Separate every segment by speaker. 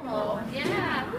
Speaker 1: Oh, yeah.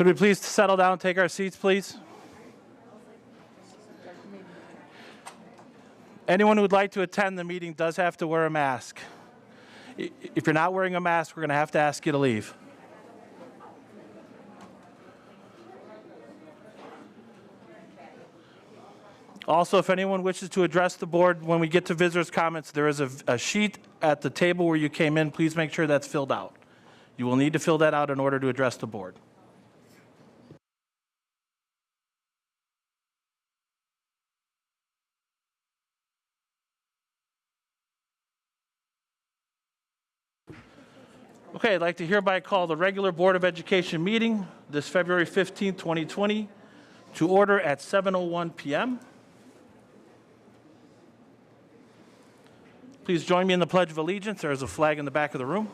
Speaker 2: Could we please settle down and take our seats, please? Anyone who would like to attend the meeting does have to wear a mask. If you're not wearing a mask, we're going to have to ask you to leave. Also, if anyone wishes to address the board when we get to visitors' comments, there is a sheet at the table where you came in. Please make sure that's filled out. You will need to fill that out in order to address the board. Okay, I'd like to hereby call the regular Board of Education meeting this February 15, 2020 to order at 7:01 p.m. Please join me in the Pledge of Allegiance. There is a flag in the back of the room.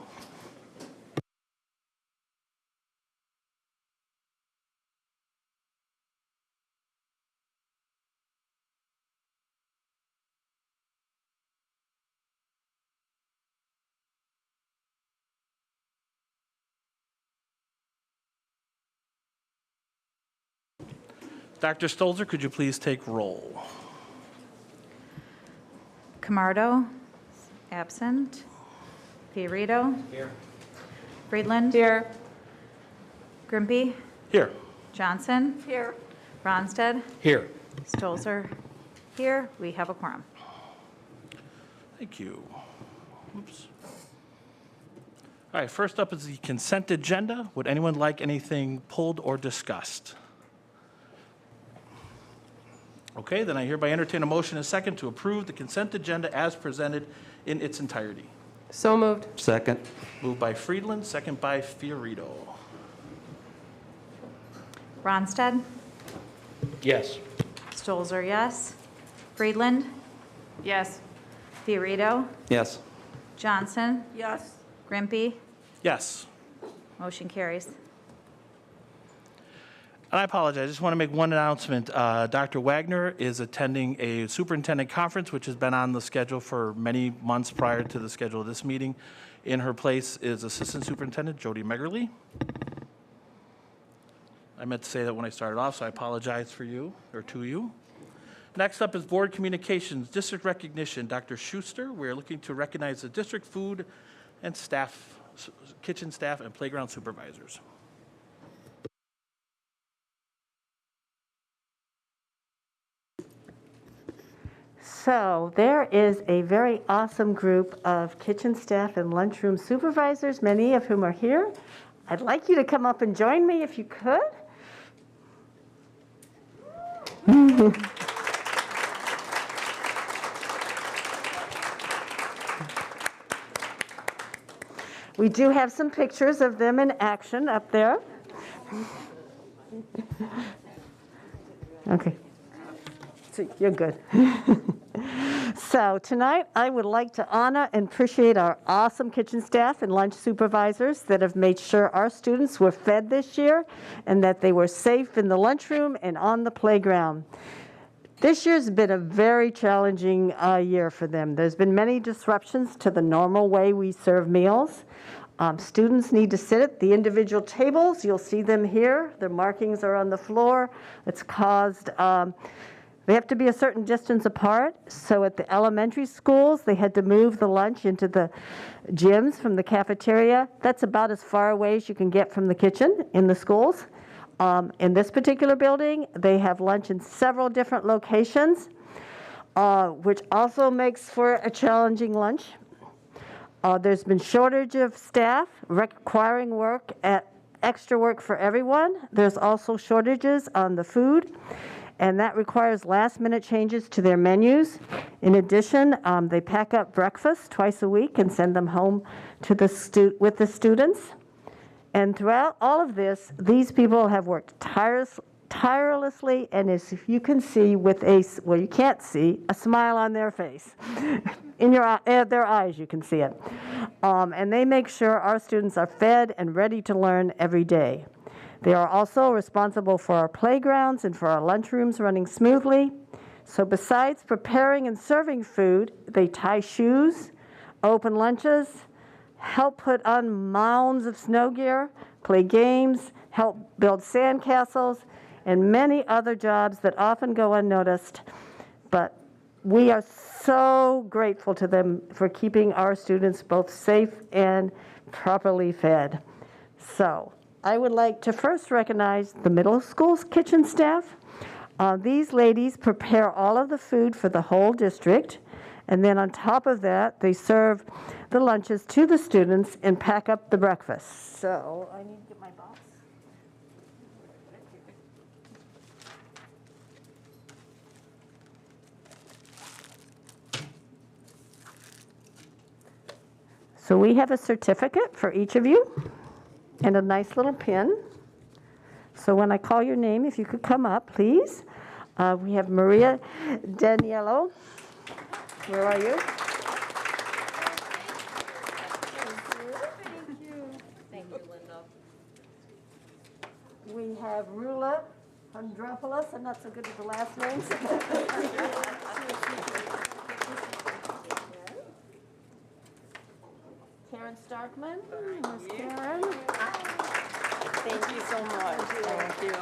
Speaker 2: Dr. Stolzer, could you please take roll?
Speaker 3: Camardo, absent. Fiorito.
Speaker 4: Here.
Speaker 3: Friedland. Here. Grimpy.
Speaker 2: Here.
Speaker 3: Johnson. Here. Ronstadt.
Speaker 4: Here.
Speaker 3: Stolzer. Here. We have a quorum.
Speaker 2: Thank you. Oops. All right, first up is the consent agenda. Would anyone like anything pulled or discussed? Okay, then I hereby entertain a motion and a second to approve the consent agenda as presented in its entirety.
Speaker 5: So moved.
Speaker 4: Second.
Speaker 2: Moved by Friedland, second by Fiorito.
Speaker 3: Ronstadt.
Speaker 4: Yes.
Speaker 3: Stolzer, yes. Friedland.
Speaker 5: Yes.
Speaker 3: Fiorito.
Speaker 4: Yes.
Speaker 3: Johnson.
Speaker 5: Yes.
Speaker 3: Grimpy.
Speaker 2: Yes.
Speaker 3: Motion carries.
Speaker 2: And I apologize, I just want to make one announcement. Dr. Wagner is attending a superintendent conference, which has been on the schedule for many months prior to the schedule of this meeting. In her place is Assistant Superintendent Jody Meggerly. I meant to say that when I started off, so I apologize for you, or to you. Next up is Board Communications, District Recognition. Dr. Schuster, we're looking to recognize the district food and staff, kitchen staff and playground supervisors.
Speaker 6: So there is a very awesome group of kitchen staff and lunchroom supervisors, many of whom are here. I'd like you to come up and join me if you could. We do have some pictures of them in action up there. Okay. So you're good. So tonight, I would like to honor and appreciate our awesome kitchen staff and lunch supervisors that have made sure our students were fed this year and that they were safe in the lunchroom and on the playground. This year's been a very challenging year for them. There's been many disruptions to the normal way we serve meals. Students need to sit at the individual tables. You'll see them here. Their markings are on the floor. It's caused they have to be a certain distance apart. So at the elementary schools, they had to move the lunch into the gyms from the cafeteria. That's about as far away as you can get from the kitchen in the schools. In this particular building, they have lunch in several different locations, which also makes for a challenging lunch. There's been shortage of staff requiring extra work for everyone. There's also shortages on the food, and that requires last-minute changes to their menus. In addition, they pack up breakfast twice a week and send them home to with the students. And throughout all of this, these people have worked tirelessly, and as you can see, with you can't see, a smile on their face. In their eyes, you can see it. And they make sure our students are fed and ready to learn every day. They are also responsible for our playgrounds and for our lunchrooms running smoothly. So besides preparing and serving food, they tie shoes, open lunches, help put on mounds of snow gear, play games, help build sandcastles, and many other jobs that often go unnoticed. But we are so grateful to them for keeping our students both safe and properly fed. So I would like to first recognize the middle school's kitchen staff. These ladies prepare all of the food for the whole district, and then on top of that, they serve the lunches to the students and pack up the breakfast. So I need to get my box. So we have a certificate for each of you and a nice little pin. So when I call your name, if you could come up, please. We have Maria Daniello. Where are you?
Speaker 1: Thank you, Linda.
Speaker 6: We have Rula Andropoulos. I'm not so good with the last names. Karen Starkman. Miss Karen.
Speaker 7: Thank you so much. Thank you.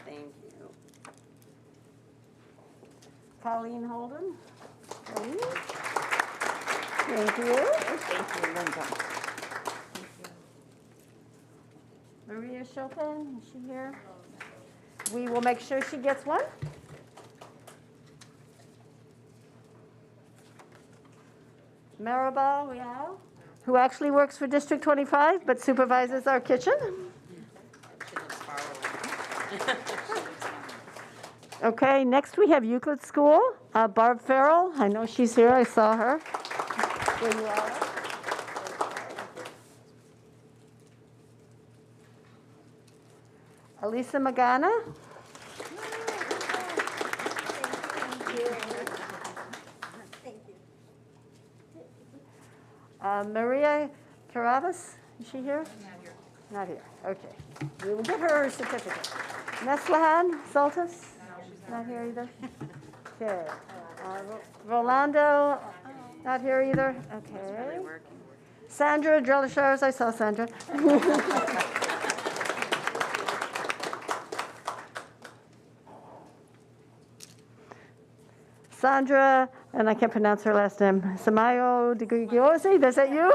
Speaker 7: Thank you.
Speaker 6: Colleen Holden. Colleen. Thank you.
Speaker 7: Thank you, Linda.
Speaker 6: Maria Chopin, is she here? We will make sure she gets one. Maribel Real, who actually works for District 25 but supervises our kitchen. Okay, next we have Euclid School. Barb Farrell, I know she's here, I saw her. There you are. Elisa Magana. Maria Caravas, is she here? Not here, okay. We will give her her certificate. Neslahan Soltis? Not here either? Okay. Rolando, not here either? Okay. Sandra Drelishars, I saw Sandra. Sandra, and I can't pronounce her last name, Samayo de Giosi, is that you?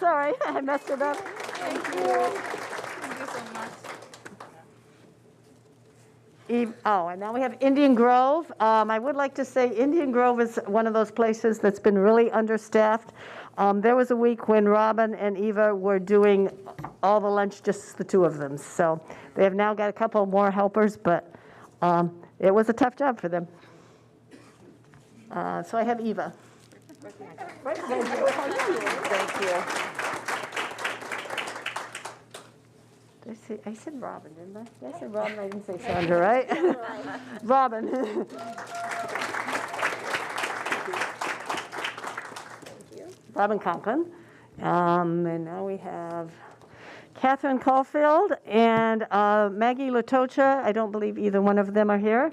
Speaker 6: Sorry, I messed it up.
Speaker 1: Thank you. Thank you so much.
Speaker 6: Oh, and now we have Indian Grove. I would like to say Indian Grove is one of those places that's been really understaffed. There was a week when Robin and Eva were doing all the lunch, just the two of them. So they have now got a couple more helpers, but it was a tough job for them. So I have Eva.
Speaker 7: Thank you.
Speaker 6: I said Robin, didn't I? I said Robin, I didn't say Sandra, right? Robin. Robin Conklin. And now we have Catherine Caulfield and Maggie Latocha. I don't believe either one of them are here.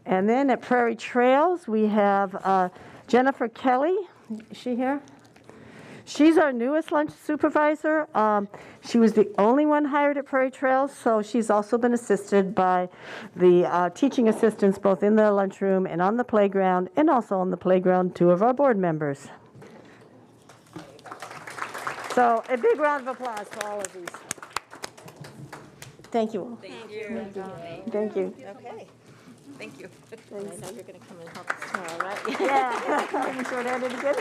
Speaker 6: And then at Prairie Trails, we have Jennifer Kelly. Is she here? She's our newest lunch supervisor. She was the only one hired at Prairie Trails, so she's also been assisted by the teaching assistants both in the lunchroom and on the playground, and also on the playground, 2 of our board members. So a big round of applause for all of these. Thank you all.
Speaker 7: Thank you.
Speaker 6: Thank you.
Speaker 7: Okay. Thank you.
Speaker 6: Thanks.
Speaker 7: I know you're going to come and help us tomorrow, right?
Speaker 6: Yeah. I'm short-handed again.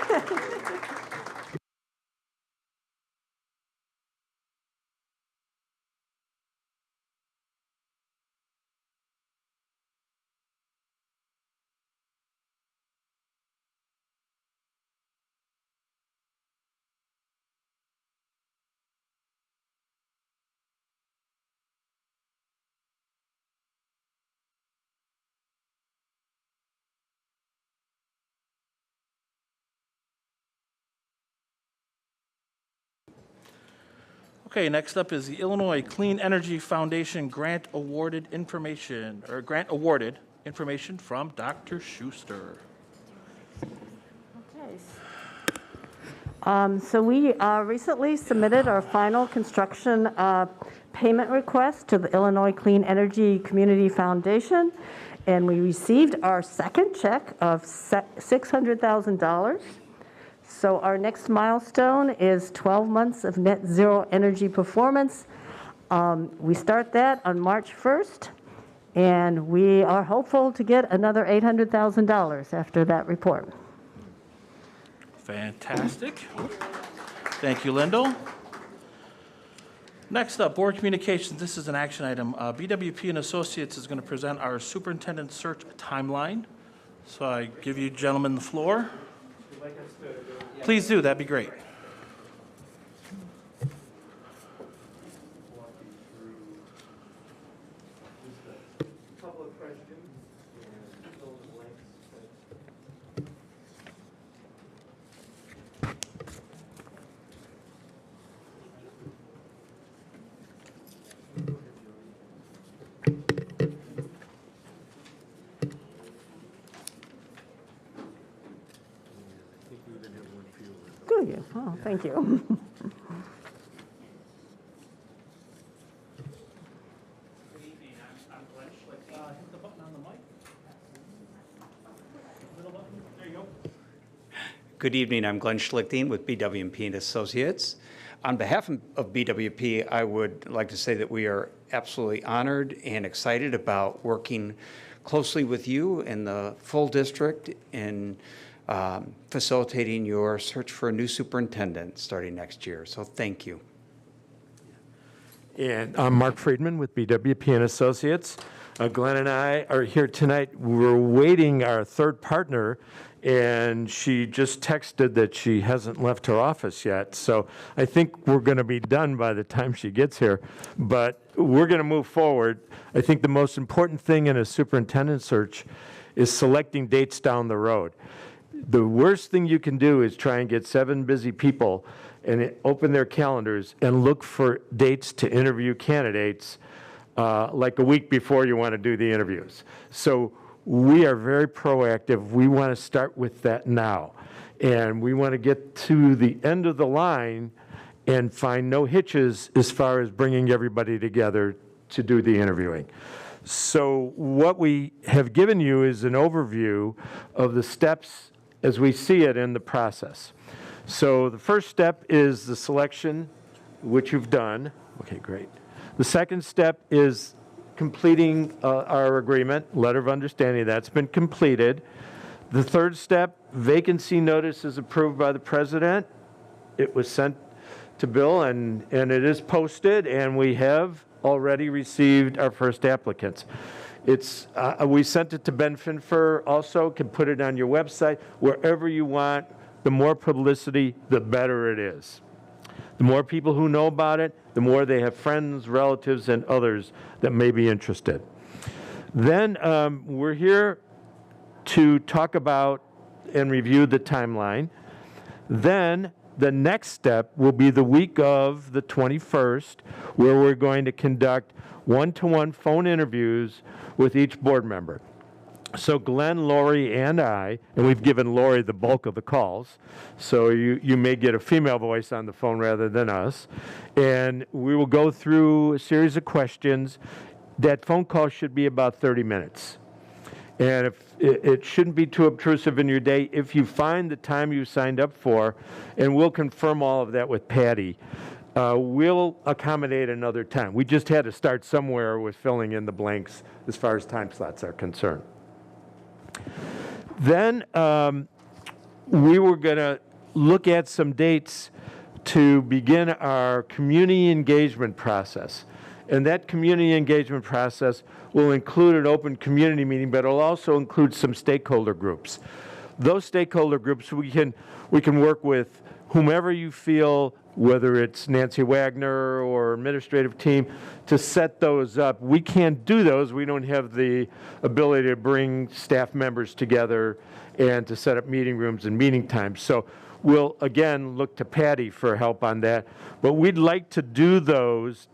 Speaker 2: Okay, next up is the Illinois Clean Energy Foundation grant awarded information from Dr. Schuster.
Speaker 6: Okay. So we recently submitted our final construction payment request to the Illinois Clean Energy Community Foundation, and we received our second check of $600,000. So our next milestone is 12 months of net zero energy performance. We start that on March 1st, and we are hopeful to get another $800,000 after that report.
Speaker 2: Fantastic. Thank you, Lyndall. Next up, Board Communications. This is an action item. BWP and Associates is going to present our superintendent search timeline. So I give you gentlemen the floor. Please do, that'd be great.
Speaker 6: Do you? Oh, thank you.
Speaker 2: Good evening, I'm Glenn Schlick. Hit the button on the mic. Little button, there you go.
Speaker 8: Good evening, I'm Glenn Schlichting with BWP and Associates. On behalf of BWP, I would like to say that we are absolutely honored and excited about working closely with you and the full district in facilitating your search for a new superintendent starting next year. So thank you.
Speaker 9: And I'm Mark Friedman with BWP and Associates. Glenn and I are here tonight. We're waiting our third partner, and she just texted that she hasn't left her office yet. So I think we're going to be done by the time she gets here. But we're going to move forward. I think the most important thing in a superintendent search is selecting dates down the road. The worst thing you can do is try and get 7 busy people and open their calendars and look for dates to interview candidates like a week before you want to do the interviews. So we are very proactive. We want to start with that now. And we want to get to the end of the line and find no hitches as far as bringing everybody together to do the interviewing. So what we have given you is an overview of the steps as we see it in the process. So the first step is the selection, which you've done. Okay, great. The second step is completing our agreement, letter of understanding. That's been completed. The third step, vacancy notice is approved by the president. It was sent to Bill, and it is posted, and we have already received our first applicants. We sent it to Ben Finfer also, can put it on your website, wherever you want. The more publicity, the better it is. The more people who know about it, the more they have friends, relatives, and others that may be interested. Then we're here to talk about and review the timeline. Then the next step will be the week of the 21st, where we're going to conduct one-to-one phone interviews with each board member. So Glenn, Lori, and I, and we've given Lori the bulk of the calls, so you may get a female voice on the phone rather than us, and we will go through a series of questions. That phone call should be about 30 minutes. And if it shouldn't be too obtrusive in your day if you find the time you signed up for, and we'll confirm all of that with Patty. We'll accommodate another time. We just had to start somewhere with filling in the blanks as far as time slots are concerned. Then we were going to look at some dates to begin our community engagement process. And that community engagement process will include an open community meeting, but it'll also include some stakeholder groups. Those stakeholder groups, we can work with whomever you feel, whether it's Nancy Wagner or administrative team, to set those up. We can't do those. We don't have the ability to bring staff members together and to set up meeting rooms and meeting times. So we'll, again, look to Patty for help on that. But we'd like to do those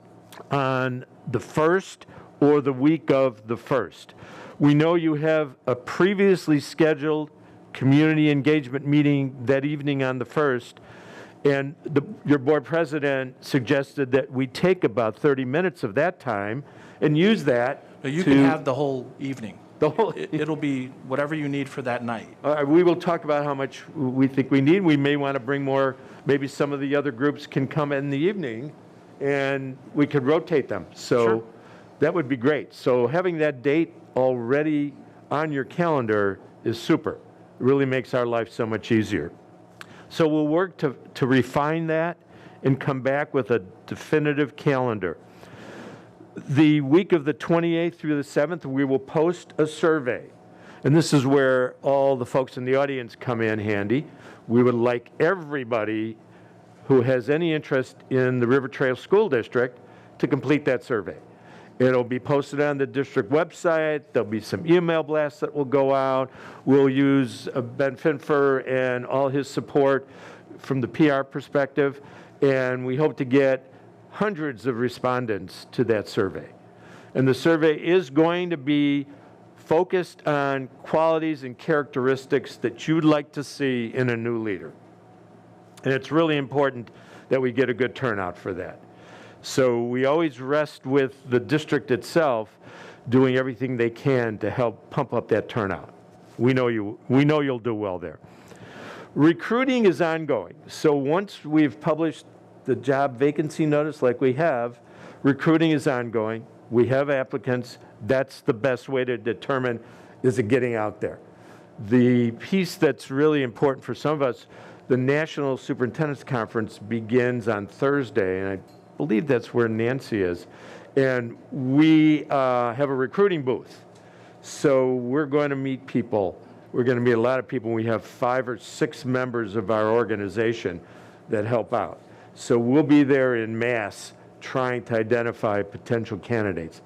Speaker 9: on the 1st or the week of the 1st. We know you have a previously scheduled community engagement meeting that evening on the 1st, And your board president suggested that we take about 30 minutes of that time and use that
Speaker 2: No, you
Speaker 9: to...
Speaker 2: can have the whole evening.
Speaker 9: The whole...
Speaker 2: It'll be whatever you need for that night.
Speaker 9: We will talk about how much we think we need. We may want to bring more, maybe some of the other groups can come in the evening, and we could rotate them. So
Speaker 2: Sure.
Speaker 9: that would be great. So having that date already on your calendar is super. It really makes our life so much easier. So we'll work to refine that and come back with a definitive calendar. The week of the 28th through the 7th, we will post a survey. And this is where all the folks in the audience come in handy. We would like everybody who has any interest in the River Trail School District to complete that survey. It'll be posted on the district website. There'll be some email blasts that will go out. We'll use Ben Finfer and all his support from the PR perspective, and we hope to get hundreds of respondents to that survey. And the survey is going to be focused on qualities and characteristics that you'd like to see in a new leader. And it's really important that we get a good turnout for that. So we always rest with the district itself doing everything they can to help pump up that turnout. We know you'll do well there. Recruiting is ongoing. So once we've published the job vacancy notice like we have, recruiting is ongoing. We have applicants. That's the best way to determine, is it getting out there? The piece that's really important for some of us, the National Superintendent's Conference begins on Thursday, and I believe that's where Nancy is. And we have a recruiting booth. So we're going to meet people. We're going to meet a lot of people. We have 5 or 6 members of our organization that help out. So we'll be there in mass trying to identify potential candidates.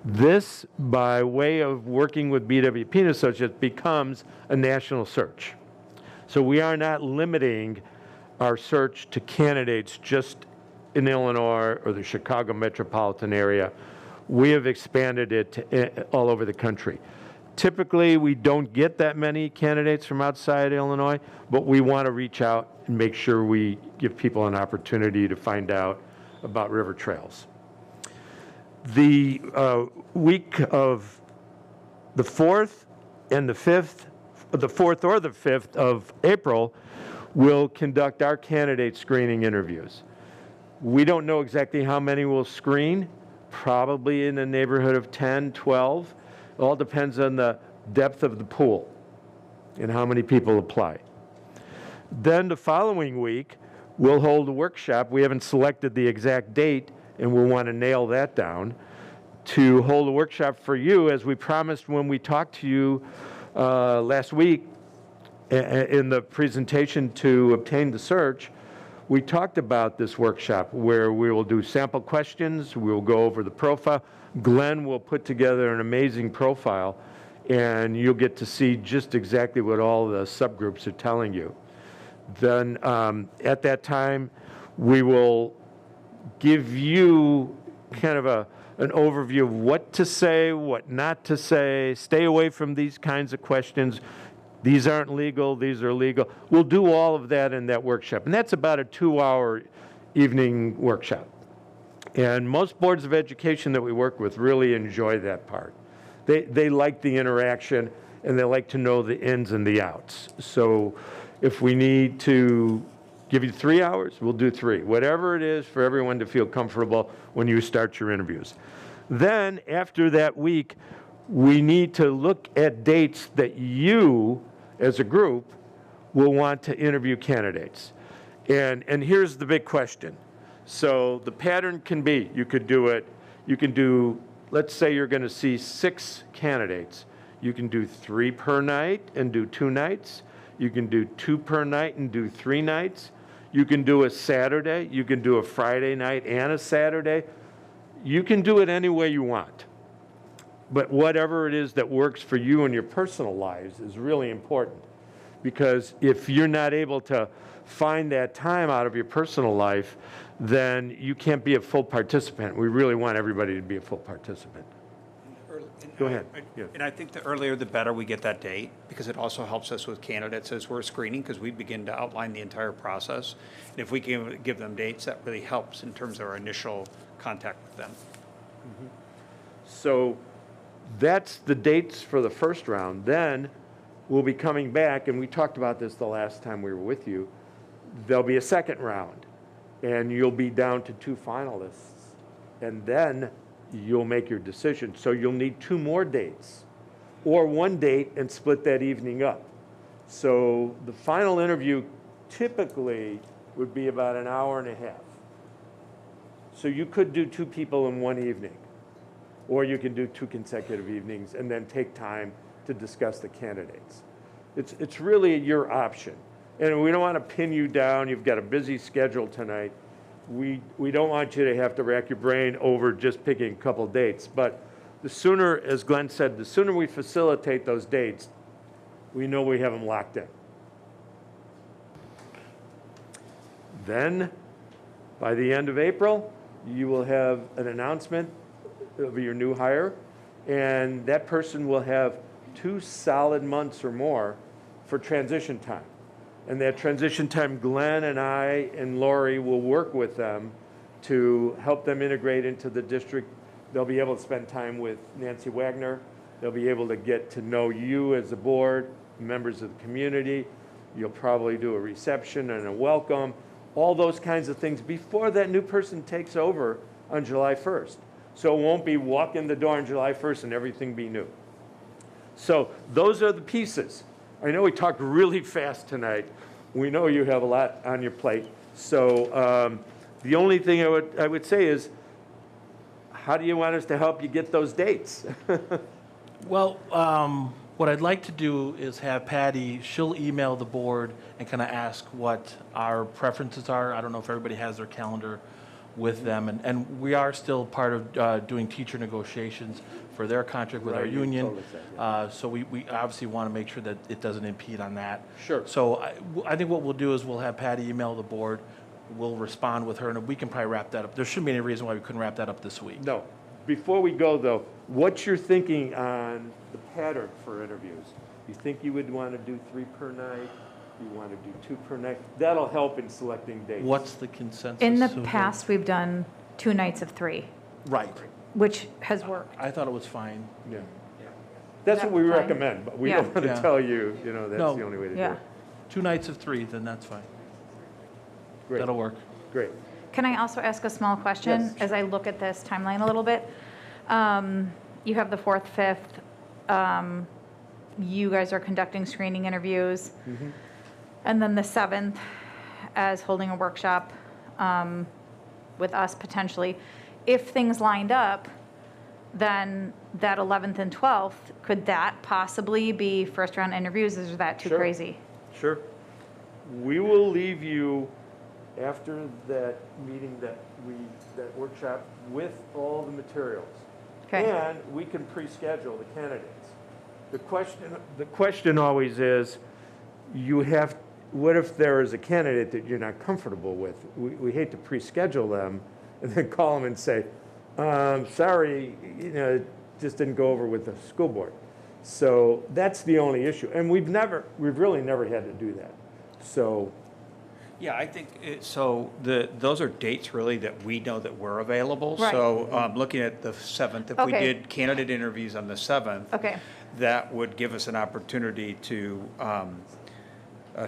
Speaker 9: This, by way of working with BWP and Associates, becomes a national search. So we are not limiting our search to candidates just in Illinois or the Chicago metropolitan area. We have expanded it to all over the country. Typically, we don't get that many candidates from outside Illinois, but we want to reach out and make sure we give people an opportunity to find out about river trails. The week of the 4th and the 5th, the 4th or the 5th of April, we'll conduct our candidate screening interviews. We don't know exactly how many we'll screen, probably in the neighborhood of 10, 12. It all depends on the depth of the pool and how many people apply. Then the following week, we'll hold a workshop. We haven't selected the exact date, and we'll want to nail that down, to hold a workshop for you, as we promised when we talked to you last week in the presentation to obtain the search. We talked about this workshop where we will do sample questions, we will go over the profile. Glenn will put together an amazing profile, and you'll get to see just exactly what all the subgroups are telling you. Then at that time, we will give you kind of an overview of what to say, what not to say. Stay away from these kinds of questions. These aren't legal, these are legal. We'll do all of that in that workshop. And that's about a 2-hour evening workshop. And most boards of education that we work with really enjoy that part. They like the interaction, and they like to know the ins and the outs. So if we need to give you 3 hours, we'll do 3. Whatever it is for everyone to feel comfortable when you start your interviews. Then after that week, we need to look at dates that you, as a group, will want to interview candidates. And here's the big question. So the pattern can be, you can do, let's say you're going to see 6 candidates. You can do 3 per night and do 2 nights. You can do 2 per night and do 3 nights. You can do a Saturday. You can do a Friday night and a Saturday. You can do it any way you want. But whatever it is that works for you in your personal lives is really important. Because if you're not able to find that time out of your personal life, then you can't be a full participant. We really want everybody to be a full participant. Go ahead. Yeah.
Speaker 8: And I think the earlier the better we get that date, because it also helps us with candidates as we're screening, because we begin to outline the entire process. And if we can give them dates, that really helps in terms of our initial contact with them.
Speaker 9: So that's the dates for the first round. Then we'll be coming back, and we talked about this the last time we were with you. There'll be a second round, and you'll be down to 2 finalists. And then you'll make your decision. So you'll need 2 more dates, or 1 date and split that evening up. So the final interview typically would be about an hour and a half. So you could do 2 people in 1 evening, or you can do 2 consecutive evenings and then take time to discuss the candidates. It's really your option. And we don't want to pin you down. You've got a busy schedule tonight. We don't want you to have to rack your brain over just picking a couple dates. But the sooner, as Glenn said, the sooner we facilitate those dates, we know we have them locked in. Then, by the end of April, you will have an announcement of your new hire, and that person will have 2 solid months or more for transition time. And that transition time, Glenn and I and Lori will work with them to help them integrate into the district. They'll be able to spend time with Nancy Wagner. They'll be able to get to know you as a board, members of the community. You'll probably do a reception and a welcome, all those kinds of things before that new person takes over on July 1st. So it won't be walk in the door on July 1st and everything be new. So those are the pieces. I know we talked really fast tonight. We know you have a lot on your plate. So the only thing I would say is, how do you want us to help you get those dates?
Speaker 2: Well, what I'd like to do is have Patty, she'll email the board and kind of ask what our preferences are. I don't know if everybody has their calendar with them. And we are still part of doing teacher negotiations for their contract with our
Speaker 9: Right, you
Speaker 2: union.
Speaker 9: told us that,
Speaker 2: So we obviously want to make sure that it doesn't impede on that.
Speaker 9: Sure.
Speaker 2: So I think what we'll do is we'll have Patty email the board. We'll respond with her, and we can probably wrap that up. There shouldn't be any reason why we couldn't wrap that up this week.
Speaker 9: No. Before we go, though, what's your thinking on the pattern for interviews? You think you would want to do 3 per night? You want to do 2 per night? That'll help in selecting dates.
Speaker 2: What's the consensus?
Speaker 3: In the
Speaker 2: Susan?
Speaker 3: past, we've done 2 nights of 3,
Speaker 2: Right.
Speaker 3: which has worked.
Speaker 2: I thought it was fine.
Speaker 9: Yeah. That's
Speaker 3: That
Speaker 9: what we
Speaker 3: fine?
Speaker 9: recommend, but we
Speaker 3: Yeah.
Speaker 9: don't want to
Speaker 2: Yeah.
Speaker 9: tell you, that's
Speaker 2: No.
Speaker 9: the only way to do
Speaker 3: Yeah.
Speaker 9: it.
Speaker 2: 2 nights of 3, then that's fine.
Speaker 9: Great,
Speaker 2: That'll work.
Speaker 9: great.
Speaker 3: Can I also ask a small question?
Speaker 9: Yes.
Speaker 3: As I look at this timeline a little bit? You have the 4th, 5th. You guys are conducting screening interviews.
Speaker 9: Mm-hmm.
Speaker 3: And then the 7th as holding a workshop with us potentially. If things lined up, then that 11th and 12th, could that possibly be first round interviews? Is that too
Speaker 9: Sure.
Speaker 3: crazy?
Speaker 9: Sure. We will leave you after that meeting, that workshop, with all the materials.
Speaker 3: Okay.
Speaker 9: And we can pre-schedule the candidates. The question always is, what if there is a candidate that you're not comfortable with? We hate to pre-schedule them and then call them and say, sorry, it just didn't go over with the school board. So that's the only issue. And we've really never had to do that. So,
Speaker 8: Yeah, I think, those are dates really that we know that we're available.
Speaker 3: Right.
Speaker 8: So looking at the 7th, if we
Speaker 3: Okay.
Speaker 8: did candidate interviews on the 7th,
Speaker 3: Okay.
Speaker 8: that would give us an opportunity to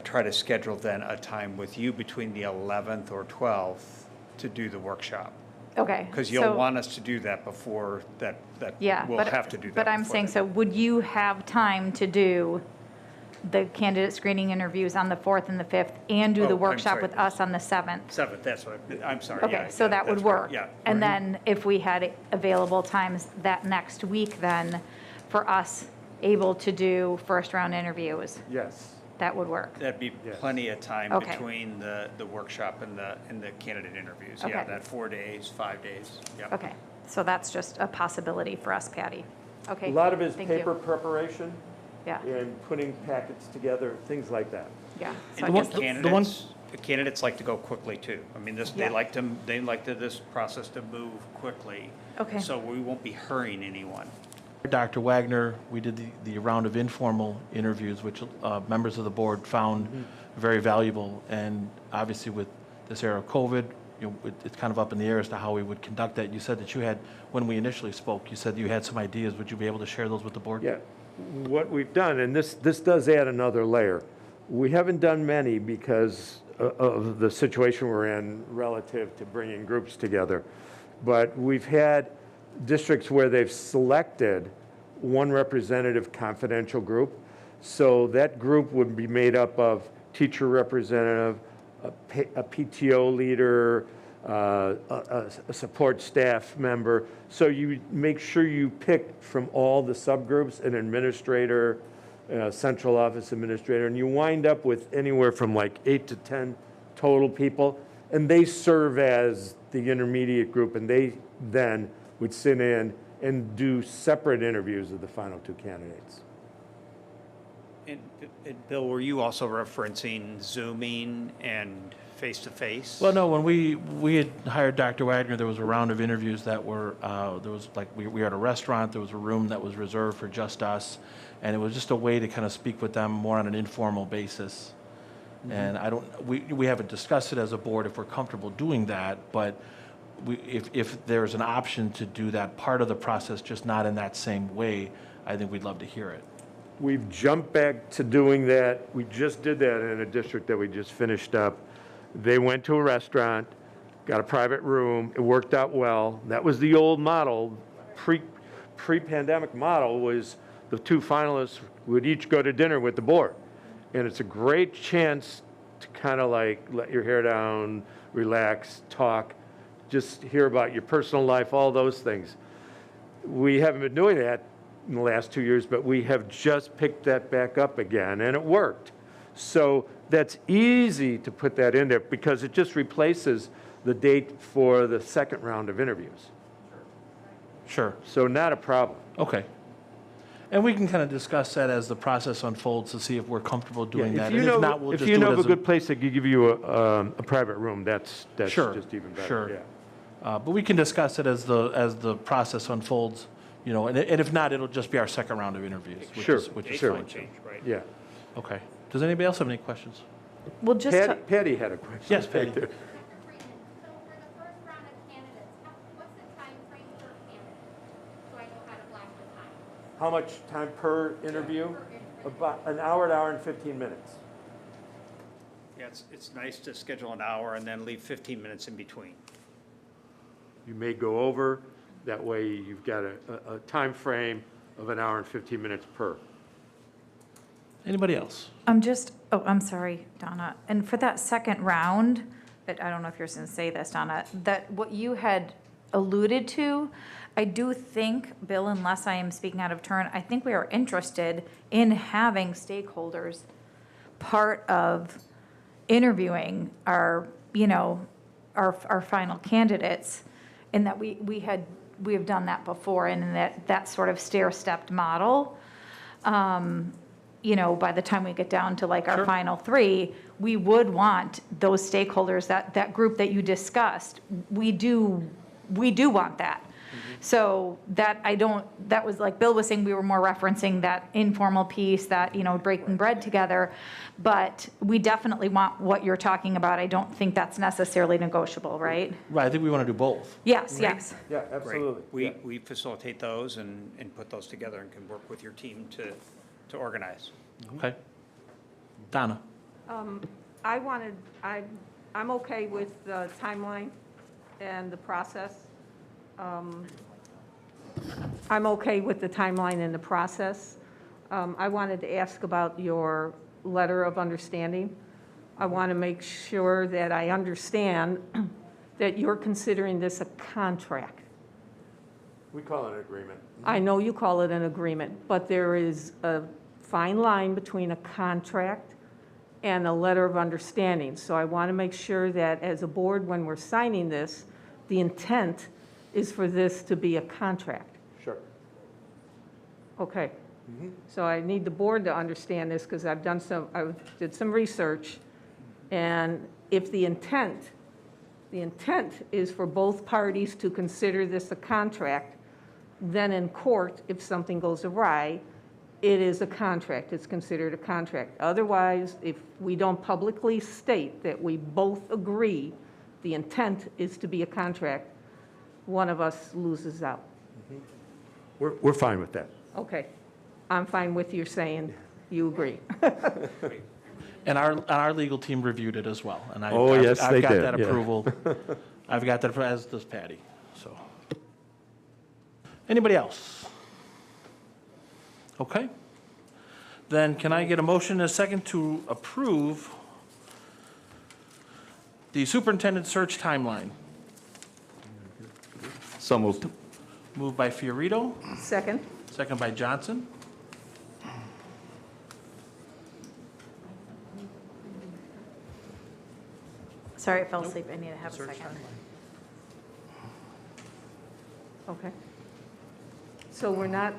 Speaker 8: try to schedule then a time with you between the 11th or 12th to do the workshop.
Speaker 3: Okay.
Speaker 8: Because you'll
Speaker 3: So-
Speaker 8: want us to do that before
Speaker 3: Yeah,
Speaker 8: we'll
Speaker 3: but,
Speaker 8: have to do that.
Speaker 3: but I'm
Speaker 8: before
Speaker 3: saying,
Speaker 8: then.
Speaker 3: so would you have time to do the candidate screening interviews on the 4th and the 5th and do
Speaker 8: Oh,
Speaker 3: the
Speaker 8: I'm
Speaker 3: workshop
Speaker 8: sorry.
Speaker 3: with us on the 7th?
Speaker 8: 7th, that's what, I'm sorry.
Speaker 3: Okay,
Speaker 8: yeah,
Speaker 3: so
Speaker 8: yeah,
Speaker 3: that would
Speaker 8: that's right,
Speaker 3: work.
Speaker 8: Yeah.
Speaker 3: And then if we had available times that next week then for us able to do first round interviews,
Speaker 9: yes.
Speaker 3: that would work.
Speaker 8: That'd be
Speaker 9: Yes.
Speaker 8: plenty of time
Speaker 3: Okay.
Speaker 8: between the workshop and the candidate interviews. Yeah,
Speaker 3: Okay.
Speaker 8: that 4 days, 5 days, yeah.
Speaker 3: Okay, so that's just a possibility for us, Patty. Okay.
Speaker 9: A lot of it is
Speaker 3: thank you.
Speaker 9: paper preparation
Speaker 3: Yeah,
Speaker 9: and putting packets together, things like that.
Speaker 3: yeah. So
Speaker 8: And
Speaker 3: I
Speaker 2: the
Speaker 3: guess
Speaker 2: one-
Speaker 3: that's-
Speaker 8: candidates like to go quickly too. I mean,
Speaker 3: Yeah.
Speaker 8: they like this process to move quickly.
Speaker 3: Okay.
Speaker 8: So we won't be hurrying anyone.
Speaker 2: Dr. Wagner, we did the round of informal interviews, which members of the board found very valuable. And obviously with this era of COVID, it's kind of up in the air as to how we would conduct that. You said that you had, when we initially spoke, you said you had some ideas. Would you be able to share those with the board?
Speaker 9: Yeah, what we've done, and this does add another layer. We haven't done many because of the situation we're in relative to bringing groups together. But we've had districts where they've selected one representative confidential group. So that group would be made up of teacher representative, a PTO leader, a support staff member. So you make sure you pick from all the subgroups an administrator, central office administrator, and you wind up with anywhere from like 8 to 10 total people, and they serve as the intermediate group, and they then would sit in and do separate interviews of the final two candidates.
Speaker 8: And Bill, were you also referencing Zooming and face-to-face?
Speaker 2: Well, no, when we had hired Dr. Wagner, there was a round of interviews that were, there was like, we were at a restaurant, there was a room that was reserved for just us, and it was just a way to kind of speak with them more on an informal basis. And we haven't discussed it as a board if we're comfortable doing that, but if there's an option to do that part of the process, just not in that same way, I think we'd love to hear it.
Speaker 9: We've jumped back to doing that. We just did that in a district that we just finished up. They went to a restaurant, got a private room. It worked out well. That was the old model. Pre-pandemic model was the two finalists would each go to dinner with the board. And it's a great chance to kind of like let your hair down, relax, talk, just hear about your personal life, all those things. We haven't been doing that in the last 2 years, but we have just picked that back up again, and it worked. So that's easy to put that in there because it just replaces the date for the second round of interviews.
Speaker 2: Sure.
Speaker 9: So not a problem.
Speaker 2: Okay. And we can kind of discuss that as the process unfolds to see if we're comfortable doing that.
Speaker 9: If you
Speaker 2: And
Speaker 9: know,
Speaker 2: if not, we'll
Speaker 9: if
Speaker 2: just
Speaker 9: you
Speaker 2: do
Speaker 9: know
Speaker 2: it
Speaker 9: of
Speaker 2: as
Speaker 9: a good place that could give you a private room, that's
Speaker 2: Sure,
Speaker 9: just even better.
Speaker 2: sure.
Speaker 9: Yeah.
Speaker 2: But we can discuss it as the process unfolds, and if not, it'll just be our second round of interviews,
Speaker 9: Sure,
Speaker 2: which is
Speaker 9: sure.
Speaker 2: fine too.
Speaker 8: Right?
Speaker 9: Yeah.
Speaker 2: Okay. Does anybody else have any questions?
Speaker 3: Well, just to,
Speaker 9: Patty had a question.
Speaker 2: Yes, Patty.
Speaker 9: Right there.
Speaker 10: So for the first round of candidates, what's the time frame per candidate? So I know how to block the time.
Speaker 9: How much time per interview? About an hour and 15 minutes.
Speaker 8: Yeah, it's nice to schedule an hour and then leave 15 minutes in between.
Speaker 9: You may go over, that way you've got a time frame of an hour and 15 minutes per.
Speaker 2: Anybody else?
Speaker 3: I'm sorry, Donna. And for that second round, but I don't know if you're going to say this, Donna, that what you had alluded to, I do think, Bill, unless I am speaking out of turn, I think we are interested in having stakeholders part of interviewing our final candidates, and that we have done that before, and in that sort of stair-stepped model. By the time we get down to like our
Speaker 2: Sure.
Speaker 3: final three, we would want those stakeholders, that group that you discussed, we do want that. So that was like Bill was saying, we were more referencing that informal piece, that, breaking bread together. But we definitely want what you're talking about. I don't think that's necessarily negotiable, right?
Speaker 2: Right, I think we want to do both.
Speaker 3: Yes.
Speaker 9: Yeah,
Speaker 8: Great.
Speaker 9: absolutely.
Speaker 8: We facilitate those and put those together and can work with your team to organize.
Speaker 2: Okay. Donna?
Speaker 5: I'm okay with the timeline and the process. I'm okay with the timeline and the process. I wanted to ask about your letter of understanding. I want to make sure that I understand that you're considering this a contract.
Speaker 9: We call it an agreement.
Speaker 5: I know you call it an agreement, but there is a fine line between a contract and a letter of understanding. So I want to make sure that as a board, when we're signing this, the intent is for this to be a contract.
Speaker 9: Sure.
Speaker 5: Okay. So I need the board to understand this because I did some research, and if the intent is for both parties to consider this a contract, then in court, if something goes awry, it is a contract, it's considered a contract. Otherwise, if we don't publicly state that we both agree the intent is to be a contract, one of us loses out.
Speaker 9: We're fine with that.
Speaker 5: Okay, I'm fine with you saying you agree.
Speaker 2: And our legal team reviewed it as well. And
Speaker 9: Oh, yes, they
Speaker 2: I've got
Speaker 9: did,
Speaker 2: that
Speaker 9: yeah.
Speaker 2: approval. I've got that, as does Patty, so. Anybody else? Okay. Then can I get a motion and a second to approve the superintendent search timeline?
Speaker 4: So moved.
Speaker 2: Moved by Fiorito,
Speaker 5: Second?
Speaker 2: second by Johnson.
Speaker 3: Sorry, I fell asleep. I need to have a
Speaker 2: Search
Speaker 3: second.
Speaker 2: timeline.
Speaker 5: Okay. So we're not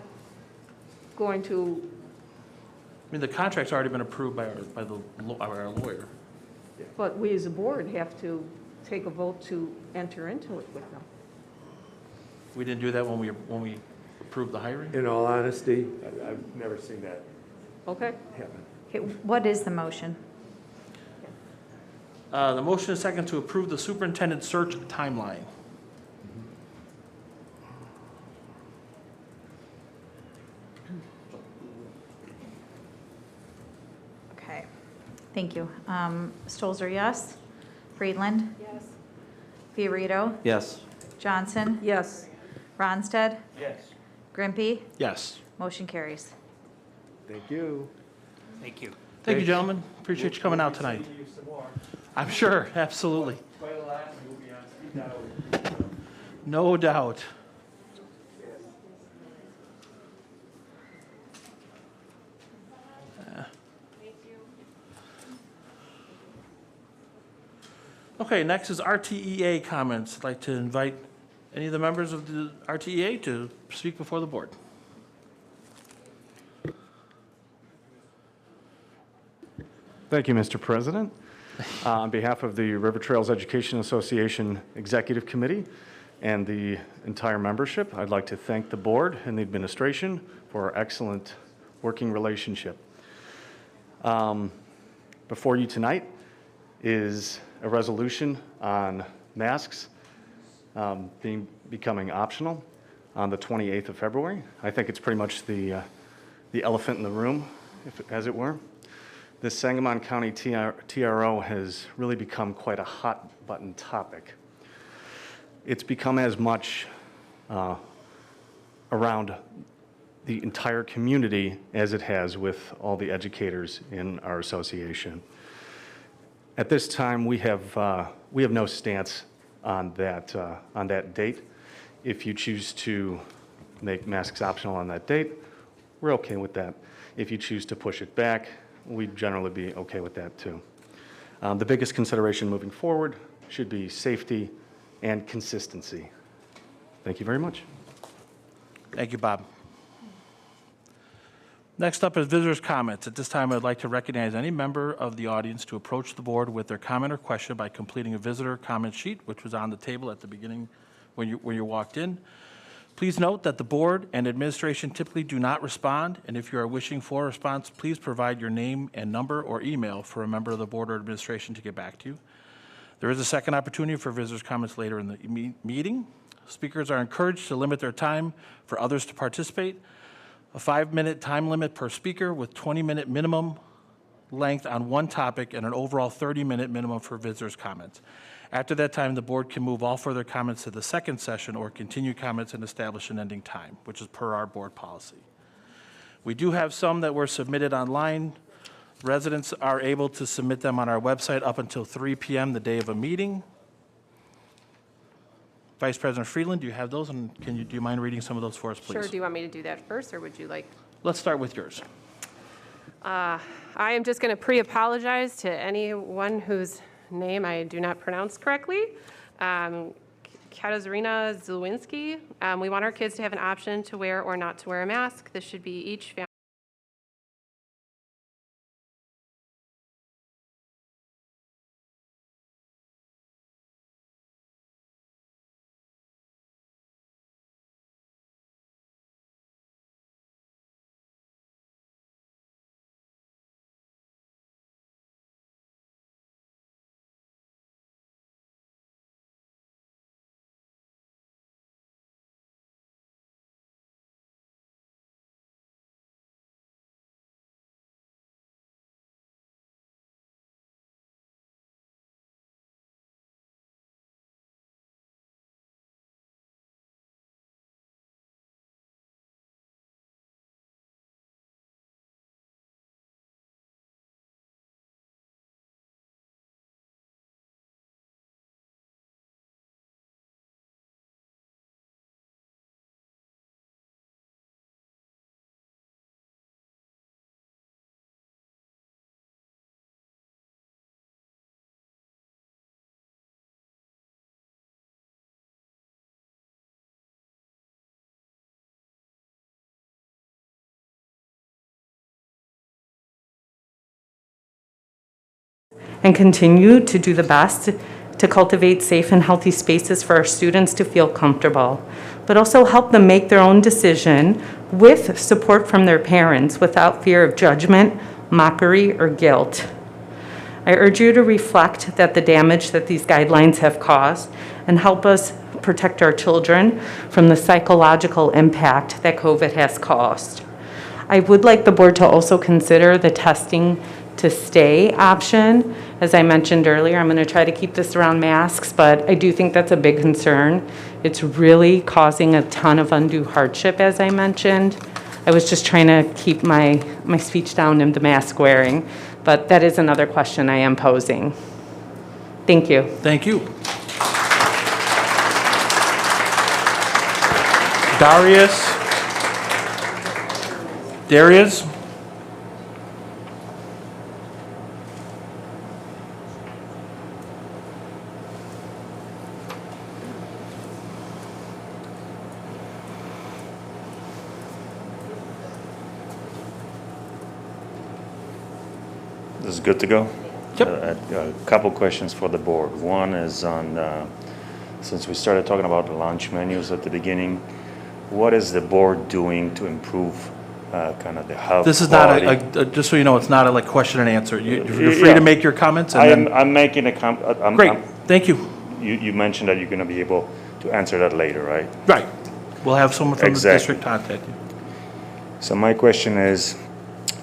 Speaker 5: going to,
Speaker 2: I mean, the contract's already been approved by our lawyer.
Speaker 5: but we as a board have to take a vote to enter into it with them.
Speaker 2: We didn't do that when we approved the hiring?
Speaker 9: In all honesty, I've never seen that
Speaker 5: Okay?
Speaker 9: happen.
Speaker 3: Okay, what is the motion?
Speaker 2: The motion is second to approve the superintendent search timeline.
Speaker 3: Okay, thank you. Stolzer, yes? Friedland?
Speaker 1: Yes.
Speaker 3: Fiorito?
Speaker 4: Yes.
Speaker 3: Johnson?
Speaker 5: Yes.
Speaker 3: Ronstadt?
Speaker 9: Yes.
Speaker 3: Grimpy?
Speaker 2: Yes.
Speaker 3: Motion carries.
Speaker 9: Thank you.
Speaker 8: Thank you.
Speaker 2: Thank you, gentlemen. Appreciate you coming out tonight. I'm sure, absolutely. No doubt. Okay, next is RTEA comments. I'd like to invite any of the members of the RTEA to speak before the board.
Speaker 11: Thank you, Mr. President. On behalf of the River Trails Education Association Executive Committee and the entire membership, I'd like to thank the board and the administration for our excellent working relationship. Before you tonight is a resolution on masks becoming optional on the 28th of February. I think it's pretty much the elephant in the room, as it were. The Sangamon County TRO has really become quite a hot button topic. It's become as much around the entire community as it has with all the educators in our association. At this time, we have no stance on that date. If you choose to make masks optional on that date, we're okay with that. If you choose to push it back, we'd generally be okay with that too. The biggest consideration moving forward should be safety and consistency. Thank you very much.
Speaker 2: Thank you, Bob. Next up is visitors' comments. At this time, I'd like to recognize any member of the audience to approach the board with their comment or question by completing a visitor comment sheet, which was on the table at the beginning when you walked in. Please note that the board and administration typically do not respond, and if you are wishing for a response, please provide your name and number or email for a member of the board or administration to get back to you. There is a second opportunity for visitors' comments later in the meeting. Speakers are encouraged to limit their time for others to participate. A 5-minute time limit per speaker with 20-minute minimum length on one topic and an overall 30-minute minimum for visitors' comments. After that time, the board can move all further comments to the second session or continue comments and establish an ending time, which is per our board policy. We do have some that were submitted online. Residents are able to submit them on our website up until 3 p.m. the day of a meeting. Vice President Friedland, do you have those, and do you mind reading some of those for us, please?
Speaker 12: Sure. Do you want me to do that first, or would you like?
Speaker 2: Let's start with yours.
Speaker 12: I am just going to pre-apologize to anyone whose name I do not pronounce correctly. Katarzyna Zlewinski. We want our kids to have an option to wear or not to wear a mask. This should be each family.
Speaker 13: and continue to do the best to cultivate safe and healthy spaces for our students to feel comfortable, but also help them make their own decision with support from their parents without fear of judgment, mockery, or guilt. I urge you to reflect that the damage that these guidelines have caused and help us protect our children from the psychological impact that COVID has caused. I would like the board to also consider the testing to stay option. As I mentioned earlier, I'm going to try to keep this around masks, but I do think that's a big concern. It's really causing a ton of undue hardship, as I mentioned. I was just trying to keep my speech down in the mask wearing, but that is another question I am posing. Thank you.
Speaker 2: Thank you. Darius?
Speaker 14: This is good to go?
Speaker 2: Yep.
Speaker 14: A couple questions for the board. One is on, since we started talking about the lunch menus at the beginning, what is the board doing to improve kind of the health
Speaker 2: This is
Speaker 14: quality?
Speaker 2: not just so you know, it's not a like question and answer. You're free to make your comments. And
Speaker 14: I'm making a
Speaker 2: Great, thank you.
Speaker 14: You mentioned that you're going to be able to answer that later, right?
Speaker 2: Right. We'll have someone from the
Speaker 14: Exactly.
Speaker 2: district contact you.
Speaker 14: So my question is,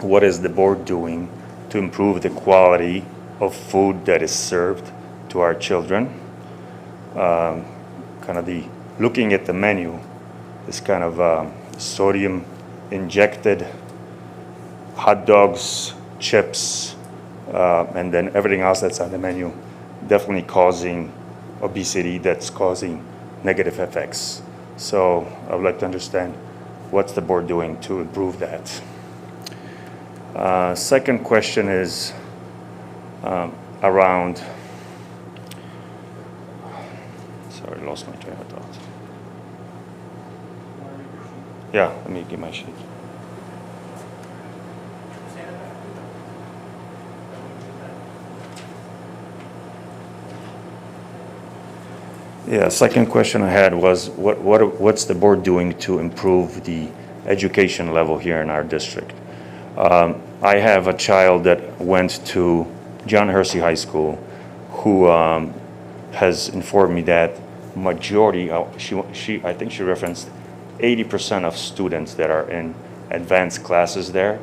Speaker 14: what is the board doing to improve the quality of food that is served to our children? Kind of looking at the menu, this kind of sodium injected hot dogs, chips, and then everything else that's on the menu, definitely causing obesity, that's causing negative effects. So I would like to understand what's the board doing to improve that. Second question is around, sorry, I lost my train of thought. Yeah, let me get my sheet. Yeah, second question I had was what's the board doing to improve the education level here in our district? I have a child that went to John Hersey High School who has informed me that majority, I think she referenced 80% of students that are in advanced classes there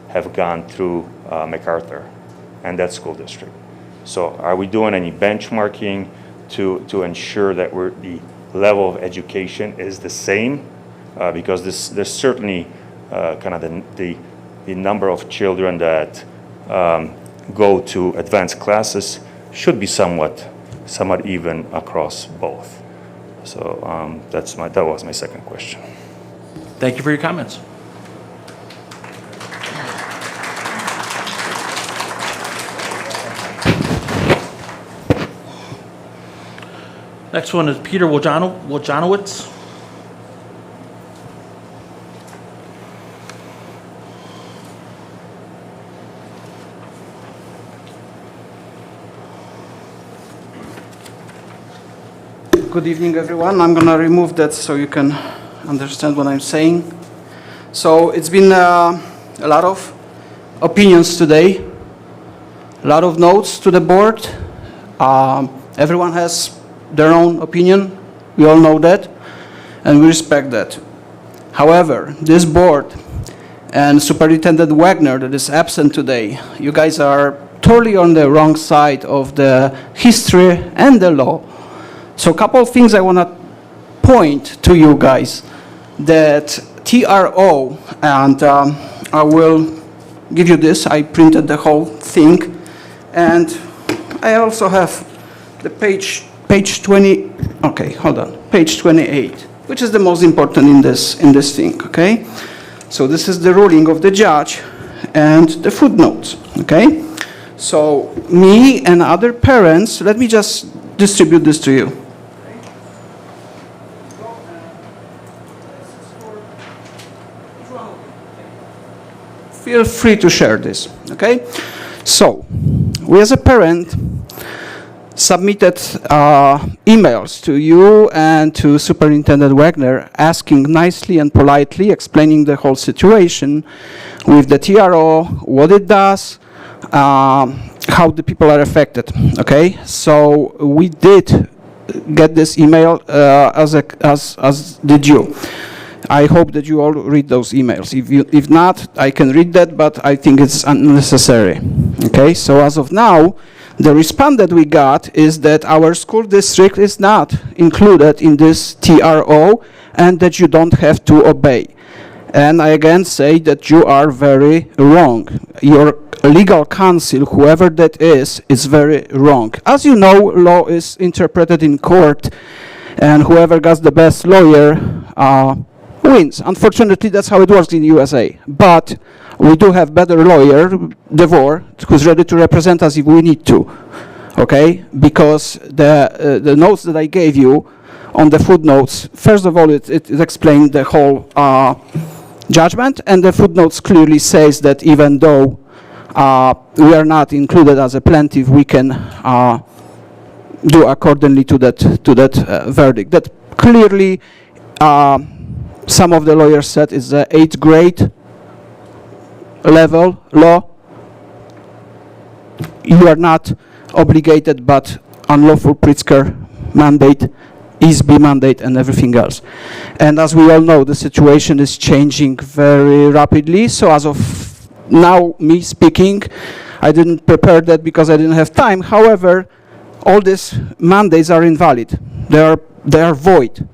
Speaker 14: have gone through MacArthur and that school district. So are we doing any benchmarking to ensure that the level of education is the same? Because there's certainly kind of the number of children that go to advanced classes should be somewhat even across both. So that was my second question.
Speaker 2: Thank you for your comments. Next one is Peter Wojanowicz.
Speaker 15: Good evening, everyone. I'm going to remove that so you can understand what I'm saying. So it's been a lot of opinions today, a lot of notes to the board. Everyone has their own opinion. We all know that, and we respect that. However, this board and Superintendent Wagner that is absent today, you guys are totally on the wrong side of the history and the law. So a couple of things I want to point to you guys, that TRO, and I will give you this, I printed the whole thing, and I also have the page 20, okay, hold on, page 28, which is the most important in this thing, okay? So this is the ruling of the judge and the footnotes, okay? So me and other parents, let me just distribute this to you. Feel free to share this, okay? So, we as a parent submitted emails to you and to Superintendent Wagner asking nicely and politely, explaining the whole situation with the TRO, what it does, how the people are affected, okay? So we did get this email as did you. I hope that you all read those emails. If not, I can read that, but I think it's unnecessary, okay? So as of now, the response that we got is that our school district is not included in this TRO and that you don't have to obey. And I again say that you are very wrong. Your legal counsel, whoever that is very wrong. As you know, law is interpreted in court, and whoever gets the best lawyer wins. Unfortunately, that's how it works in the USA. But we do have better lawyer, Devor, who's ready to represent us if we need to, okay? Because the notes that I gave you on the footnotes, first of all, it explained the whole judgment, and the footnotes clearly says that even though we are not included as a plaintiff, we can do accordingly to that verdict. That clearly, some of the lawyers said is the 8th grade level law. You are not obligated, but unlawful Pritzker mandate, ESB mandate, and everything else. And as we all know, the situation is changing very rapidly. So as of now, me speaking, I didn't prepare that because I didn't have time. However, all these mandates are invalid. They are void.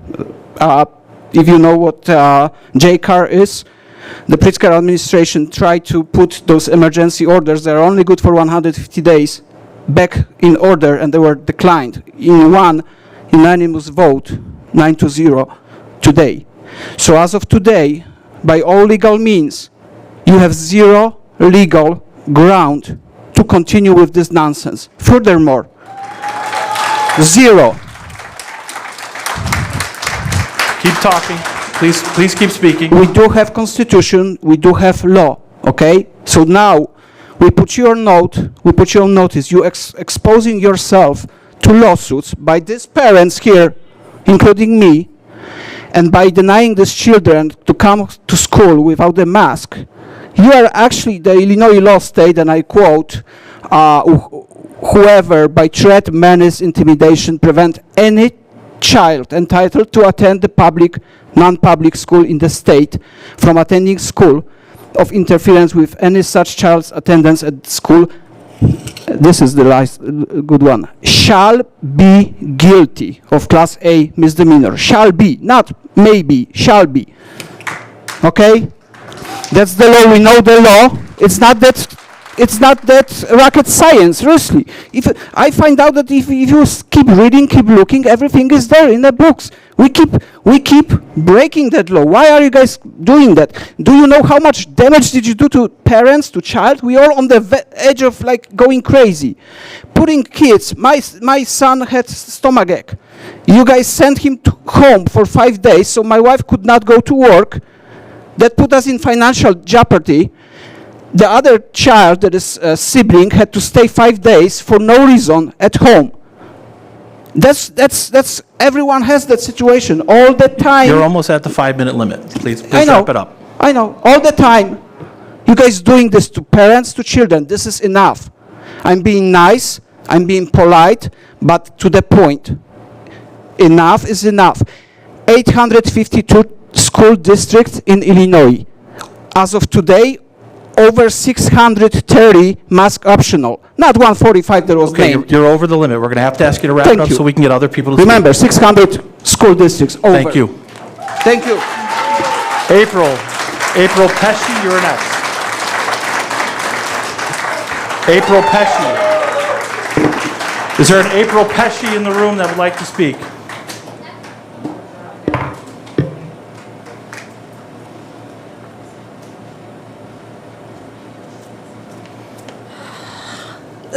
Speaker 15: If you know what JCAR is, the Pritzker administration tried to put those emergency orders that are only good for 150 days back in order, and they were declined in one unanimous vote, 9-0 today. So as of today, by all legal means, you have zero legal ground to continue with this nonsense. Furthermore, zero.
Speaker 2: Keep talking. Please keep speaking.
Speaker 15: We do have constitution, we do have law, okay? So now, we put you on notice, you exposing yourself to lawsuits by these parents here, including me, and by denying these children to come to school without a mask. You are actually, the Illinois law state, and I quote, whoever by threat, menace, intimidation, prevent any child entitled to attend the public, non-public school in the state from attending school of interference with any such child's attendance at school, this is the last good one, shall be guilty of Class A misdemeanor. Shall be, not maybe, shall be. Okay? That's the law. We know the law. It's not that rocket science, seriously. If I find out that if you keep reading, keep looking, everything is there in the books. We keep breaking that law. Why are you guys doing that? Do you know how much damage did you do to parents, to child? We are on the edge of like going crazy. Putting kids, my son had stomachache. You guys sent him home for 5 days, so my wife could not go to work. That put us in financial jeopardy. The other child, that is a sibling, had to stay 5 days for no reason at home. That's everyone has that situation all the time.
Speaker 2: You're almost at the 5-minute limit. Please
Speaker 15: I know,
Speaker 2: wrap it up.
Speaker 15: I know, all the time. You guys doing this to parents, to children. This is enough. I'm being nice, I'm being polite, but to the point. Enough is enough. 852 school districts in Illinois. As of today, over 630 mask optional. Not 145 that was named.
Speaker 2: You're over the limit. We're going to have to ask you to wrap it up so we can get other people to
Speaker 15: remember, 600 school districts over.
Speaker 2: Thank you.
Speaker 15: Thank you.
Speaker 2: April Pesci, you're next. April Pesci. Is there an April Pesci in the room that would like to speak?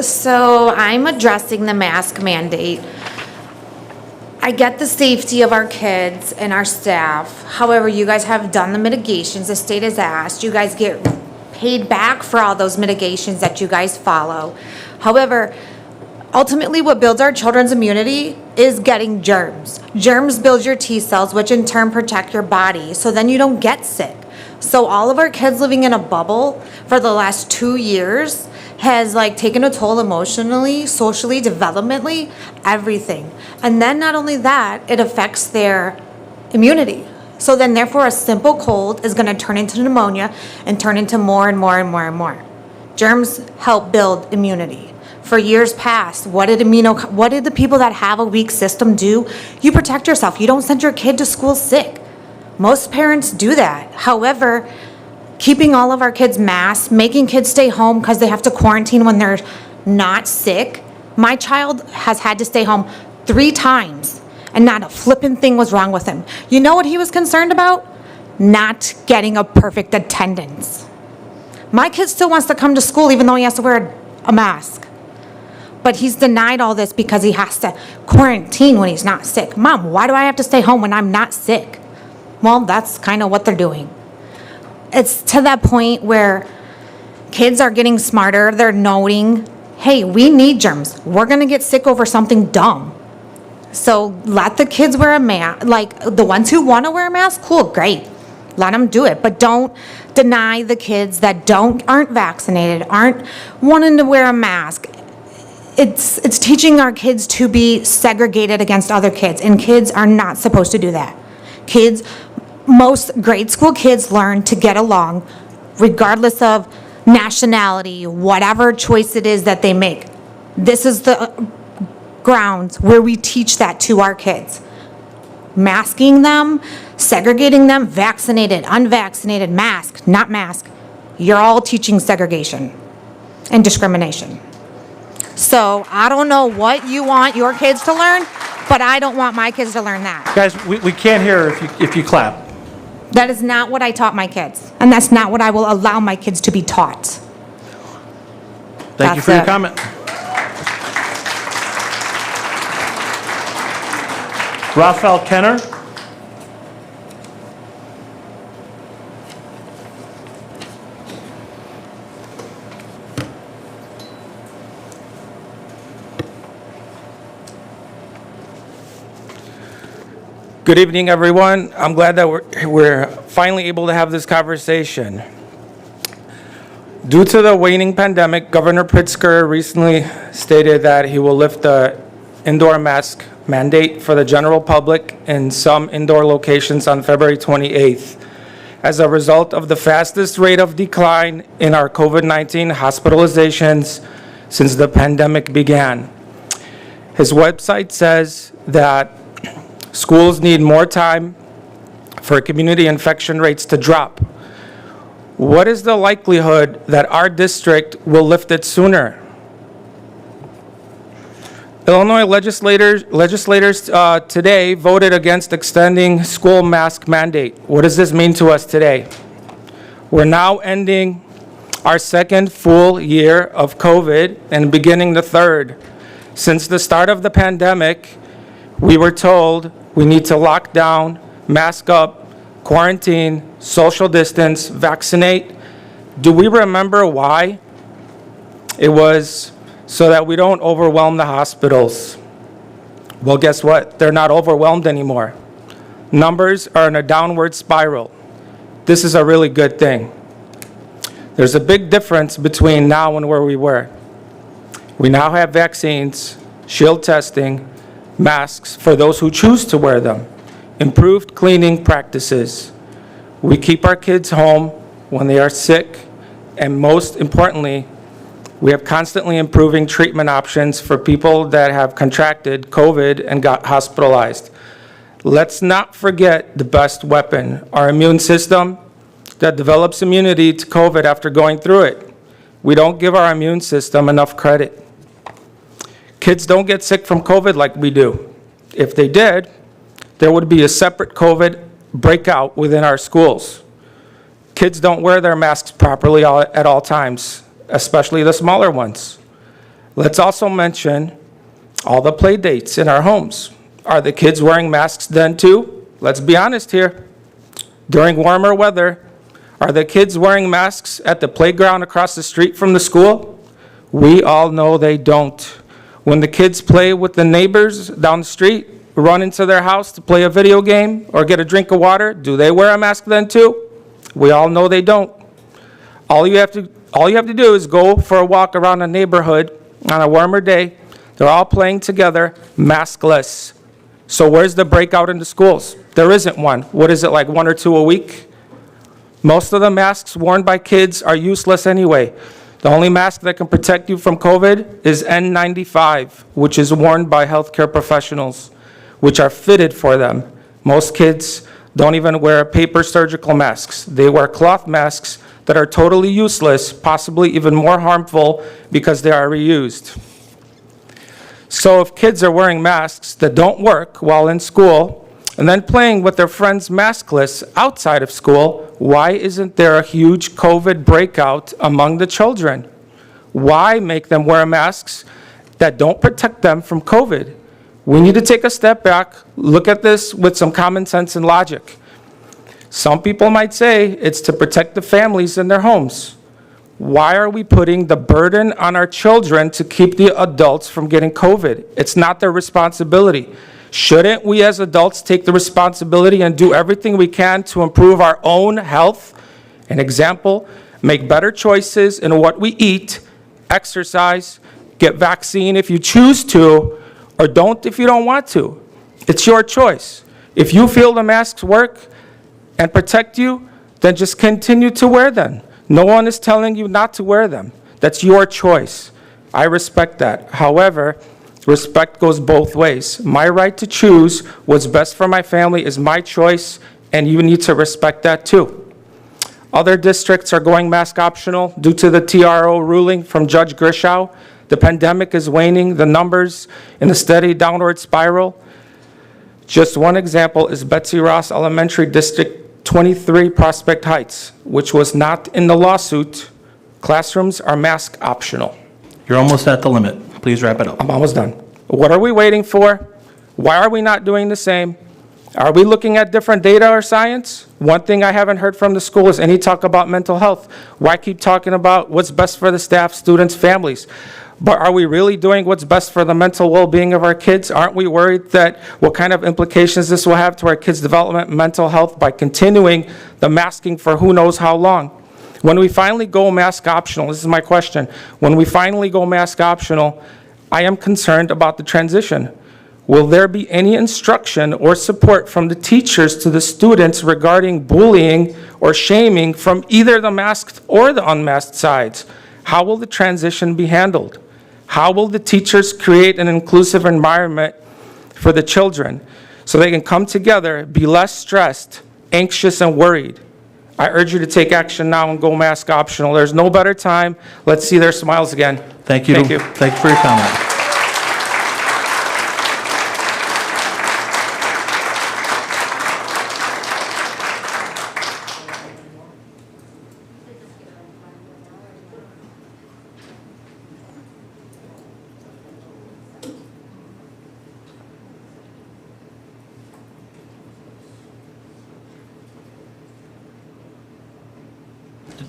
Speaker 16: So I'm addressing the mask mandate. I get the safety of our kids and our staff. However, you guys have done the mitigations the state has asked. You guys get paid back for all those mitigations that you guys follow. However, ultimately what builds our children's immunity is getting germs. Germs build your T cells, which in turn protect your body, so then you don't get sick. So all of our kids living in a bubble for the last 2 years has like taken a toll emotionally, socially, developmentally, everything. And then not only that, it affects their immunity. So then therefore a simple cold is gonna turn into pneumonia and turn into more and more and more and more. Germs help build immunity. For years past, what did the people that have a weak system do? You protect yourself. You don't send your kid to school sick. Most parents do that. However, keeping all of our kids masked, making kids stay home because they have to quarantine when they're not sick. My child has had to stay home 3 times and not a flippin' thing was wrong with him. You know what he was concerned about? Not getting a perfect attendance. My kid still wants to come to school even though he has to wear a mask. But he's denied all this because he has to quarantine when he's not sick. Mom, why do I have to stay home when I'm not sick? Well, that's kind of what they're doing. It's to that point where kids are getting smarter. They're noting, hey, we need germs. We're going to get sick over something dumb. So let the kids wear a mask. Like the ones who want to wear a mask, cool, great. Let them do it. But don't deny the kids that aren't vaccinated, aren't wanting to wear a mask. It's teaching our kids to be segregated against other kids, and kids are not supposed to do that. Most grade school kids learn to get along regardless of nationality, whatever choice it is that they make. This is the grounds where we teach that to our kids. Masking them, segregating them, vaccinated, unvaccinated, mask, not mask. You're all teaching segregation and discrimination. So I don't know what you want your kids to learn, but I don't want my kids to learn that.
Speaker 2: Guys, we can't hear if you clap.
Speaker 16: That is not what I taught my kids, and that's not what I will allow my kids to be taught.
Speaker 2: Thank you for your comment. Raphael Kenner.
Speaker 17: Good evening, everyone. I'm glad that we're finally able to have this conversation. Due to the waning pandemic, Governor Pritzker recently stated that he will lift the indoor mask mandate for the general public in some indoor locations on February 28th. As a result of the fastest rate of decline in our COVID-19 hospitalizations since the pandemic began. His website says that schools need more time for community infection rates to drop. What is the likelihood that our district will lift it sooner? Illinois legislators today voted against extending school mask mandate. What does this mean to us today? We're now ending our second full year of COVID and beginning the third. Since the start of the pandemic, we were told we need to lock down, mask up, quarantine, social distance, vaccinate. Do we remember why? It was so that we don't overwhelm the hospitals. Well, guess what? They're not overwhelmed anymore. Numbers are in a downward spiral. This is a really good thing. There's a big difference between now and where we were. We now have vaccines, shield testing, masks for those who choose to wear them, improved cleaning practices. We keep our kids home when they are sick, and most importantly, we have constantly improving treatment options for people that have contracted COVID and got hospitalized. Let's not forget the best weapon, our immune system that develops immunity to COVID after going through it. We don't give our immune system enough credit. Kids don't get sick from COVID like we do. If they did, there would be a separate COVID breakout within our schools. Kids don't wear their masks properly at all times, especially the smaller ones. Let's also mention all the play dates in our homes. Are the kids wearing masks then too? Let's be honest here. During warmer weather, are the kids wearing masks at the playground across the street from the school? We all know they don't. When the kids play with the neighbors down the street, run into their house to play a video game or get a drink of water, do they wear a mask then too? We all know they don't. All you have to do is go for a walk around a neighborhood on a warmer day. They're all playing together, maskless. So where's the breakout in the schools? There isn't one. What is it, like 1 or 2 a week? Most of the masks worn by kids are useless anyway. The only mask that can protect you from COVID is N95, which is worn by healthcare professionals, which are fitted for them. Most kids don't even wear paper surgical masks. They wear cloth masks that are totally useless, possibly even more harmful because they are reused. So if kids are wearing masks that don't work while in school and then playing with their friends maskless outside of school, why isn't there a huge COVID breakout among the children? Why make them wear masks that don't protect them from COVID? We need to take a step back, look at this with some common sense and logic. Some people might say it's to protect the families in their homes. Why are we putting the burden on our children to keep the adults from getting COVID? It's not their responsibility. Shouldn't we as adults take the responsibility and do everything we can to improve our own health? An example, make better choices in what we eat, exercise, get vaccine if you choose to, or don't if you don't want to. It's your choice. If you feel the masks work and protect you, then just continue to wear them. No one is telling you not to wear them. That's your choice. I respect that. However, respect goes both ways. My right to choose what's best for my family is my choice, and you need to respect that too. Other districts are going mask optional due to the TRO ruling from Judge Grishow. The pandemic is waning, the numbers in a steady downward spiral. Just one example is Betsy Ross Elementary District 23 Prospect Heights, which was not in the lawsuit. Classrooms are mask optional.
Speaker 2: You're almost at the limit. Please wrap it up.
Speaker 17: I'm almost done. What are we waiting for? Why are we not doing the same? Are we looking at different data or science? One thing I haven't heard from the school is any talk about mental health. Why keep talking about what's best for the staff, students, families? But are we really doing what's best for the mental well-being of our kids? Aren't we worried that what kind of implications this will have to our kids' development and mental health by continuing the masking for who knows how long? When we finally go mask optional, this is my question, when we finally go mask optional, I am concerned about the transition. Will there be any instruction or support from the teachers to the students regarding bullying or shaming from either the masked or the unmasked sides? How will the transition be handled? How will the teachers create an inclusive environment for the children so they can come together, be less stressed, anxious, and worried? I urge you to take action now and go mask optional. There's no better time. Let's see their smiles again.
Speaker 2: Thank you.
Speaker 17: Thank you.
Speaker 2: Thank you for your comment.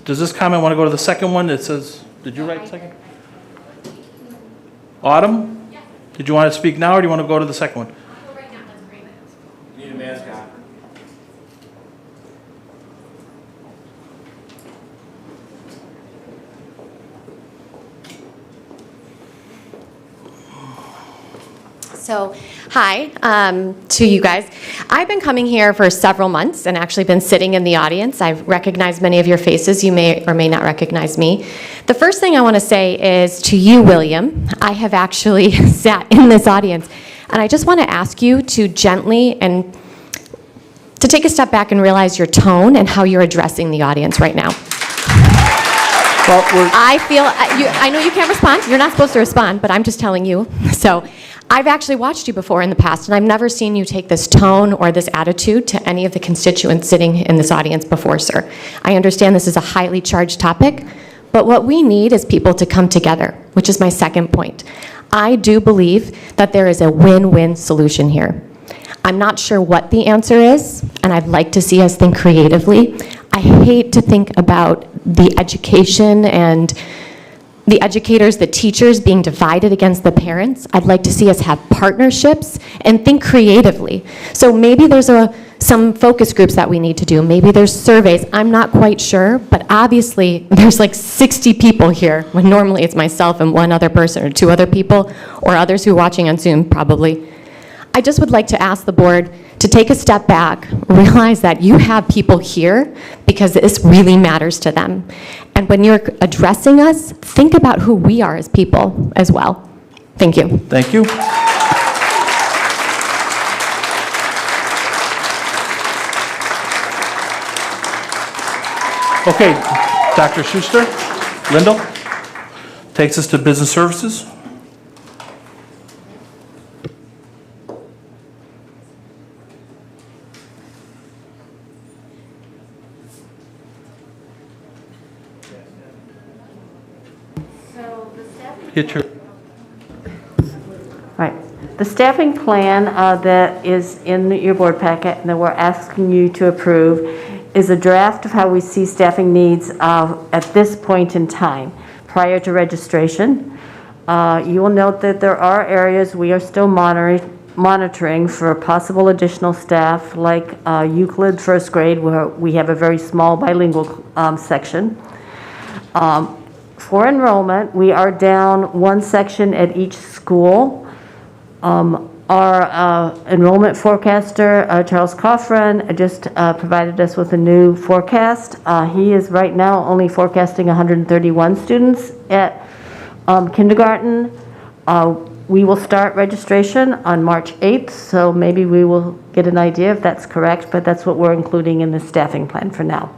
Speaker 2: Does this comment want to go to the second one that says, did you write second? Autumn? Did you want to speak now or do you want to go to the second one?
Speaker 4: Need a mask on.
Speaker 18: So, hi to you guys. I've been coming here for several months and actually been sitting in the audience. I've recognized many of your faces. You may or may not recognize me. The first thing I want to say is to you, William, I have actually sat in this audience, and I just want to ask you to gently and to take a step back and realize your tone and how you're addressing the audience right now.
Speaker 2: Well,
Speaker 18: I feel, I know you can't respond. You're not supposed to respond, but I'm just telling you. So I've actually watched you before in the past, and I've never seen you take this tone or this attitude to any of the constituents sitting in this audience before, sir. I understand this is a highly charged topic, but what we need is people to come together, which is my second point. I do believe that there is a win-win solution here. I'm not sure what the answer is, and I'd like to see us think creatively. I hate to think about the education and the educators, the teachers being divided against the parents. I'd like to see us have partnerships and think creatively. So maybe there's some focus groups that we need to do. Maybe there's surveys. I'm not quite sure, but obviously there's like 60 people here when normally it's myself and one other person or 2 other people or others who are watching on Zoom probably. I just would like to ask the board to take a step back, realize that you have people here because this really matters to them. And when you're addressing us, think about who we are as people as well. Thank you.
Speaker 2: Thank you. Okay, Dr. Schuster, Lindell, takes us to business services. Hit your.
Speaker 6: Right. The staffing plan that is in your board packet and that we're asking you to approve is a draft of how we see staffing needs at this point in time, prior to registration. You will note that there are areas we are still monitoring for possible additional staff, like Euclid first grade, where we have a very small bilingual section. For enrollment, we are down 1 section at each school. Our enrollment forecaster, Charles Coffran, just provided us with a new forecast. He is right now only forecasting 131 students at kindergarten. We will start registration on March 8th, so maybe we will get an idea if that's correct, but that's what we're including in the staffing plan for now.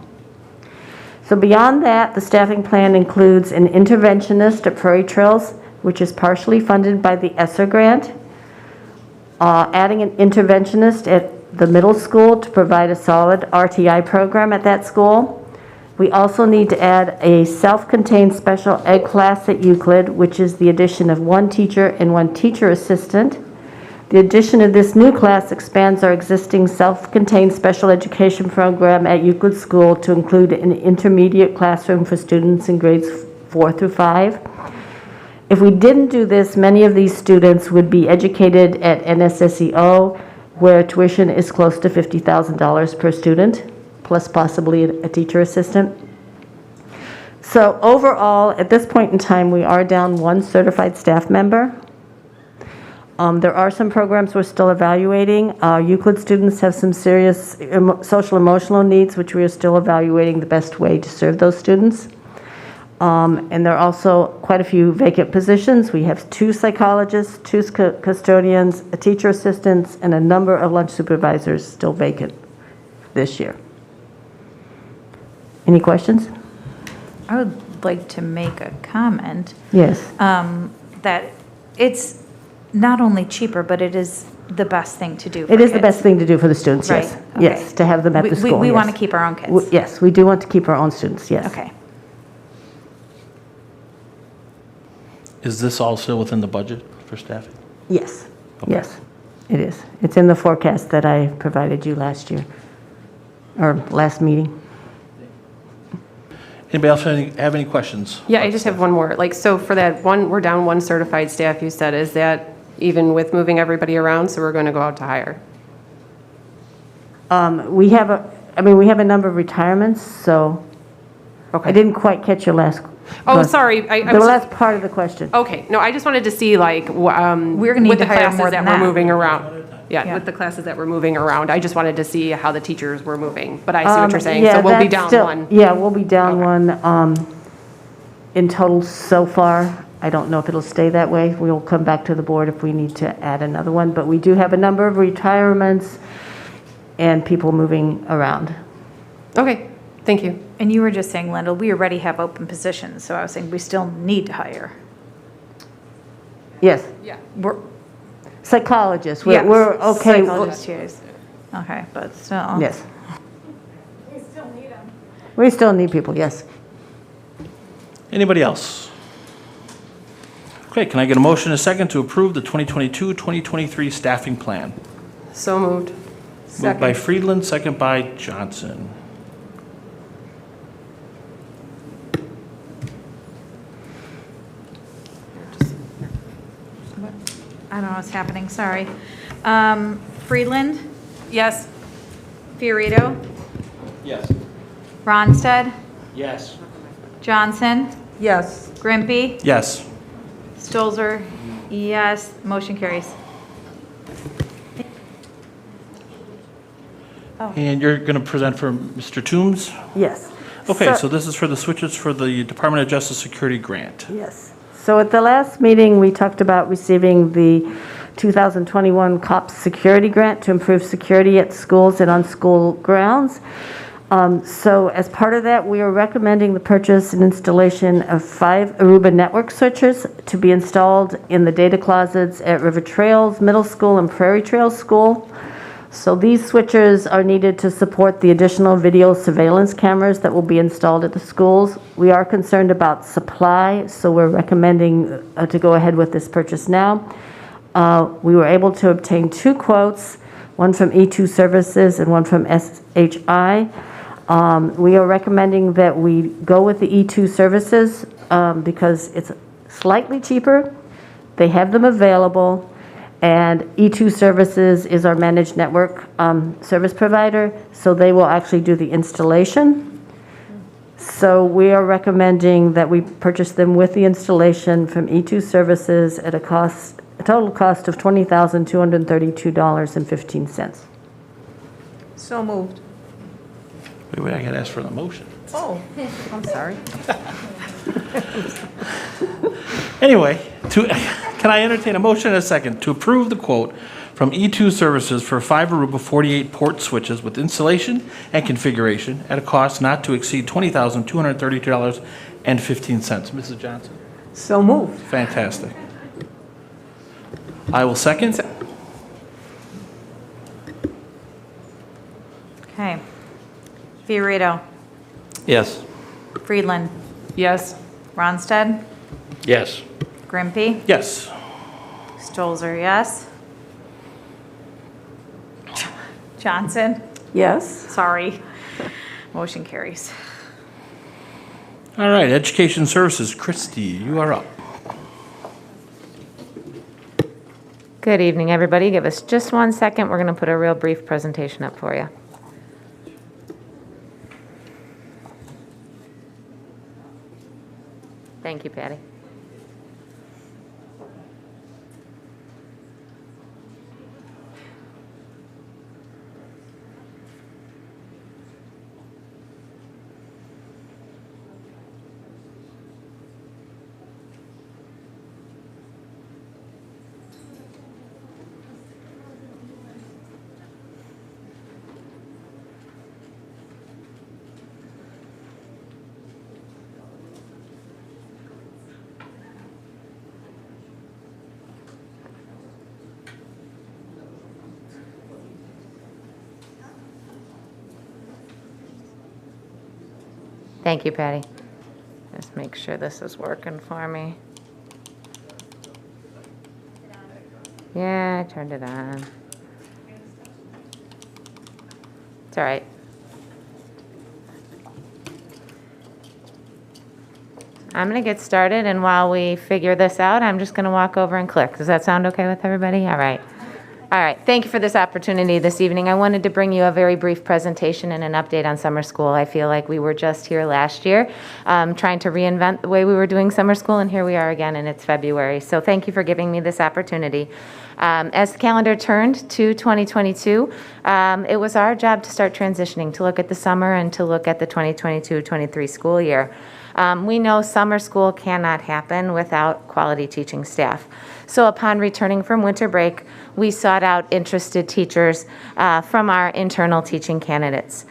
Speaker 6: So beyond that, the staffing plan includes an interventionist at Prairie Trails, which is partially funded by the ESSER grant, adding an interventionist at the middle school to provide a solid RTI program at that school. We also need to add a self-contained special ed class at Euclid, which is the addition of 1 teacher and 1 teacher assistant. The addition of this new class expands our existing self-contained special education program at Euclid School to include an intermediate classroom for students in grades 4 through 5. If we didn't do this, many of these students would be educated at NSSEO, where tuition is close to $50,000 per student, plus possibly a teacher assistant. So overall, at this point in time, we are down 1 certified staff member. There are some programs we're still evaluating. Euclid students have some serious social emotional needs, which we are still evaluating the best way to serve those students. And there are also quite a few vacant positions. We have 2 psychologists, 2 custodians, a teacher assistants, and a number of lunch supervisors still vacant this year. Any questions?
Speaker 3: I would like to make a comment.
Speaker 6: Yes.
Speaker 3: That it's not only cheaper, but it is the best thing to do for
Speaker 6: It is
Speaker 3: kids.
Speaker 6: the best thing to do for the students,
Speaker 3: Right,
Speaker 6: yes.
Speaker 3: okay.
Speaker 6: Yes, to have them at the school,
Speaker 3: We
Speaker 6: yes.
Speaker 3: want to keep our own kids.
Speaker 6: Yes, we do want to keep our own students, yes.
Speaker 3: Okay.
Speaker 2: Is this also within the budget for staffing?
Speaker 6: Yes, yes, it is. It's in the forecast that I provided you last year, or last meeting.
Speaker 2: Anybody else have any questions?
Speaker 12: Yeah, I just have one more. Like, so for that one, we're down 1 certified staff, you said, is that even with moving everybody around, so we're going to go out to hire?
Speaker 6: We have a number of retirements, so I didn't quite catch your last.
Speaker 12: Oh, sorry.
Speaker 6: The last part of the question.
Speaker 12: Okay, no, I just wanted to see, like,
Speaker 3: We're gonna
Speaker 12: with
Speaker 3: need
Speaker 12: the
Speaker 3: to hire
Speaker 12: classes
Speaker 3: more
Speaker 12: that
Speaker 3: than
Speaker 12: we're
Speaker 3: that.
Speaker 12: moving around. Yeah,
Speaker 3: Yeah.
Speaker 12: with the classes that we're moving around, I just wanted to see how the teachers were moving, but I see what you're saying,
Speaker 6: Yeah,
Speaker 12: so we'll be
Speaker 6: that's
Speaker 12: down
Speaker 6: still-
Speaker 12: 1.
Speaker 6: Yeah, we'll be down 1 in total so far. I don't know if it'll stay that way. We'll come back to the board if we need to add another one, but we do have a number of retirements and people moving around.
Speaker 12: Okay, thank you.
Speaker 3: And you were just saying, Linda, we already have open positions, so I was saying we still need to hire.
Speaker 6: Yes.
Speaker 12: Yeah.
Speaker 3: We're,
Speaker 6: Psychologists,
Speaker 3: yes,
Speaker 6: we're okay.
Speaker 3: psychologists, yes. Okay, but still.
Speaker 6: Yes. We still need people, yes.
Speaker 2: Anybody else? Okay, can I get a motion and a second to approve the 2022-2023 staffing plan?
Speaker 12: So moved.
Speaker 2: Moved by Friedland, second by Johnson.
Speaker 3: I don't know what's happening, sorry. Friedland?
Speaker 17: Yes.
Speaker 3: Fiorito?
Speaker 4: Yes.
Speaker 3: Ronstadt?
Speaker 4: Yes.
Speaker 3: Johnson?
Speaker 5: Yes.
Speaker 3: Grimpy?
Speaker 2: Yes.
Speaker 3: Stolzer? Yes. Motion carries.
Speaker 2: And you're going to present for Mr. Toombs?
Speaker 6: Yes.
Speaker 2: Okay, so this is for the switches for the Department of Justice Security Grant.
Speaker 6: Yes. So at the last meeting, we talked about receiving the 2021 COPS Security Grant to improve security at schools and on school grounds. So as part of that, we are recommending the purchase and installation of 5 Aruba network switches to be installed in the data closets at River Trails Middle School and Prairie Trails School. So these switches are needed to support the additional video surveillance cameras that will be installed at the schools. We are concerned about supply, so we're recommending to go ahead with this purchase now. We were able to obtain 2 quotes, one from E2 Services and one from SHI. We are recommending that we go with the E2 Services because it's slightly cheaper. They have them available. And E2 Services is our managed network service provider, so they will actually do the installation. So we are recommending that we purchase them with the installation from E2 Services at a total cost of $20,232.15.
Speaker 5: So moved.
Speaker 2: Wait, I got to ask for the motion.
Speaker 5: Oh, I'm sorry.
Speaker 2: Anyway, can I entertain a motion in a second to approve the quote from E2 Services for 5 Aruba 48 port switches with installation and configuration at a cost not to exceed $20,232.15. Mrs. Johnson?
Speaker 5: So moved.
Speaker 2: Fantastic. I will second.
Speaker 3: Okay. Fiorito?
Speaker 4: Yes.
Speaker 3: Friedland?
Speaker 17: Yes.
Speaker 3: Ronstadt?
Speaker 4: Yes.
Speaker 3: Grimpy?
Speaker 2: Yes.
Speaker 3: Stolzer, yes. Johnson?
Speaker 5: Yes.
Speaker 3: Sorry. Motion carries.
Speaker 2: All right, Education Services. Christy, you are up.
Speaker 19: Good evening, everybody. Give us just 1 second. We're going to put a real brief presentation up for you. Thank you, Patty. Thank you, Patty. Just make sure this is working for me. Yeah, I turned it on. It's all right. I'm going to get started, and while we figure this out, I'm just going to walk over and click. Does that sound okay with everybody? All right. All right, thank you for this opportunity this evening. I wanted to bring you a very brief presentation and an update on summer school. I feel like we were just here last year trying to reinvent the way we were doing summer school, and here we are again, and it's February. So thank you for giving me this opportunity. As the calendar turned to 2022, it was our job to start transitioning, to look at the summer and to look at the 2022-23 school year. We know summer school cannot happen without quality teaching staff. So upon returning from winter break, we sought out interested teachers from our internal teaching candidates.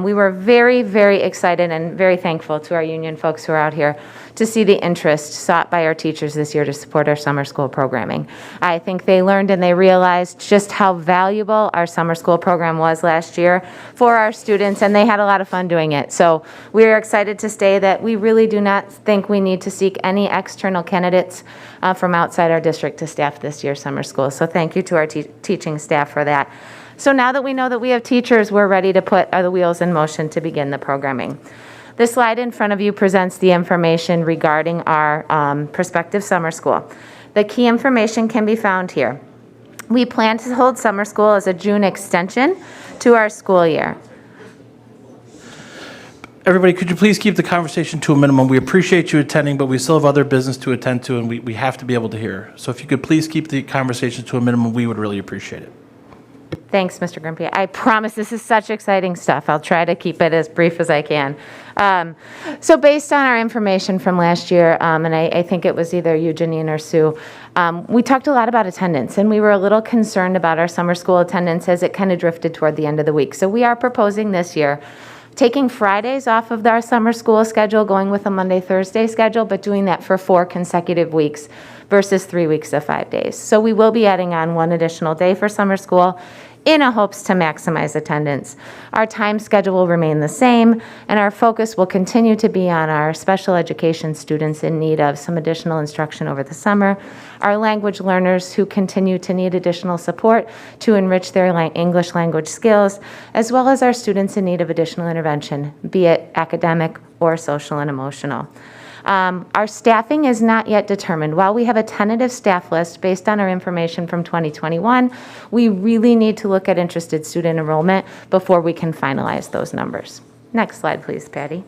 Speaker 19: We were very, very excited and very thankful to our union folks who are out here to see the interest sought by our teachers this year to support our summer school programming. I think they learned and they realized just how valuable our summer school program was last year for our students, and they had a lot of fun doing it. So we are excited to say that we really do not think we need to seek any external candidates from outside our district to staff this year's summer school. So thank you to our teaching staff for that. So now that we know that we have teachers, we're ready to put the wheels in motion to begin the programming. This slide in front of you presents the information regarding our prospective summer school. The key information can be found here. We plan to hold summer school as a June extension to our school year.
Speaker 2: Everybody, could you please keep the conversation to a minimum? We appreciate you attending, but we still have other business to attend to, and we have to be able to hear. So if you could please keep the conversation to a minimum, we would really appreciate it.
Speaker 19: Thanks, Mr. Grimpy. I promise this is such exciting stuff. I'll try to keep it as brief as I can. So based on our information from last year, and I think it was either you, Janine, or Sue, we talked a lot about attendance, and we were a little concerned about our summer school attendance as it kind of drifted toward the end of the week. So we are proposing this year taking Fridays off of our summer school schedule, going with a Monday-Thursday schedule, but doing that for 4 consecutive weeks versus 3 weeks of 5 days. So we will be adding on 1 additional day for summer school in a hopes to maximize attendance. Our time schedule will remain the same, and our focus will continue to be on our special education students in need of some additional instruction over the summer, our language learners who continue to need additional support to enrich their English language skills, as well as our students in need of additional intervention, be it academic or social and emotional. Our staffing is not yet determined. While we have a tentative staff list based on our information from 2021, we really need to look at interested student enrollment before we can finalize those numbers. Next slide, please, Patty.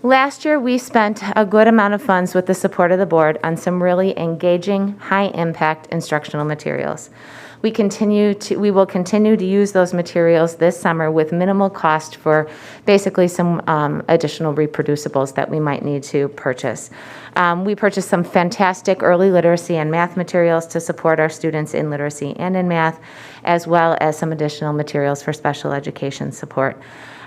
Speaker 19: Last year, we spent a good amount of funds with the support of the board on some really engaging, high-impact instructional materials. We will continue to use those materials this summer with minimal cost for basically some additional reproducibles that we might need to purchase. We purchased some fantastic early literacy and math materials to support our students in literacy and in math, as well as some additional materials for special education support.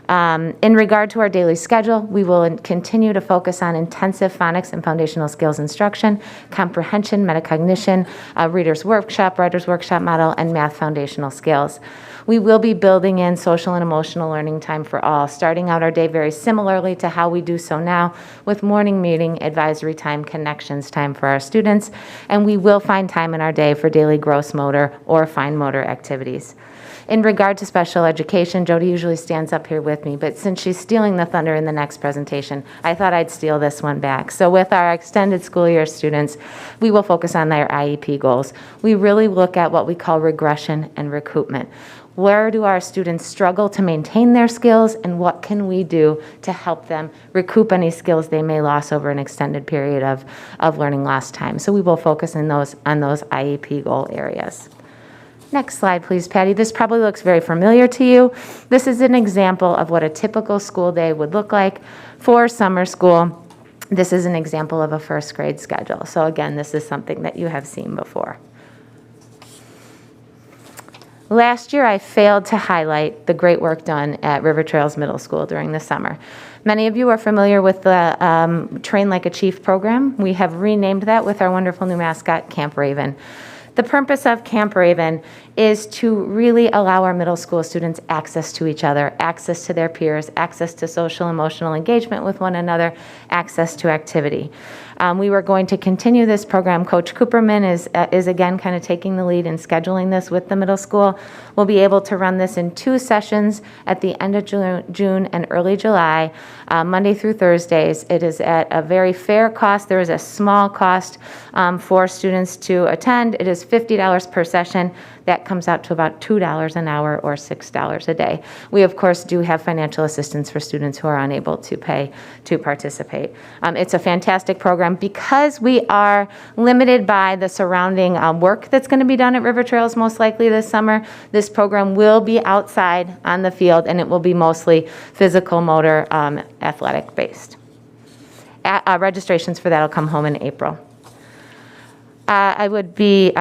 Speaker 19: In regard to our daily schedule, we will continue to focus on intensive phonics and foundational skills instruction, comprehension, metacognition, reader's workshop, writer's workshop model, and math foundational skills. We will be building in social and emotional learning time for all, starting out our day very similarly to how we do so now, with morning meeting, advisory time, connections time for our students, and we will find time in our day for daily gross motor or fine motor activities. In regard to special education, Jody usually stands up here with me, but since she's stealing the thunder in the next presentation, I thought I'd steal this one back. So with our extended school year students, we will focus on their IEP goals. We really look at what we call regression and recoupment. Where do our students struggle to maintain their skills, and what can we do to help them recoup any skills they may lose over an extended period of learning lost time? So we will focus on those IEP goal areas. Next slide, please, Patty. This probably looks very familiar to you. This is an example of what a typical school day would look like for summer school. This is an example of a first grade schedule. So again, this is something that you have seen before. Last year, I failed to highlight the great work done at River Trails Middle School during the summer. Many of you are familiar with the Train Like a Chief program. We have renamed that with our wonderful new mascot, Camp Raven. The purpose of Camp Raven is to really allow our middle school students access to each other, access to their peers, access to social emotional engagement with one another, access to activity. We were going to continue this program. Coach Cooperman is again kind of taking the lead in scheduling this with the middle school. We'll be able to run this in 2 sessions at the end of June and early July, Monday through Thursdays. It is at a very fair cost. There is a small cost for students to attend. It is $50 per session. That comes out to about $2 an hour or $6 a day. We, of course, do have financial assistance for students who are unable to pay to participate. It's a fantastic program. Because we are limited by the surrounding work that's going to be done at River Trails most likely this summer, this program will be outside on the field, and it will be mostly physical motor athletic based. Registrations for that will come home in April. It would be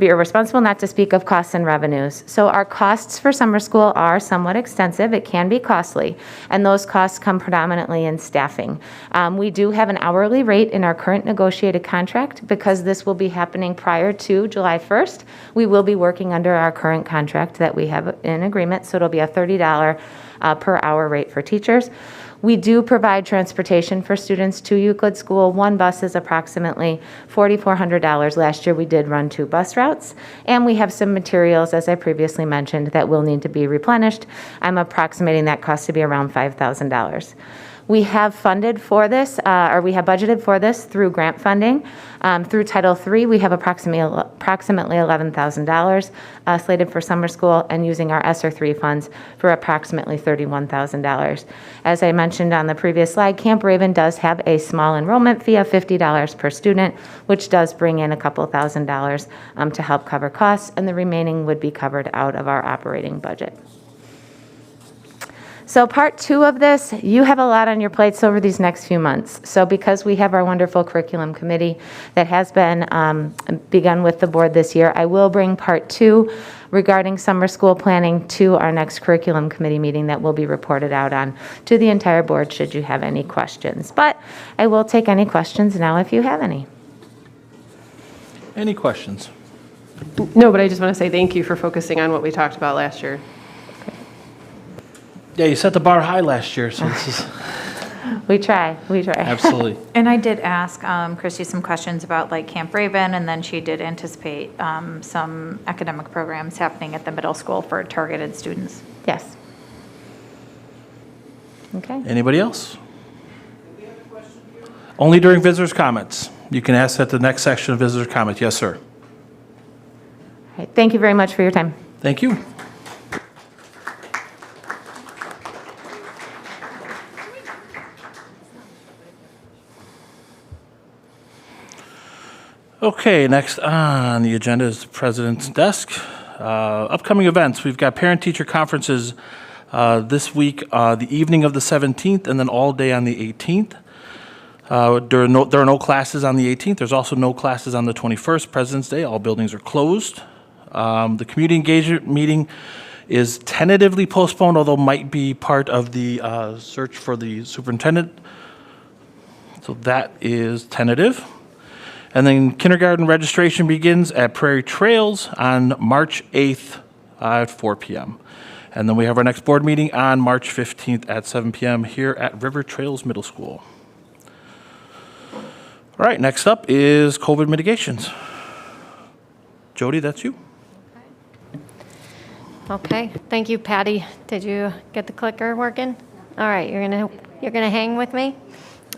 Speaker 19: irresponsible not to speak of costs and revenues. So our costs for summer school are somewhat extensive. It can be costly, and those costs come predominantly in staffing. We do have an hourly rate in our current negotiated contract. Because this will be happening prior to July 1st, we will be working under our current contract that we have in agreement, so it'll be a $30 per hour rate for teachers. We do provide transportation for students to Euclid School. One bus is approximately $4,400. Last year we did run 2 bus routes, and we have some materials, as I previously mentioned, that will need to be replenished. I'm approximating that cost to be around $5,000. We have funded for this, or we have budgeted for this through grant funding. Through Title III, we have approximately $11,000 slated for summer school, and using our ESSER III funds for approximately $31,000. As I mentioned on the previous slide, Camp Raven does have a small enrollment fee of $50 per student, which does bring in a couple $1,000 to help cover costs, and the remaining would be covered out of our operating budget. So part 2 of this, you have a lot on your plates over these next few months. So because we have our wonderful curriculum committee that has been begun with the board this year, I will bring part 2 regarding summer school planning to our next curriculum committee meeting that will be reported out on to the entire board should you have any questions. But I will take any questions now if you have any.
Speaker 2: Any questions?
Speaker 12: No, but I just want to say thank you for focusing on what we talked about last year.
Speaker 2: Yeah, you set the bar high last year, so this is
Speaker 19: We try.
Speaker 2: absolutely.
Speaker 3: And I did ask Christy some questions about like Camp Raven, and then she did anticipate some academic programs happening at the middle school for targeted students.
Speaker 19: Yes. Okay.
Speaker 2: Anybody else? Only during visitors' comments. You can ask at the next section of visitors' comments. Yes, sir.
Speaker 19: All right. Thank you very much for your time.
Speaker 2: Thank you. Okay, next on the agenda is the president's desk. Upcoming events, we've got parent-teacher conferences this week, the evening of the 17th, and then all day on the 18th. There are no classes on the 18th. There's also no classes on the 21st, President's Day. All buildings are closed. The community engagement meeting is tentatively postponed, although might be part of the search for the superintendent. So that is tentative. And then kindergarten registration begins at Prairie Trails on March 8th at 4 p.m. And then we have our next board meeting on March 15th at 7 p.m. here at River Trails Middle School. All right, next up is COVID mitigations. Jody, that's you.
Speaker 1: Okay, thank you, Patty. Did you get the clicker working? All right, you're gonna hang with me?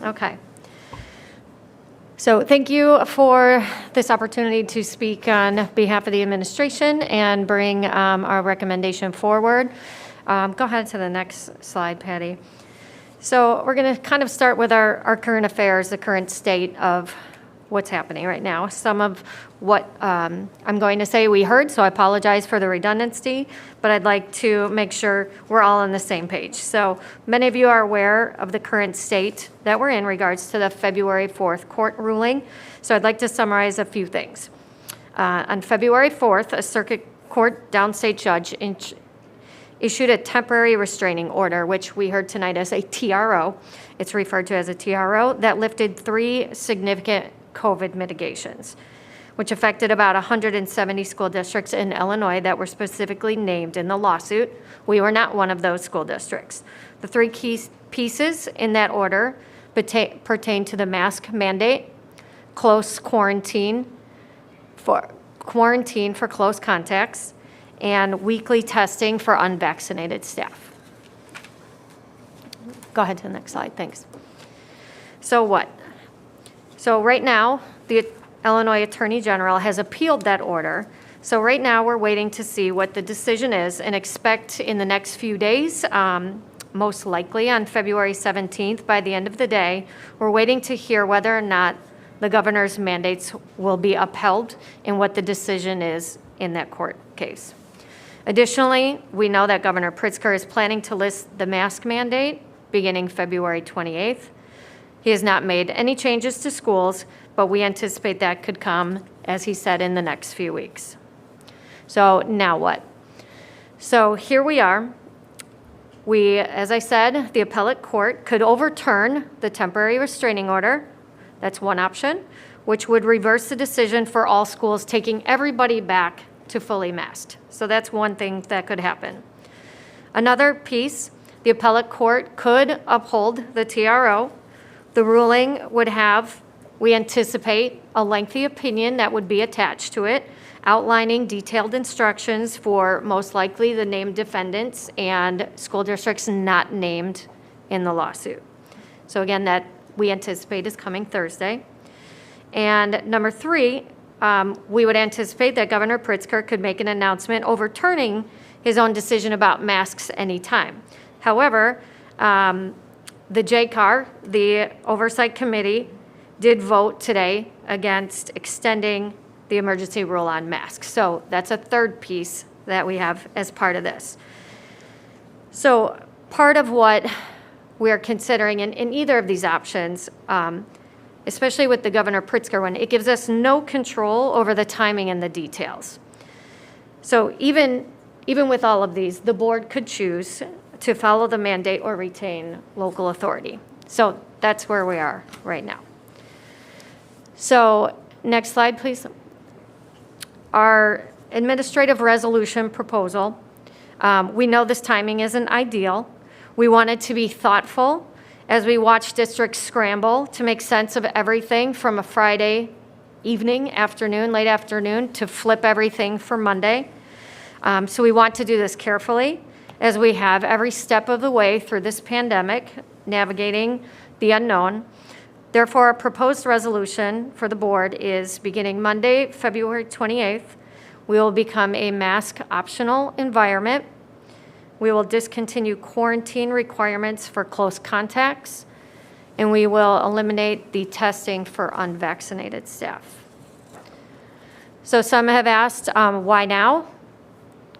Speaker 1: Okay. So thank you for this opportunity to speak on behalf of the administration and bring our recommendation forward. Go ahead to the next slide, Patty. So we're going to kind of start with our current affairs, the current state of what's happening right now. Some of what I'm going to say we heard, so I apologize for the redundancy, but I'd like to make sure we're all on the same page. So many of you are aware of the current state that we're in regards to the February 4th court ruling. So I'd like to summarize a few things. On February 4th, a circuit court downstate judge issued a temporary restraining order, which we heard tonight as a TRO. It's referred to as a TRO, that lifted 3 significant COVID mitigations, which affected about 170 school districts in Illinois that were specifically named in the lawsuit. We were not one of those school districts. The 3 key pieces in that order pertain to the mask mandate, close quarantine for close contacts, and weekly testing for unvaccinated staff. Go ahead to the next slide, thanks. So what? So right now, the Illinois Attorney General has appealed that order. So right now, we're waiting to see what the decision is and expect in the next few days, most likely on February 17th, by the end of the day, we're waiting to hear whether or not the governor's mandates will be upheld and what the decision is in that court case. Additionally, we know that Governor Pritzker is planning to list the mask mandate beginning February 28th. He has not made any changes to schools, but we anticipate that could come, as he said, in the next few weeks. So now what? So here we are. We, as I said, the appellate court could overturn the temporary restraining order. That's one option, which would reverse the decision for all schools, taking everybody back to fully masked. So that's one thing that could happen. Another piece, the appellate court could uphold the TRO. The ruling would have, we anticipate, a lengthy opinion that would be attached to it, outlining detailed instructions for most likely the named defendants and school districts not named in the lawsuit. So again, that we anticipate is coming Thursday. And number 3, we would anticipate that Governor Pritzker could make an announcement overturning his own decision about masks anytime. However, the JCAR, the Oversight Committee, did vote today against extending the emergency rule on masks. So that's a third piece that we have as part of this. So part of what we are considering in either of these options, especially with the Governor Pritzker one, it gives us no control over the timing and the details. So even with all of these, the board could choose to follow the mandate or retain local authority. So that's where we are right now. So next slide, please. Our administrative resolution proposal, we know this timing isn't ideal. We wanted to be thoughtful as we watch districts scramble to make sense of everything from a Friday evening, afternoon, late afternoon, to flip everything for Monday. So we want to do this carefully as we have every step of the way through this pandemic, navigating the unknown. Therefore, our proposed resolution for the board is beginning Monday, February 28th, we will become a mask optional environment. We will discontinue quarantine requirements for close contacts, and we will eliminate the testing for unvaccinated staff. So some have asked, why now?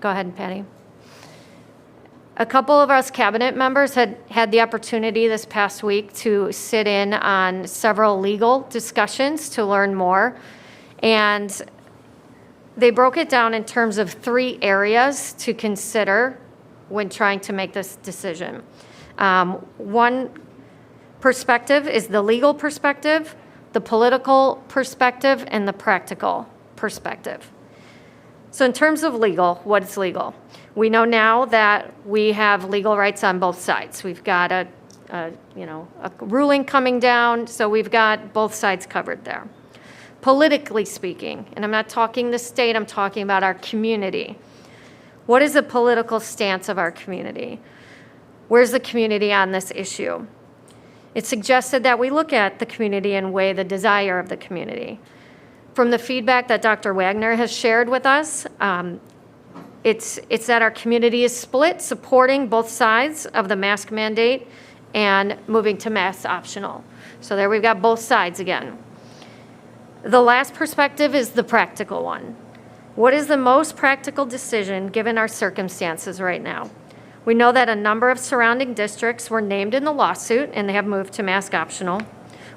Speaker 1: Go ahead, Patty. A couple of us cabinet members had the opportunity this past week to sit in on several legal discussions to learn more. And they broke it down in terms of 3 areas to consider when trying to make this decision. One perspective is the legal perspective, the political perspective, and the practical perspective. So in terms of legal, what's legal? We know now that we have legal rights on both sides. We've got a ruling coming down, so we've got both sides covered there. Politically speaking, and I'm not talking the state, I'm talking about our community. What is the political stance of our community? Where's the community on this issue? It suggested that we look at the community and weigh the desire of the community. From the feedback that Dr. Wagner has shared with us, it's that our community is split, supporting both sides of the mask mandate and moving to mask optional. So there we've got both sides again. The last perspective is the practical one. What is the most practical decision given our circumstances right now? We know that a number of surrounding districts were named in the lawsuit and they have moved to mask optional.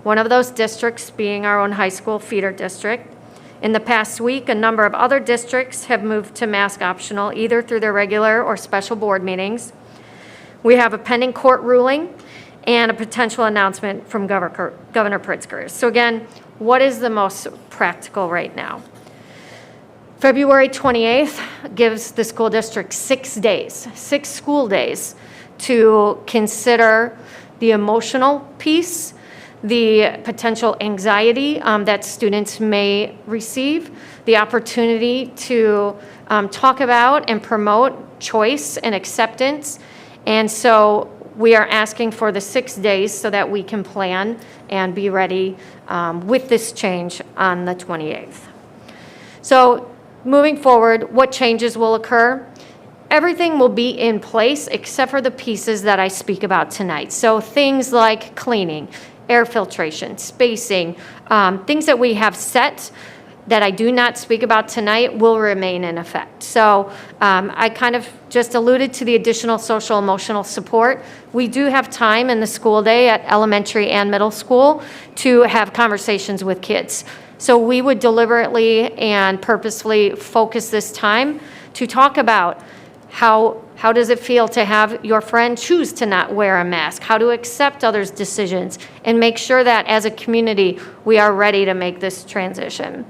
Speaker 1: One of those districts being our own high school feeder district. In the past week, a number of other districts have moved to mask optional, either through their regular or special board meetings. We have a pending court ruling and a potential announcement from Governor Pritzker. So again, what is the most practical right now? February 28th gives the school district 6 days, 6 school days to consider the emotional piece, the potential anxiety that students may receive, the opportunity to talk about and promote choice and acceptance. And so we are asking for the 6 days so that we can plan and be ready with this change on the 28th. So moving forward, what changes will occur? Everything will be in place except for the pieces that I speak about tonight. So things like cleaning, air filtration, spacing, things that we have set that I do not speak about tonight will remain in effect. So I kind of just alluded to the additional social emotional support. We do have time in the school day at elementary and middle school to have conversations with kids. So we would deliberately and purposefully focus this time to talk about how does it feel to have your friend choose to not wear a mask, how to accept others' decisions, and make sure that as a community we are ready to make this transition.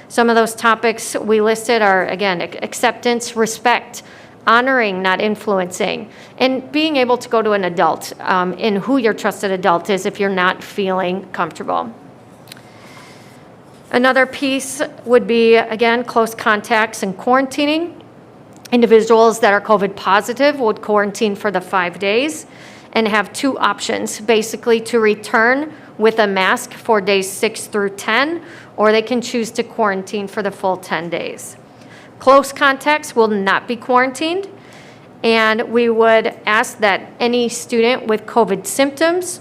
Speaker 1: Some of those topics we listed are, again, acceptance, respect, honoring, not influencing, and being able to go to an adult in who your trusted adult is if you're not feeling comfortable. Another piece would be, again, close contacts and quarantining. Individuals that are COVID positive would quarantine for the 5 days, and have two options, basically to return with a mask for days 6 through 10, or they can choose to quarantine for the full 10 days. Close contacts will not be quarantined, and we would ask that any student with COVID symptoms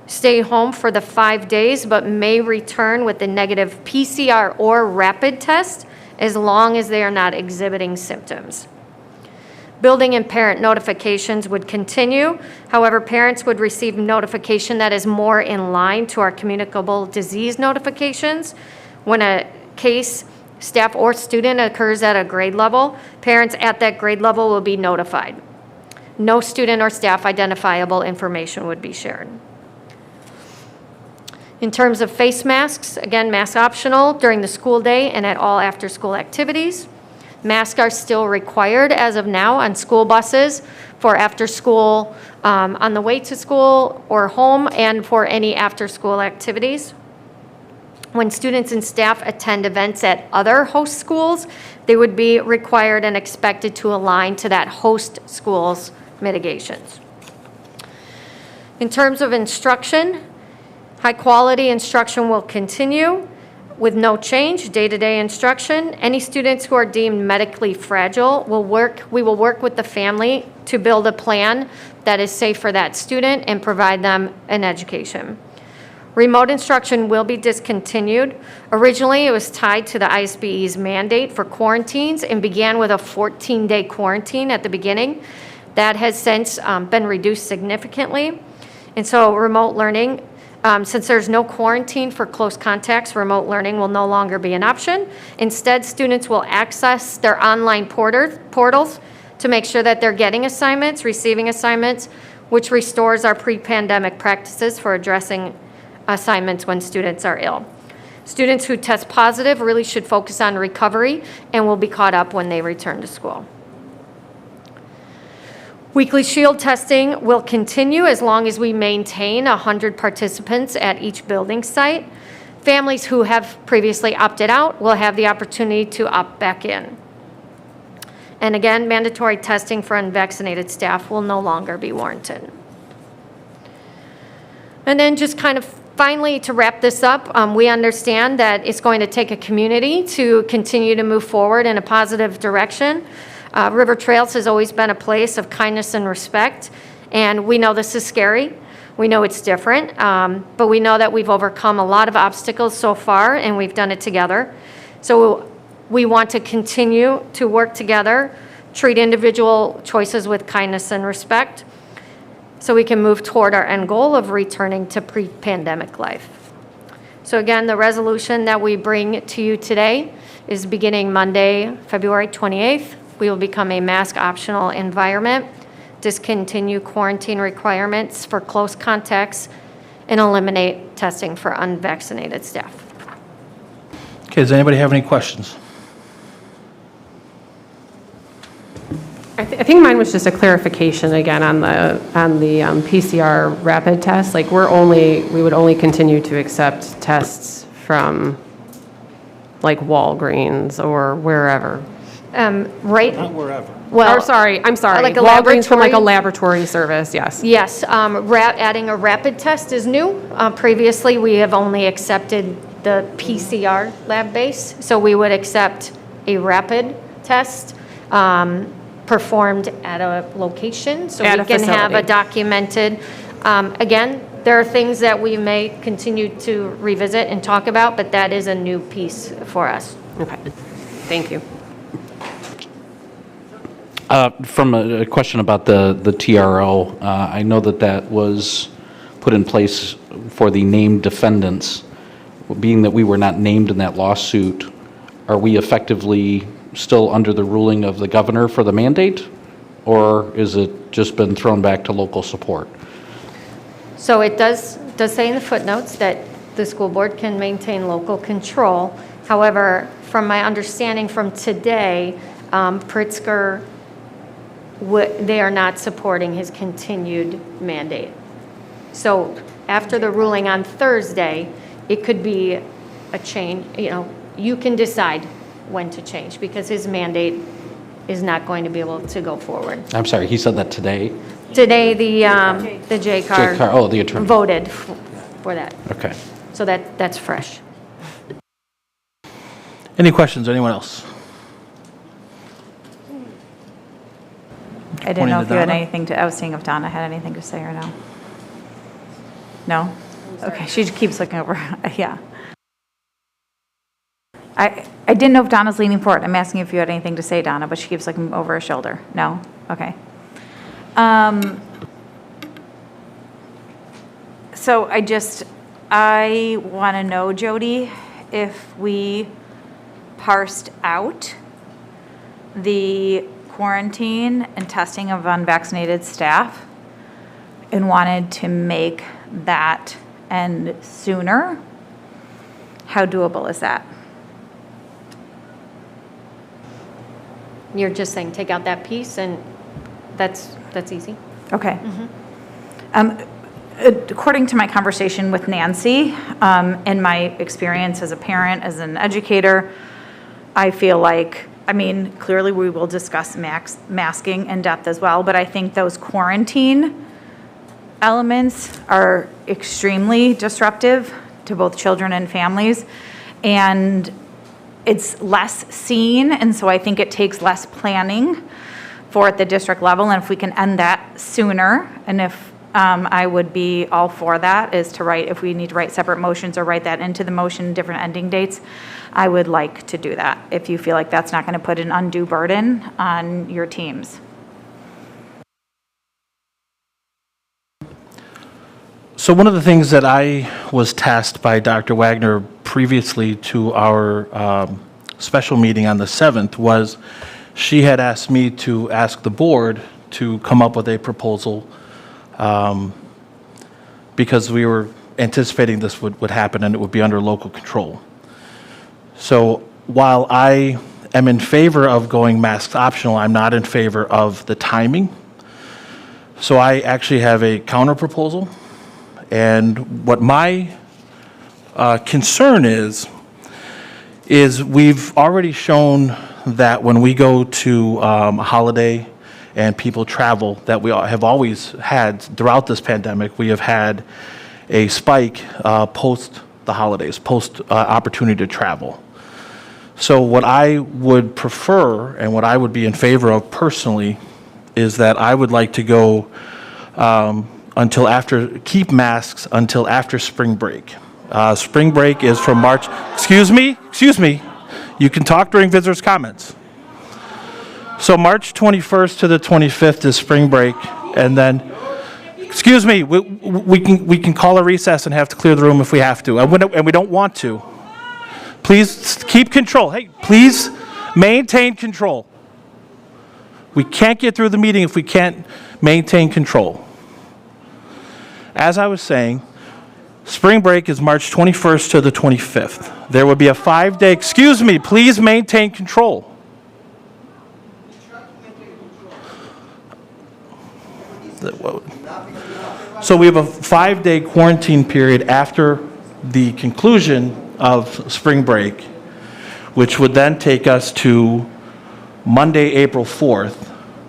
Speaker 1: stay home for the 5 days, but may return with a negative PCR or rapid test as long as they are not exhibiting symptoms. Building and parent notifications would continue. However, parents would receive notification that is more in line to our communicable disease notifications. When a case, staff, or student occurs at a grade level, parents at that grade level will be notified. No student or staff identifiable information would be shared. In terms of face masks, again, mask optional during the school day and at all after-school activities. Masks are still required as of now on school buses for after school, on the way to school or home, and for any after-school activities. When students and staff attend events at other host schools, they would be required and expected to align to that host school's mitigations. In terms of instruction, high-quality instruction will continue with no change, day-to-day instruction. Any students who are deemed medically fragile we will work with the family to build a plan that is safe for that student and provide them an education. Remote instruction will be discontinued. Originally, it was tied to the ISBE's mandate for quarantines and began with a 14-day quarantine at the beginning. That has since been reduced significantly. And so remote learning, since there's no quarantine for close contacts, remote learning will no longer be an option. Instead, students will access their online portals to make sure that they're getting assignments, receiving assignments, which restores our pre-pandemic practices for addressing assignments when students are ill. Students who test positive really should focus on recovery and will be caught up when they return to school. Weekly shield testing will continue as long as we maintain 100 participants at each building site. Families who have previously opted out will have the opportunity to opt back in. And again, mandatory testing for unvaccinated staff will no longer be warranted. And then just kind of finally, to wrap this up, we understand that it's going to take a community to continue to move forward in a positive direction. River Trails has always been a place of kindness and respect, and we know this is scary. We know it's different, but we know that we've overcome a lot of obstacles so far, and we've done it together. So we want to continue to work together, treat individual choices with kindness and respect, so we can move toward our end goal of returning to pre-pandemic life. So again, the resolution that we bring to you today is beginning Monday, February 28th. We will become a mask optional environment, discontinue quarantine requirements for close contacts, and eliminate testing for unvaccinated staff.
Speaker 2: Okay, does anybody have any questions?
Speaker 12: I think mine was just a clarification again on the PCR rapid test. Like we would only continue to accept tests from like Walgreens or wherever.
Speaker 1: Right.
Speaker 11: Not wherever.
Speaker 1: Well,
Speaker 12: I'm sorry.
Speaker 1: like a
Speaker 12: Walgreens from like a
Speaker 1: laboratory?
Speaker 12: laboratory service, yes.
Speaker 1: Yes, adding a rapid test is new. Previously, we have only accepted the PCR lab base, so we would accept a rapid test performed at a location, so
Speaker 12: At
Speaker 1: we
Speaker 12: a
Speaker 1: can have a
Speaker 12: facility.
Speaker 1: documented. Again, there are things that we may continue to revisit and talk about, but that is a new piece for us.
Speaker 12: Okay, thank you.
Speaker 20: From a question about the TRO, I know that was put in place for the named defendants. Being that we were not named in that lawsuit, are we effectively still under the ruling of the governor for the mandate, or is it just been thrown back to local support?
Speaker 1: So it does say in the footnotes that the school board can maintain local control. However, from my understanding from today, Pritzker, they are not supporting his continued mandate. So after the ruling on Thursday, it could be a change. You can decide when to change because his mandate is not going to be able to go forward.
Speaker 20: I'm sorry, he said that today?
Speaker 1: Today, the J car.
Speaker 20: Oh, the attorney.
Speaker 1: Voted for that.
Speaker 20: Okay.
Speaker 1: So that's fresh.
Speaker 2: Any questions, anyone else?
Speaker 3: I didn't
Speaker 2: Pointing
Speaker 3: know
Speaker 2: to
Speaker 3: if you had
Speaker 2: Donna?
Speaker 3: anything to, I was seeing if Donna had anything to say or no. No? Okay, she just keeps looking over, yeah. I didn't know if Donna's leaning forward. I'm asking if you had anything to say, Donna, but she keeps looking over her shoulder. No? Okay. So I want to know, Jody, if we parsed out the quarantine and testing of unvaccinated staff and wanted to make that end sooner, how doable is that?
Speaker 1: You're just saying take out that piece and that's easy?
Speaker 3: Okay. According to my conversation with Nancy, and my experience as a parent, as an educator, I feel like, I mean, clearly we will discuss masking in depth as well, but I think those quarantine elements are extremely disruptive to both children and families, and it's less seen, and so I think it takes less planning for at the district level, and if we can end that sooner, and if I would be all for that, is to write, if we need to write separate motions or write that into the motion, different ending dates, I would like to do that, if you feel like that's not going to put an undue burden on your teams.
Speaker 2: So one of the things that I was tasked by Dr. Wagner previously to our special meeting on the 7th was she had asked me to ask the board to come up with a proposal because we were anticipating this would happen and it would be under local control. So while I am in favor of going masks optional, I'm not in favor of the timing. So I actually have a counter proposal. And what my concern is we've already shown that when we go to a holiday and people travel, that we have always had throughout this pandemic, we have had a spike post the holidays, post opportunity to travel. So what I would prefer and what I would be in favor of personally is that I would like to go until after, keep masks until after spring break. Spring break is from March, excuse me, you can talk during visitors' comments. So March 21st to the 25th is spring break, and then, excuse me, we can call a recess and have to clear the room if we have to, and we don't want to. Please keep control. Hey, please maintain control. We can't get through the meeting if we can't maintain control. As I was saying, spring break is March 21st to the 25th. There will be a 5-day, excuse me, please maintain control. So we have a 5-day quarantine period after the conclusion of spring break, which would then take us to Monday, April 4th,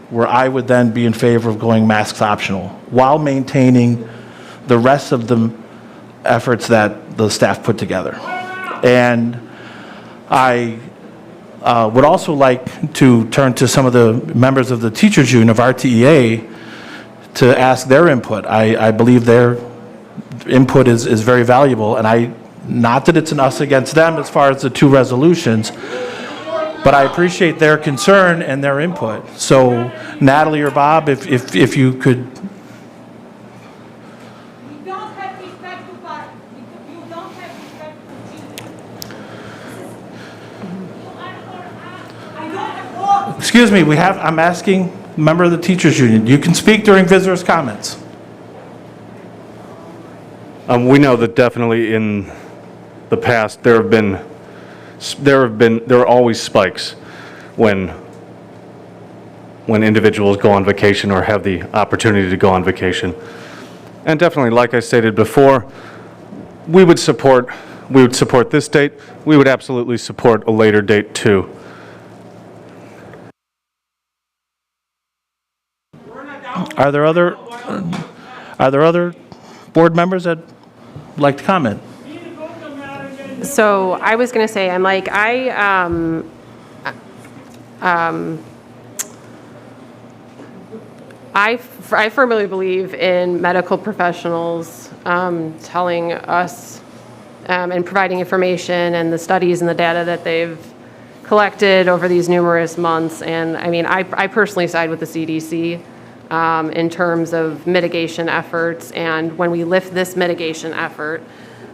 Speaker 2: where I would then be in favor of going masks optional while maintaining the rest of the efforts that the staff put together. And I would also like to turn to some of the members of the teachers union of RTEA to ask their input. I believe their input is very valuable, and not that it's an us against them as far as the two resolutions, but I appreciate their concern and their input. So Natalie or Bob, if you could. Excuse me, I'm asking a member of the teachers union. You can speak during visitors' comments.
Speaker 11: We know that definitely in the past there are always spikes when individuals go on vacation or have the opportunity to go on vacation. And definitely, like I stated before, we would support this date. We would absolutely support a later date too.
Speaker 2: Are there other board members that would like to comment?
Speaker 12: So I was going to say, I firmly believe in medical professionals telling us and providing information and the studies and the data that they've collected over these numerous months. And I mean, I personally side with the CDC in terms of mitigation efforts. And when we lift this mitigation effort,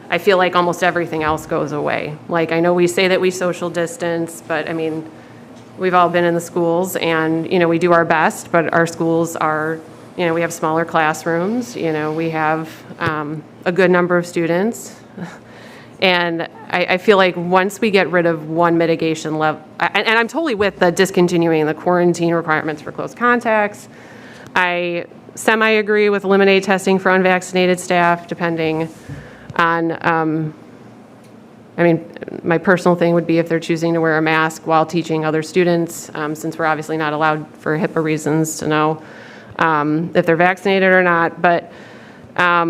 Speaker 12: I feel like almost everything else goes away. Like, I know we say that we social distance, but I mean, we've all been in the schools and, you know, we do our best, but our schools are, you know, we have smaller classrooms, you know, we have a good number of students. And I feel like once we get rid of one mitigation level, and I'm totally with the discontinuing the quarantine requirements for close contacts. I semi-agree with eliminate testing for unvaccinated staff, depending on, I mean, my personal thing would be if they're choosing to wear a mask while teaching other students, since we're obviously not allowed for HIPAA reasons to know if they're vaccinated or not. But I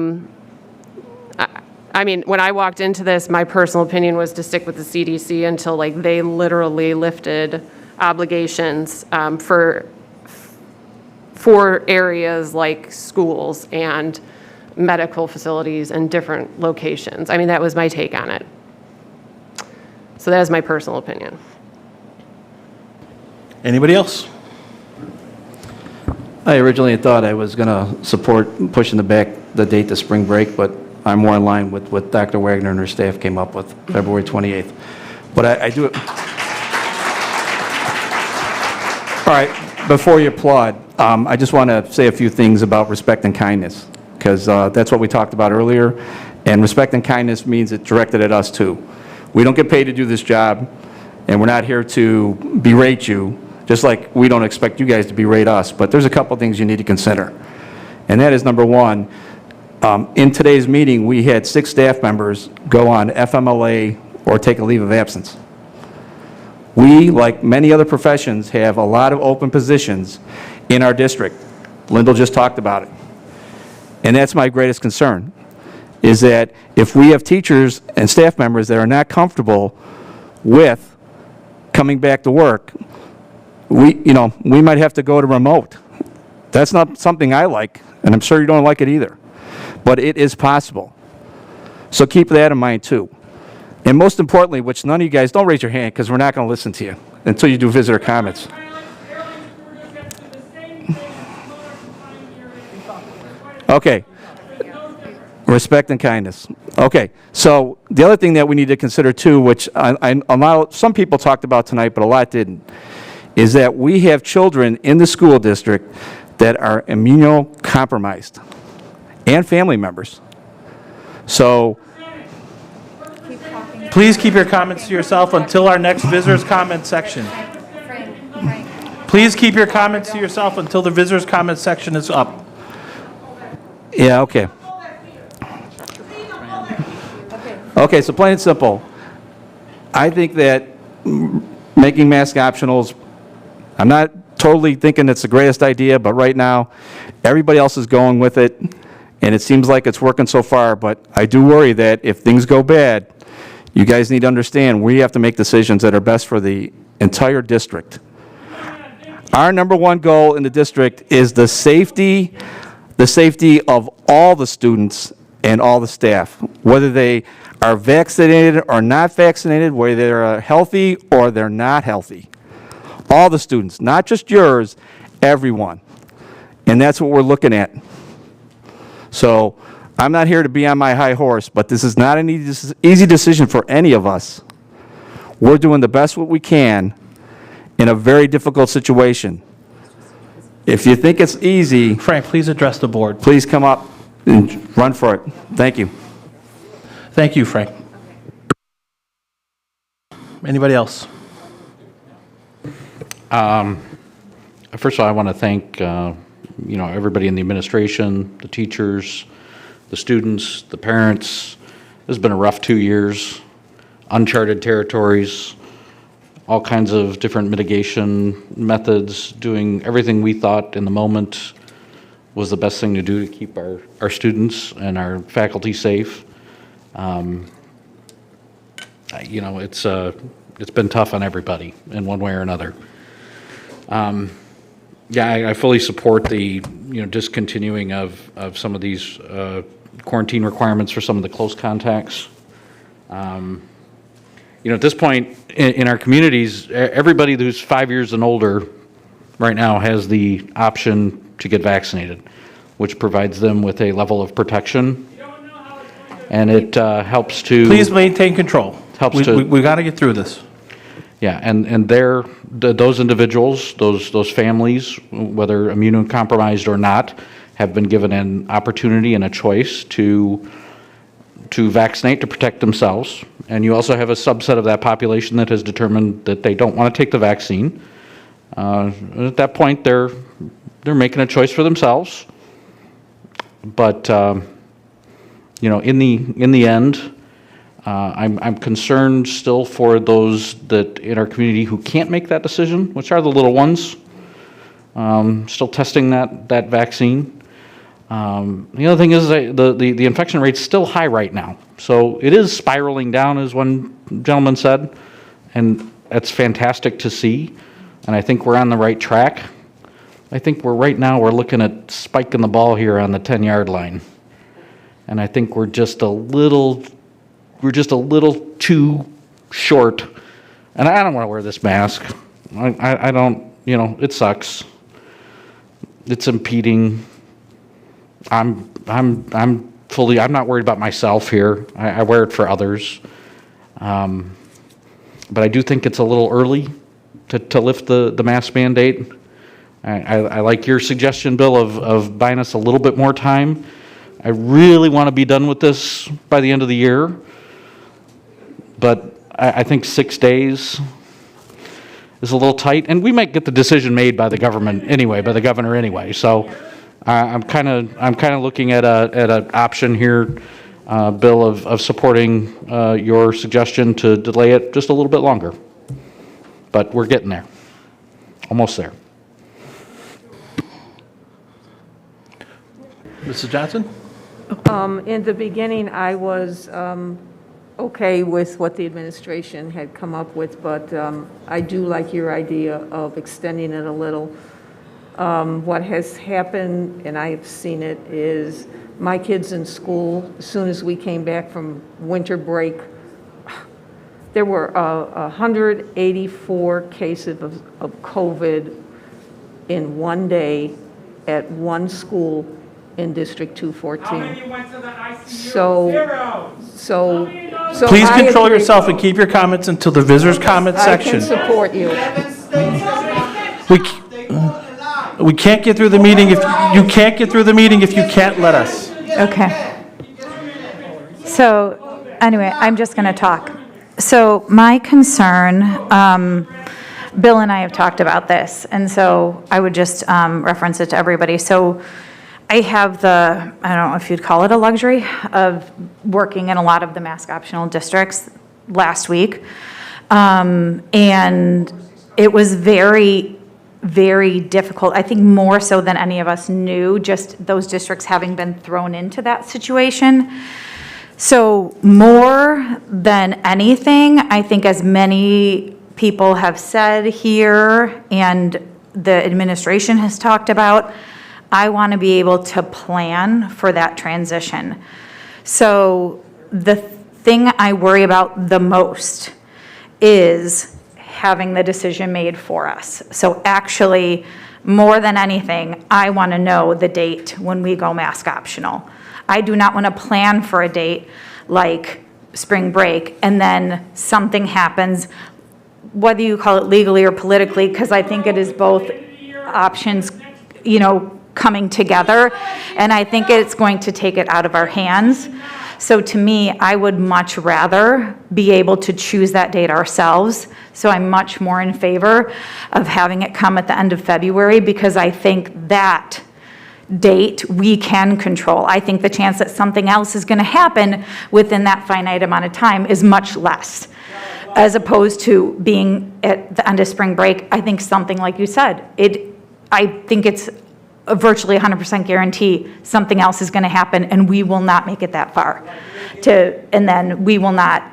Speaker 12: mean, when I walked into this, my personal opinion was to stick with the CDC until like they literally lifted obligations for areas like schools and medical facilities and different locations. I mean, that was my take on it. So that is my personal opinion.
Speaker 2: Anybody else?
Speaker 21: I originally thought I was going to support pushing the date to spring break, but I'm more in line with what Dr. Wagner and her staff came up with, February 28th. But I do it. All right, before you applaud, I just want to say a few things about respect and kindness, because that's what we talked about earlier, and respect and kindness means it's directed at us too. We don't get paid to do this job, and we're not here to berate you, just like we don't expect you guys to berate us, but there's a couple things you need to consider. And that is, number one, in today's meeting, we had 6 staff members go on FMLA or take a leave of absence. We, like many other professions, have a lot of open positions in our district. Lyndall just talked about it. And that's my greatest concern, is that if we have teachers and staff members that are not comfortable with coming back to work, we might have to go to remote. That's not something I like, and I'm sure you don't like it either. But it is possible. So keep that in mind too. And most importantly, which none of you guys, don't raise your hand because we're not going to listen to you until you do visitor comments. Okay. Respect and kindness. Okay. So the other thing that we need to consider too, which some people talked about tonight, but a lot didn't, is that we have children in the school district that are immunocompromised and family members. So
Speaker 2: please keep your comments to yourself until our next visitors comment section. Please keep your comments to yourself until the visitors comment section is up.
Speaker 21: yeah, okay. Okay, so plain and simple, I think that making mask optionals, I'm not totally thinking it's the greatest idea, but right now, everybody else is going with it, and it seems like it's working so far, but I do worry that if things go bad, you guys need to understand we have to make decisions that are best for the entire district. Our number one goal in the district is the safety of all the students and all the staff, whether they are vaccinated or not vaccinated, whether they're healthy or they're not healthy. All the students, not just yours, everyone. And that's what we're looking at. So I'm not here to be on my high horse, but this is not an easy decision for any of us. We're doing the best what we can in a very difficult situation. If you think it's easy,
Speaker 2: Frank, please address the board.
Speaker 21: Please come up and run for it. Thank you.
Speaker 2: Thank you, Frank. Anybody else?
Speaker 20: First of all, I want to thank everybody in the administration, the teachers, the students, the parents. This has been a rough 2 years, uncharted territories, all kinds of different mitigation methods, doing everything we thought in the moment was the best thing to do to keep our students and our faculty safe. You know, it's been tough on everybody in one way or another. Yeah, I fully support the, you know, discontinuing of some of these quarantine requirements for some of the close contacts. You know, at this point in our communities, everybody who's 5 years and older right now has the option to get vaccinated, which provides them with a level of protection. And it helps to...
Speaker 2: Please maintain control. We got to get through this.
Speaker 20: Yeah, and those individuals, those families, whether immunocompromised or not, have been given an opportunity and a choice to vaccinate to protect themselves. And you also have a subset of that population that has determined that they don't want to take the vaccine. At that point, they're making a choice for themselves. But you know, in the end, I'm concerned still for those that in our community who can't make that decision, which are the little ones. Still testing that vaccine. The other thing is the infection rate's still high right now. So it is spiraling down, as one gentleman said, and that's fantastic to see. And I think we're on the right track. I think right now we're looking at spiking the ball here on the 10-yard line. And I think we're just a little too short. And I don't want to wear this mask. I don't, you know, it sucks. It's impeding. I'm not worried about myself here. I wear it for others. But I do think it's a little early to lift the mask mandate. I like your suggestion, Bill, of buying us a little bit more time. I really want to be done with this by the end of the year. But I think 6 days is a little tight. And we might get the decision made by the government anyway, by the governor anyway. So I'm kind of looking at an option here, Bill, of supporting your suggestion to delay it just a little bit longer. But we're getting there. Almost there.
Speaker 2: Mrs. Johnson?
Speaker 5: In the beginning, I was okay with what the administration had come up with, but I do like your idea of extending it a little. What has happened, and I've seen it, is my kids in school, as soon as we came back from winter break, there were 184 cases of COVID in one day at one school in District 214. How many went to the ICU? So
Speaker 2: Please
Speaker 5: I
Speaker 2: control
Speaker 5: agree.
Speaker 2: yourself and keep your comments until the visitors' comment section.
Speaker 5: I can support you.
Speaker 2: We can't get through the meeting if you can't get through the meeting if you can't let us.
Speaker 3: Okay. So, anyway, I'm just going to talk. So, my concern, Bill and I have talked about this, and so I would just reference it to everybody. So, I have I don't know if you'd call it a luxury, of working in a lot of the mask optional districts last week. And it was very, very difficult. I think more so than any of us knew, just those districts having been thrown into that situation. So more than anything, I think, as many people have said here and the administration has talked about, I want to be able to plan for that transition. So the thing I worry about the most is having the decision made for us. So actually, more than anything, I want to know the date when we go mask optional. I do not want to plan for a date like spring break and then something happens, whether you call it legally or politically, because I think it is both options, you know, coming together, and I think it's going to take it out of our hands. So to me, I would much rather be able to choose that date ourselves. So I'm much more in favor of having it come at the end of February, because I think that date we can control. I think the chance that something else is going to happen within that finite amount of time is much less, as opposed to being at the end of spring break. I think something like you said, I think it's a virtually 100% guarantee something else is going to happen and we will not make it that far and then we will not,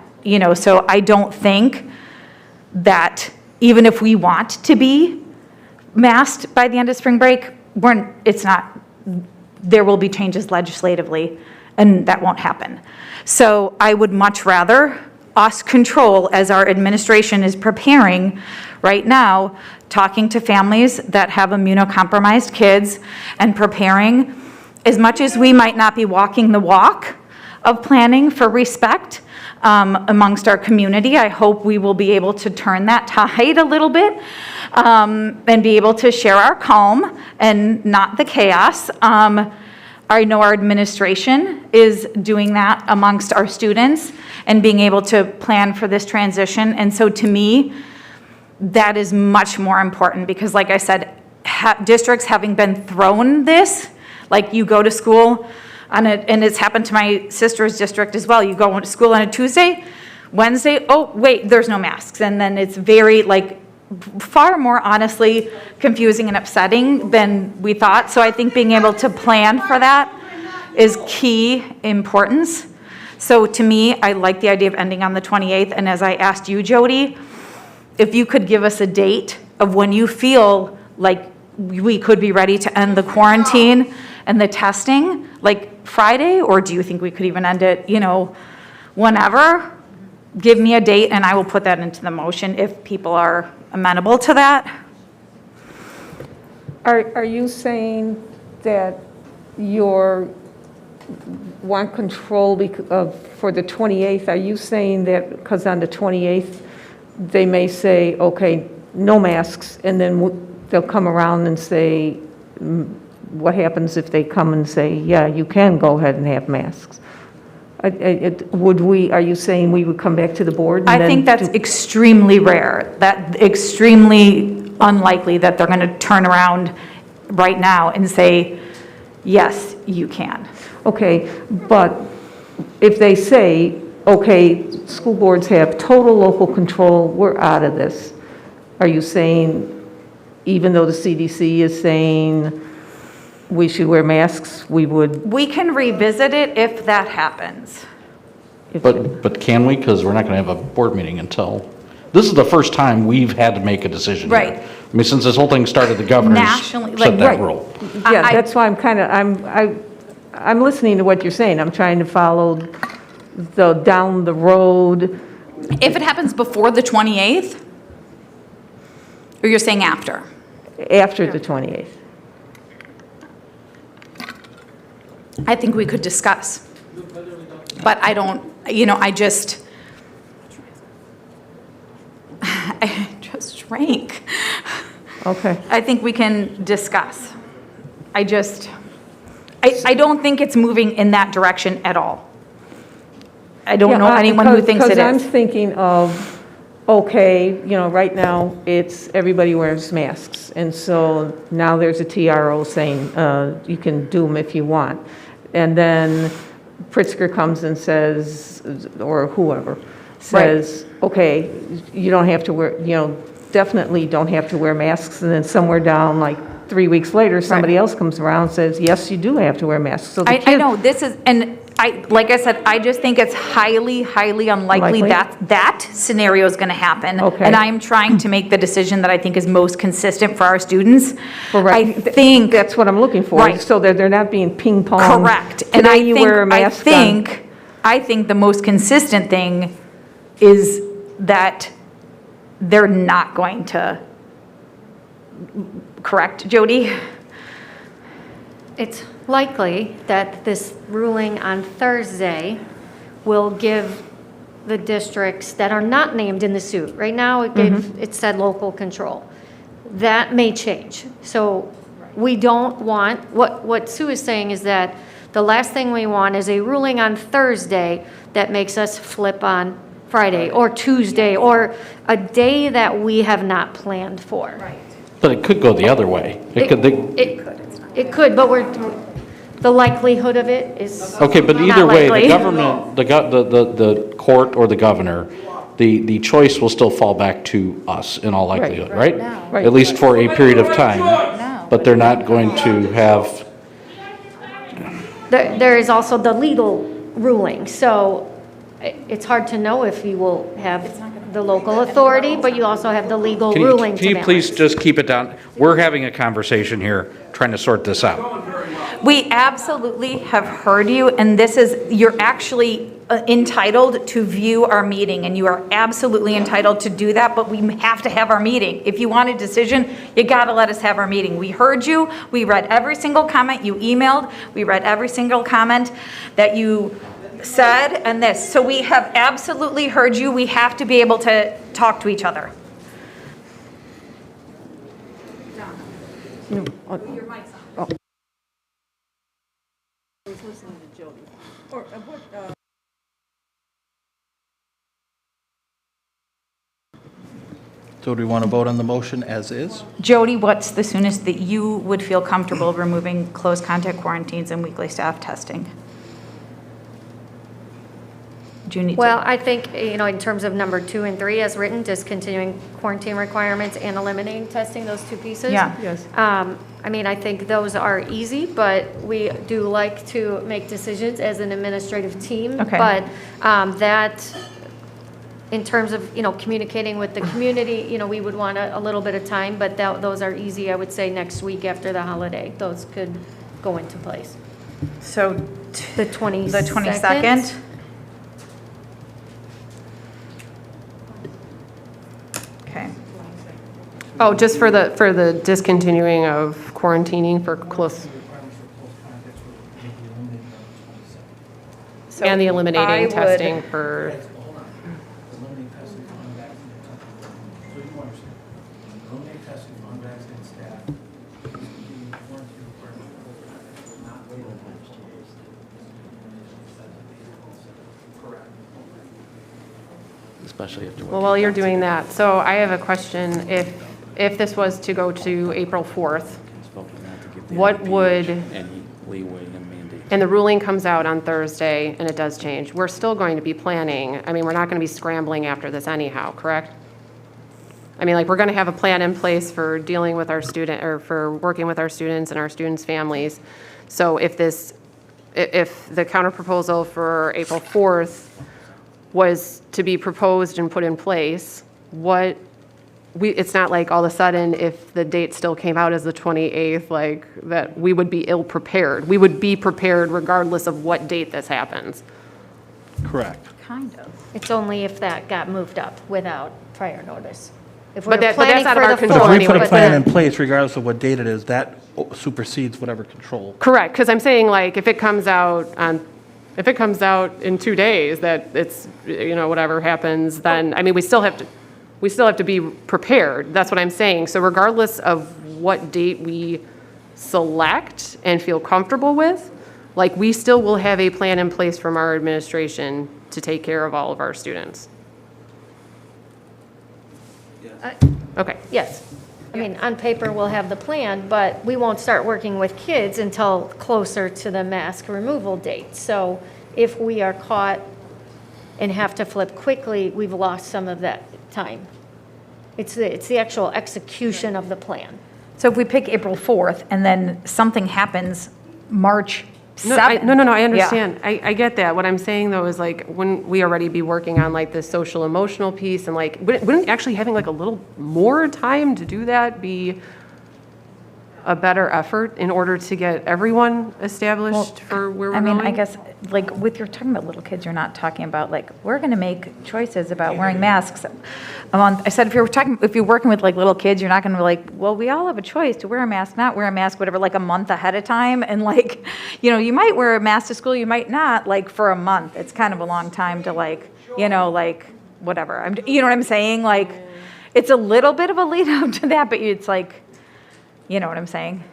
Speaker 3: so I don't think that even if we want to be masked by the end of spring break, there will be changes legislatively and that won't happen. So I would much rather us control, as our administration is preparing right now, talking to families that have immunocompromised kids and preparing, as much as we might not be walking the walk of planning for respect amongst our community, I hope we will be able to turn that tide a little bit and be able to share our calm and not the chaos. I know our administration is doing that amongst our students and being able to plan for this transition. And so to me, that is much more important because like I said, districts having been thrown this, like you go to school on and it's happened to my sister's district as well. You go to school on a Tuesday, Wednesday, oh wait, there's no masks. And then it's very far more honestly confusing and upsetting than we thought. So I think being able to plan for that is key importance. So to me, I like the idea of ending on the 28th. And as I asked you, Jody, if you could give us a date of when you feel like we could be ready to end the quarantine and the testing, like Friday, or do you think we could even end it, whenever? Give me a date and I will put that into the motion if people are amenable to that.
Speaker 5: Are you saying that you want control for the 28th? Are you saying that because on the 28th, they may say, okay, no masks, and then they'll come around and say, what happens if they come and say, yeah, you can go ahead and have masks? Are you saying we would come back to the board?
Speaker 3: I think that's extremely rare, that extremely unlikely that they're going to turn around right now and say, yes, you can.
Speaker 5: Okay, but if they say, okay, school boards have total local control, we're out of this. Are you saying, even though the CDC is saying we should wear masks, we would?
Speaker 3: We can revisit it if that happens.
Speaker 20: But can we? Because we're not going to have a board meeting until, this is the first time we've had to make a decision here.
Speaker 3: Right.
Speaker 20: I mean, since this whole thing started, the governor's
Speaker 3: Nationally,
Speaker 20: set that rule.
Speaker 5: Yeah, that's why I'm listening to what you're saying. I'm trying to follow down the road.
Speaker 3: If it happens before the 28th, or you're saying after?
Speaker 5: After the 28th.
Speaker 3: I think we could discuss. But I don't, I just shrank.
Speaker 5: Okay.
Speaker 3: I think we can discuss. I don't think it's moving in that direction at all. I don't know anyone who thinks it is.
Speaker 5: Because I'm thinking of, okay, right now it's everybody wears masks. And so now there's a TRO saying you can do them if you want. And then Pritzker comes and says, or whoever says, okay, you don't have to wear, definitely don't have to wear masks. And then somewhere down, like 3 weeks later, somebody else comes around and says, yes, you do have to wear masks. So
Speaker 3: I know this is, and like I said, I just think it's highly, highly unlikely that scenario is going to happen.
Speaker 5: Okay.
Speaker 3: And I'm trying to make the decision that I think is most consistent for our students.
Speaker 5: Correct.
Speaker 3: I think
Speaker 5: that's what I'm looking for.
Speaker 3: Right.
Speaker 5: So that they're not being ping pong.
Speaker 3: Correct. And I think the most consistent thing is that they're not going to, correct, Jody?
Speaker 1: It's likely that this ruling on Thursday will give the districts that are not named in the suit. Right now, it said local control. That may change. So we don't want, what Sue is saying is that the last thing we want is a ruling on Thursday that makes us flip on Friday or Tuesday or a day that we have not planned for. Right.
Speaker 20: But it could go the other way.
Speaker 1: It could, but the likelihood of it is
Speaker 20: Okay, but either
Speaker 1: not
Speaker 20: way,
Speaker 1: likely.
Speaker 20: the government, the court or the governor, the choice will still fall back to us in all likelihood, right?
Speaker 5: Right.
Speaker 20: At least for a period of time. but they're not going to have,
Speaker 1: There is also the legal ruling, so it's hard to know if you will have the local authority, but you also have the legal ruling to
Speaker 20: can you
Speaker 1: balance.
Speaker 20: please just keep it down? We're having a conversation here, trying to sort this out.
Speaker 3: We absolutely have heard you, and you're actually entitled to view our meeting, and you are absolutely entitled to do that, but we have to have our meeting. If you want a decision, you gotta let us have our meeting. We heard you, we read every single comment you emailed, we read every single comment that you said, and this. So we have absolutely heard you. We have to be able to talk to each other.
Speaker 2: So do we want to vote on the motion as is?
Speaker 3: Jody, what's the soonest that you would feel comfortable removing close contact quarantines and weekly staff testing? Do you need
Speaker 1: Well,
Speaker 3: to?
Speaker 1: I think, in terms of number 2 and 3 as written, discontinuing quarantine requirements and eliminating testing, those two pieces.
Speaker 3: Yeah.
Speaker 5: Yes.
Speaker 1: I think those are easy, but we do like to make decisions as an administrative team.
Speaker 3: Okay.
Speaker 1: But that, in terms of, communicating with the community, we would want a little bit of time, but those are easy, I would say, next week after the holiday. Those could go into place.
Speaker 3: So
Speaker 1: The 22nd?
Speaker 3: the 22nd? Okay.
Speaker 12: Oh, just for the discontinuing of quarantining for close,
Speaker 3: So
Speaker 12: and the
Speaker 3: I
Speaker 12: eliminating
Speaker 3: would-
Speaker 12: testing for,
Speaker 20: Especially after
Speaker 12: well, while you're doing that, so I have a question. If this was to go to April 4th, what would,
Speaker 20: any leeway and mandate.
Speaker 12: and the ruling comes out on Thursday, and it does change, we're still going to be planning, we're not going to be scrambling after this anyhow, correct? We're going to have a plan in place for dealing with our or for working with our students and our students' families. So if the counterproposal for April 4th was to be proposed and put in place, it's not like all of a sudden, if the date still came out as the 28th, that we would be ill-prepared. We would be prepared regardless of what date this happens.
Speaker 2: Correct.
Speaker 3: Kind of.
Speaker 1: It's only if that got moved up without prior notice. If
Speaker 12: But
Speaker 1: we're
Speaker 12: that's
Speaker 1: planning
Speaker 12: out of
Speaker 1: for
Speaker 12: our
Speaker 1: the
Speaker 12: control
Speaker 1: fourth,
Speaker 2: If we put a
Speaker 1: but
Speaker 2: plan
Speaker 1: then-
Speaker 2: in place, regardless of what date it is, that supersedes whatever control.
Speaker 12: Correct, because I'm saying if it comes out in 2 days, that it's, whatever happens, then, we still have to be prepared. That's what I'm saying. So regardless of what date we select and feel comfortable with, we still will have a plan in place from our administration to take care of all of our students. Okay.
Speaker 1: Yes. On paper, we'll have the plan, but we won't start working with kids until closer to the mask removal date. So if we are caught and have to flip quickly, we've lost some of that time. It's the actual execution of the plan.
Speaker 3: So if we pick April 4th and then something happens March
Speaker 12: No,
Speaker 3: 7th.
Speaker 12: no, I
Speaker 3: Yeah.
Speaker 12: understand. I get that. What I'm saying, though, is wouldn't we already be working on the social emotional piece and wouldn't actually having a little more time to do that be a better effort in order to get everyone established for where we're going?
Speaker 3: I guess, with you're talking about little kids, you're not talking about, we're going to make choices about wearing masks a month. I said, if you're working with, little kids, you're not going to be well, we all have a choice to wear a mask, not wear a mask, whatever, a month ahead of time. And, you might wear a mask to school, you might not, for a month. It's kind of a long time to, whatever. You know what I'm saying? It's a little bit of a lead up to that, but it's you know what I'm saying?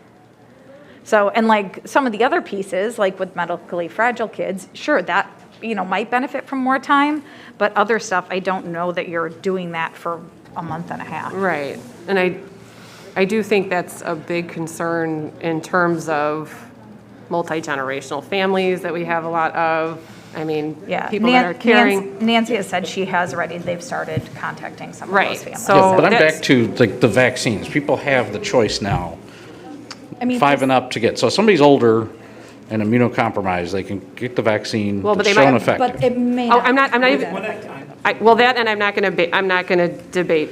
Speaker 3: So, and some of the other pieces, with medically fragile kids, sure, that, might benefit from more time, but other stuff, I don't know that you're doing that for a month and a half.
Speaker 12: Right. And I do think that's a big concern in terms of multi-generational families that we have a lot of. People that are caring.
Speaker 3: Nancy has said they've started contacting some of those families.
Speaker 12: So
Speaker 20: But I'm back to the vaccines. People have the choice now
Speaker 3: I mean,
Speaker 20: 5 and up to get, so if somebody's older and immunocompromised, they can get the vaccine,
Speaker 12: Well, but
Speaker 20: it's
Speaker 12: they
Speaker 20: shown
Speaker 12: might-
Speaker 20: effective.
Speaker 3: But it may
Speaker 12: Oh,
Speaker 3: not.
Speaker 12: I'm not
Speaker 3: be
Speaker 12: even,
Speaker 3: that.
Speaker 12: well, that, and I'm not going to debate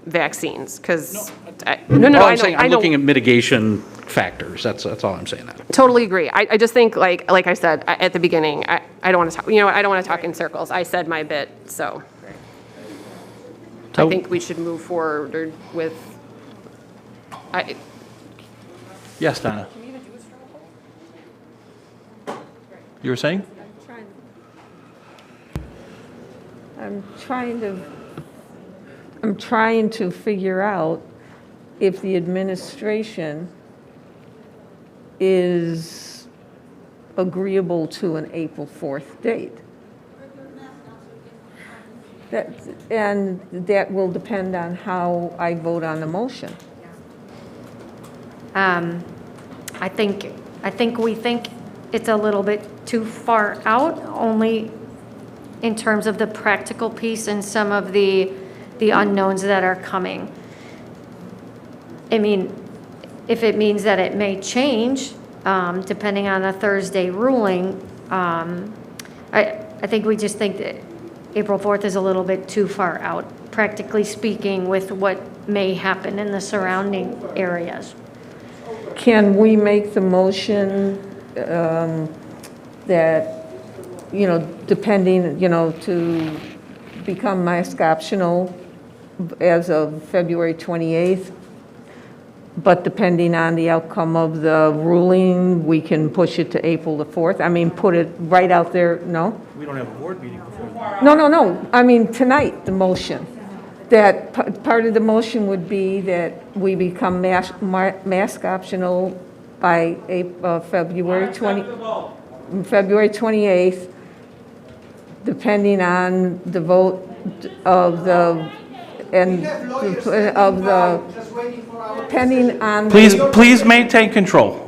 Speaker 12: vaccines, because, no,
Speaker 20: All
Speaker 12: I
Speaker 20: I'm
Speaker 12: know,
Speaker 20: saying,
Speaker 12: I
Speaker 20: I'm
Speaker 12: know.
Speaker 20: looking at mitigation factors, that's all I'm saying.
Speaker 12: Totally agree. I just think, like I said at the beginning, I don't want to talk, you know what, I don't want to talk in circles. I said my bit, so I think we should move forward with,
Speaker 2: Yes, Donna? You were saying?
Speaker 5: I'm trying to figure out if the administration is agreeable to an April 4th date. And that will depend on how I vote on the motion.
Speaker 1: I think we think it's a little bit too far out, only in terms of the practical piece and some of the unknowns that are coming. I mean, if it means that it may change, depending on a Thursday ruling, I think we just think that April 4th is a little bit too far out, practically speaking, with what may happen in the surrounding areas.
Speaker 5: Can we make the motion that, depending, to become mask optional as of February 28th, but depending on the outcome of the ruling, we can push it to April the 4th? I mean, put it right out there, no?
Speaker 2: We don't have a board meeting before.
Speaker 5: No. I mean, tonight, the motion. That part of the motion would be that we become mask optional by February 28th, depending on the vote of the, depending on.
Speaker 2: Please maintain control.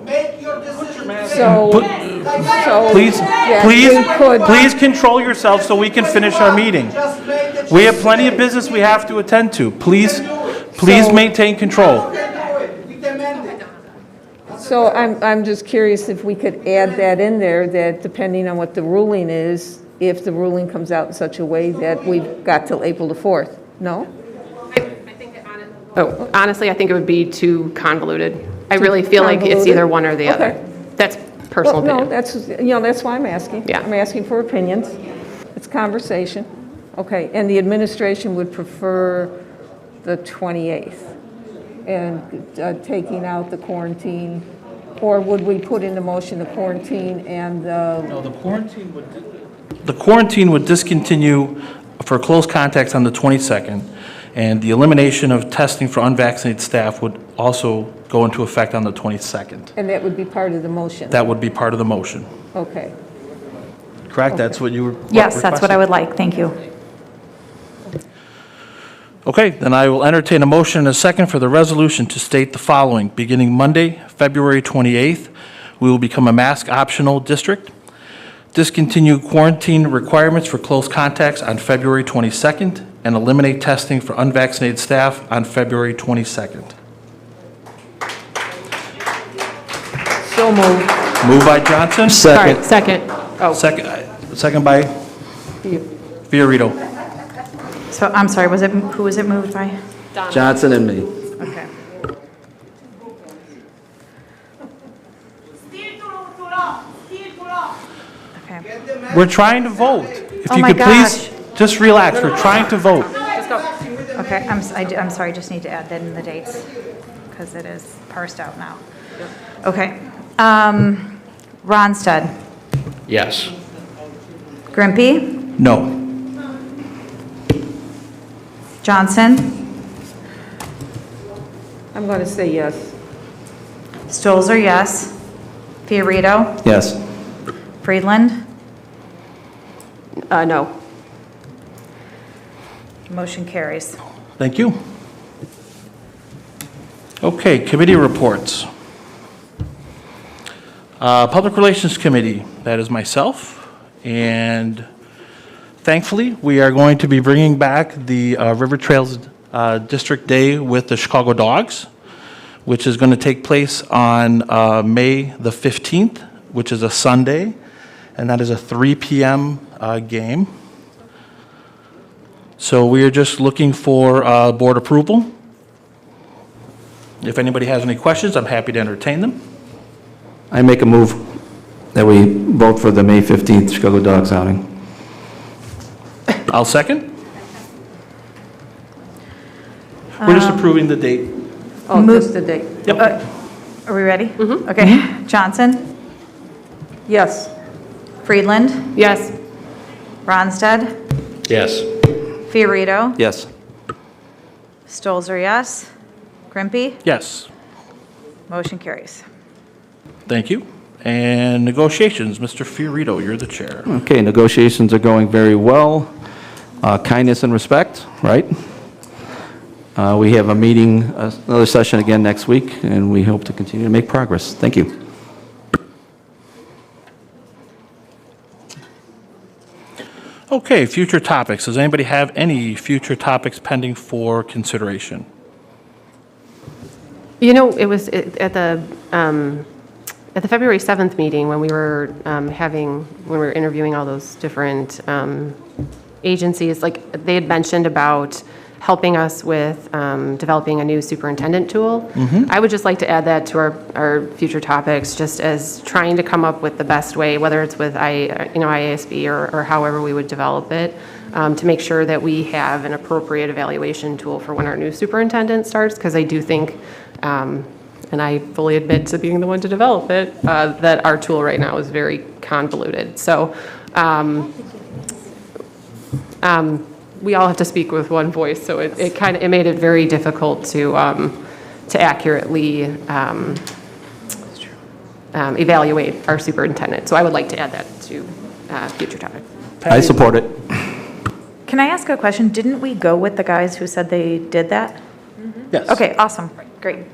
Speaker 2: Please control yourself so we can finish our meeting. We have plenty of business we have to attend to. Please maintain control.
Speaker 5: So I'm just curious if we could add that in there, that depending on what the ruling is, if the ruling comes out in such a way that we've got till April the 4th, no?
Speaker 12: Honestly, I think it would be too convoluted. I really feel like it's either one or the other. That's personal opinion.
Speaker 5: No, that's why I'm asking.
Speaker 12: Yeah.
Speaker 5: I'm asking for opinions. It's conversation. Okay, and the administration would prefer the 28th and taking out the quarantine, or would we put in the motion the quarantine and the?
Speaker 2: No, the quarantine would discontinue for close contacts on the 22nd, and the elimination of testing for unvaccinated staff would also go into effect on the 22nd.
Speaker 5: And that would be part of the motion?
Speaker 2: That would be part of the motion.
Speaker 5: Okay.
Speaker 2: Correct? That's what you were
Speaker 3: Yes, that's what I
Speaker 2: requesting?
Speaker 3: would like. Thank you.
Speaker 2: Okay, then I will entertain a motion and a second for the resolution to state the following. Beginning Monday, February 28th, we will become a mask optional district. Discontinue quarantine requirements for close contacts on February 22nd and eliminate testing for unvaccinated staff on February 22nd.
Speaker 5: So moved.
Speaker 2: Moved by Johnson.
Speaker 12: Sorry, second. Oh.
Speaker 2: Second by Fiorito.
Speaker 3: So I'm sorry, who was it moved by?
Speaker 4: Johnson and me.
Speaker 3: Okay. Okay.
Speaker 2: We're trying to vote. If
Speaker 3: Oh
Speaker 2: you
Speaker 3: my
Speaker 2: could please just relax. We're trying to vote.
Speaker 3: Okay, I'm sorry, just need to add that in the dates, because it is parsed out now. Okay. Ronstadt,
Speaker 20: Yes.
Speaker 3: Grimpy,
Speaker 2: No.
Speaker 3: Johnson,
Speaker 5: I'm going to say yes.
Speaker 3: Stolzer, yes. Fiorito,
Speaker 4: Yes.
Speaker 3: Friedland,
Speaker 12: No.
Speaker 3: motion carries.
Speaker 2: Thank you. Okay, committee reports. Public Relations Committee, that is myself, and thankfully, we are going to be bringing back the River Trails District Day with the Chicago Dogs. which is going to take place on May the 15th, which is a Sunday, and that is a 3 p.m. Game. So we are just looking for board approval. If anybody has any questions, I'm happy to entertain them.
Speaker 21: I make a move that we vote for the May 15th Chicago Dogs outing.
Speaker 2: I'll second. We're just approving the date.
Speaker 5: Oh, just the date.
Speaker 2: Yep.
Speaker 3: Are we ready? Okay. Johnson?
Speaker 5: Yes.
Speaker 3: Friedland?
Speaker 12: Yes.
Speaker 3: Ronstadt?
Speaker 4: Yes.
Speaker 3: Fiorito?
Speaker 21: Yes.
Speaker 3: Stolzer, yes. Grimpy?
Speaker 2: Yes.
Speaker 3: Motion carries.
Speaker 2: Thank you. And negotiations, Mr. Fiorito, you're the chair.
Speaker 21: Okay, negotiations are going very well. Kindness and respect, right? We have a meeting, another session again next week, and we hope to continue to make progress. Thank you.
Speaker 2: Okay, future topics. Does anybody have any future topics pending for consideration?
Speaker 12: You know, it was at the February 7th meeting when we were when we were interviewing all those different agencies, like they had mentioned about helping us with developing a new superintendent tool. I would just like to add that to our future topics, just as trying to come up with the best way, whether it's with IASB or however we would develop it, to make sure that we have an appropriate evaluation tool for when our new superintendent starts, because I do think, and I fully admit to being the one to develop it, that our tool right now is very convoluted. So we all have to speak with one voice, so it made it very difficult to accurately evaluate our superintendent. So I would like to add that to future topic.
Speaker 21: I support it.
Speaker 3: Can I ask a question? Didn't we go with the guys who said they did that?
Speaker 2: Yes.
Speaker 3: Okay, awesome. Great.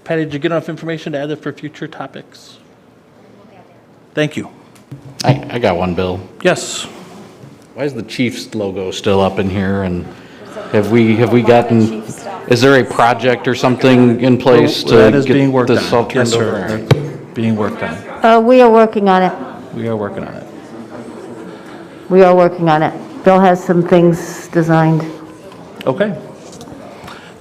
Speaker 2: Patty, did you get enough information to add it for future topics? Thank you.
Speaker 20: I got one, Bill.
Speaker 2: Yes.
Speaker 20: Why is the Chiefs logo still up in here? And have we gotten, is there a project or something in place to
Speaker 2: That is being
Speaker 20: get
Speaker 2: worked
Speaker 20: this
Speaker 2: on.
Speaker 20: all turned
Speaker 2: Yes, sir.
Speaker 20: over?
Speaker 2: That's being worked on.
Speaker 6: We are working on it.
Speaker 2: We are working on it.
Speaker 6: We are working on it. Bill has some things designed.
Speaker 2: Okay.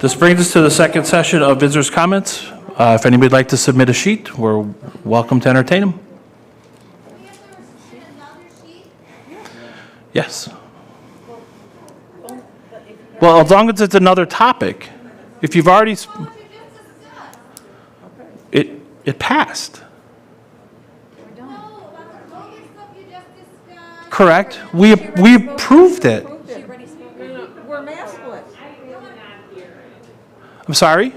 Speaker 2: This brings us to the second session of visitors' comments. If anybody would like to submit a sheet, we're welcome to entertain them. Yes. Well, as long as it's another topic. If you've already, it passed. Correct. We approved it.
Speaker 5: We're maskless.
Speaker 2: I'm sorry?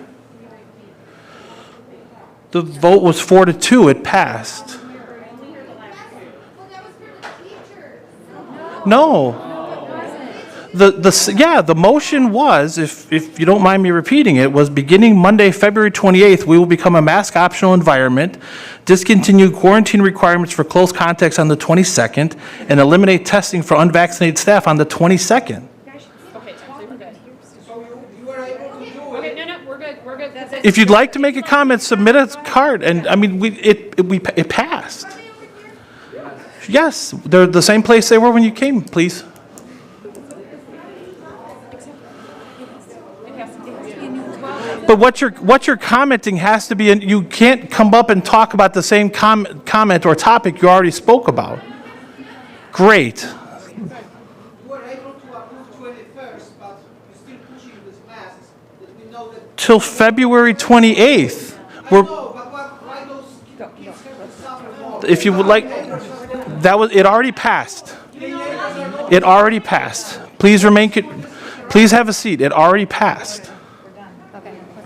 Speaker 2: The vote was 4-2. It passed. No. The motion was, if you don't mind me repeating it, was beginning Monday, February 28th, we will become a mask optional environment, discontinue quarantine requirements for close contacts on the 22nd, and eliminate testing for unvaccinated staff on the 22nd. If you'd like to make a comment, submit a card, and I mean, it passed. Yes, they're the same place they were when you came, please. But what you're commenting has to be, you can't come up and talk about the same comment or topic you already spoke about. Great. Till February 28th. If you would like, it already passed. It already passed. Please please have a seat. It already passed.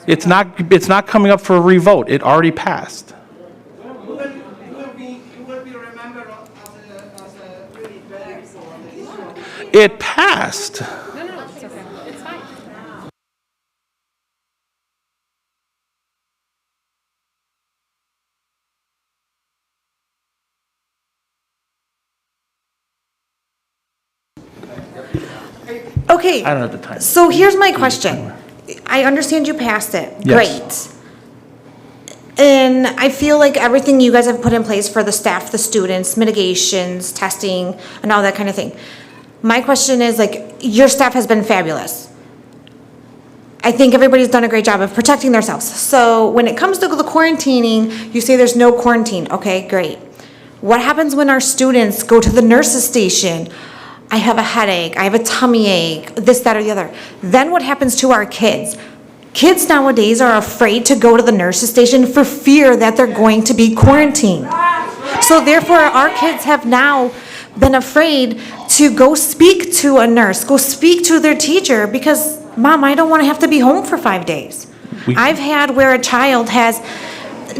Speaker 2: It's not coming up for a revote. It already passed. It passed.
Speaker 16: Okay.
Speaker 2: I don't have the time.
Speaker 16: So here's my question. I understand you passed it.
Speaker 2: Yes.
Speaker 16: Great. And I feel like everything you guys have put in place for the staff, the students, mitigations, testing, and all that kind of thing. My question is, like, your staff has been fabulous. I think everybody's done a great job of protecting themselves. So when it comes to the quarantining, you say there's no quarantine. Okay, great. What happens when our students go to the nurse's station? I have a headache, I have a tummy ache, this, that, or the other. Then what happens to our kids? Kids nowadays are afraid to go to the nurse's station for fear that they're going to be quarantined. So therefore, our kids have now been afraid to go speak to a nurse, go speak to their teacher, because, Mom, I don't want to have to be home for 5 days. I've had where a child has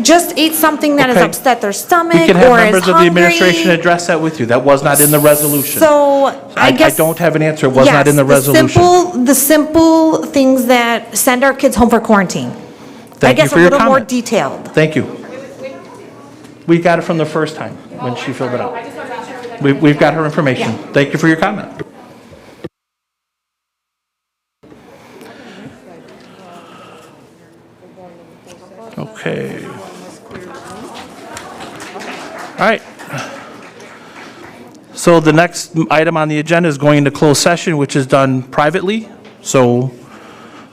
Speaker 16: just ate something that has
Speaker 2: Okay.
Speaker 16: upset their stomach
Speaker 2: We can have
Speaker 16: or is
Speaker 2: members of the
Speaker 16: hungry.
Speaker 2: administration address that with you. That was not in the resolution.
Speaker 16: So I guess.
Speaker 2: I don't have an answer. It was not in the
Speaker 16: Yes,
Speaker 2: resolution.
Speaker 16: the simple things that send our kids home for quarantine. I
Speaker 2: Thank you
Speaker 16: guess
Speaker 2: for
Speaker 16: a
Speaker 2: your
Speaker 16: little more
Speaker 2: comment.
Speaker 16: detailed.
Speaker 2: Thank you. We got it from the first time when she filled it out. We've got her information. Thank you for your comment. Okay. All right. So the next item on the agenda is going into closed session, which is done privately. So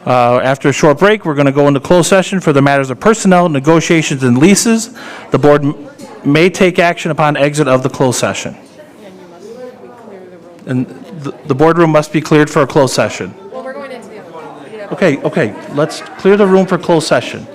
Speaker 2: after a short break, we're going to go into closed session for the matters of personnel, negotiations, and leases. The board may take action upon exit of the closed session. And the boardroom must be cleared for a closed session.
Speaker 12: Well, we're going into the other one.
Speaker 2: Okay, let's clear the room for closed session.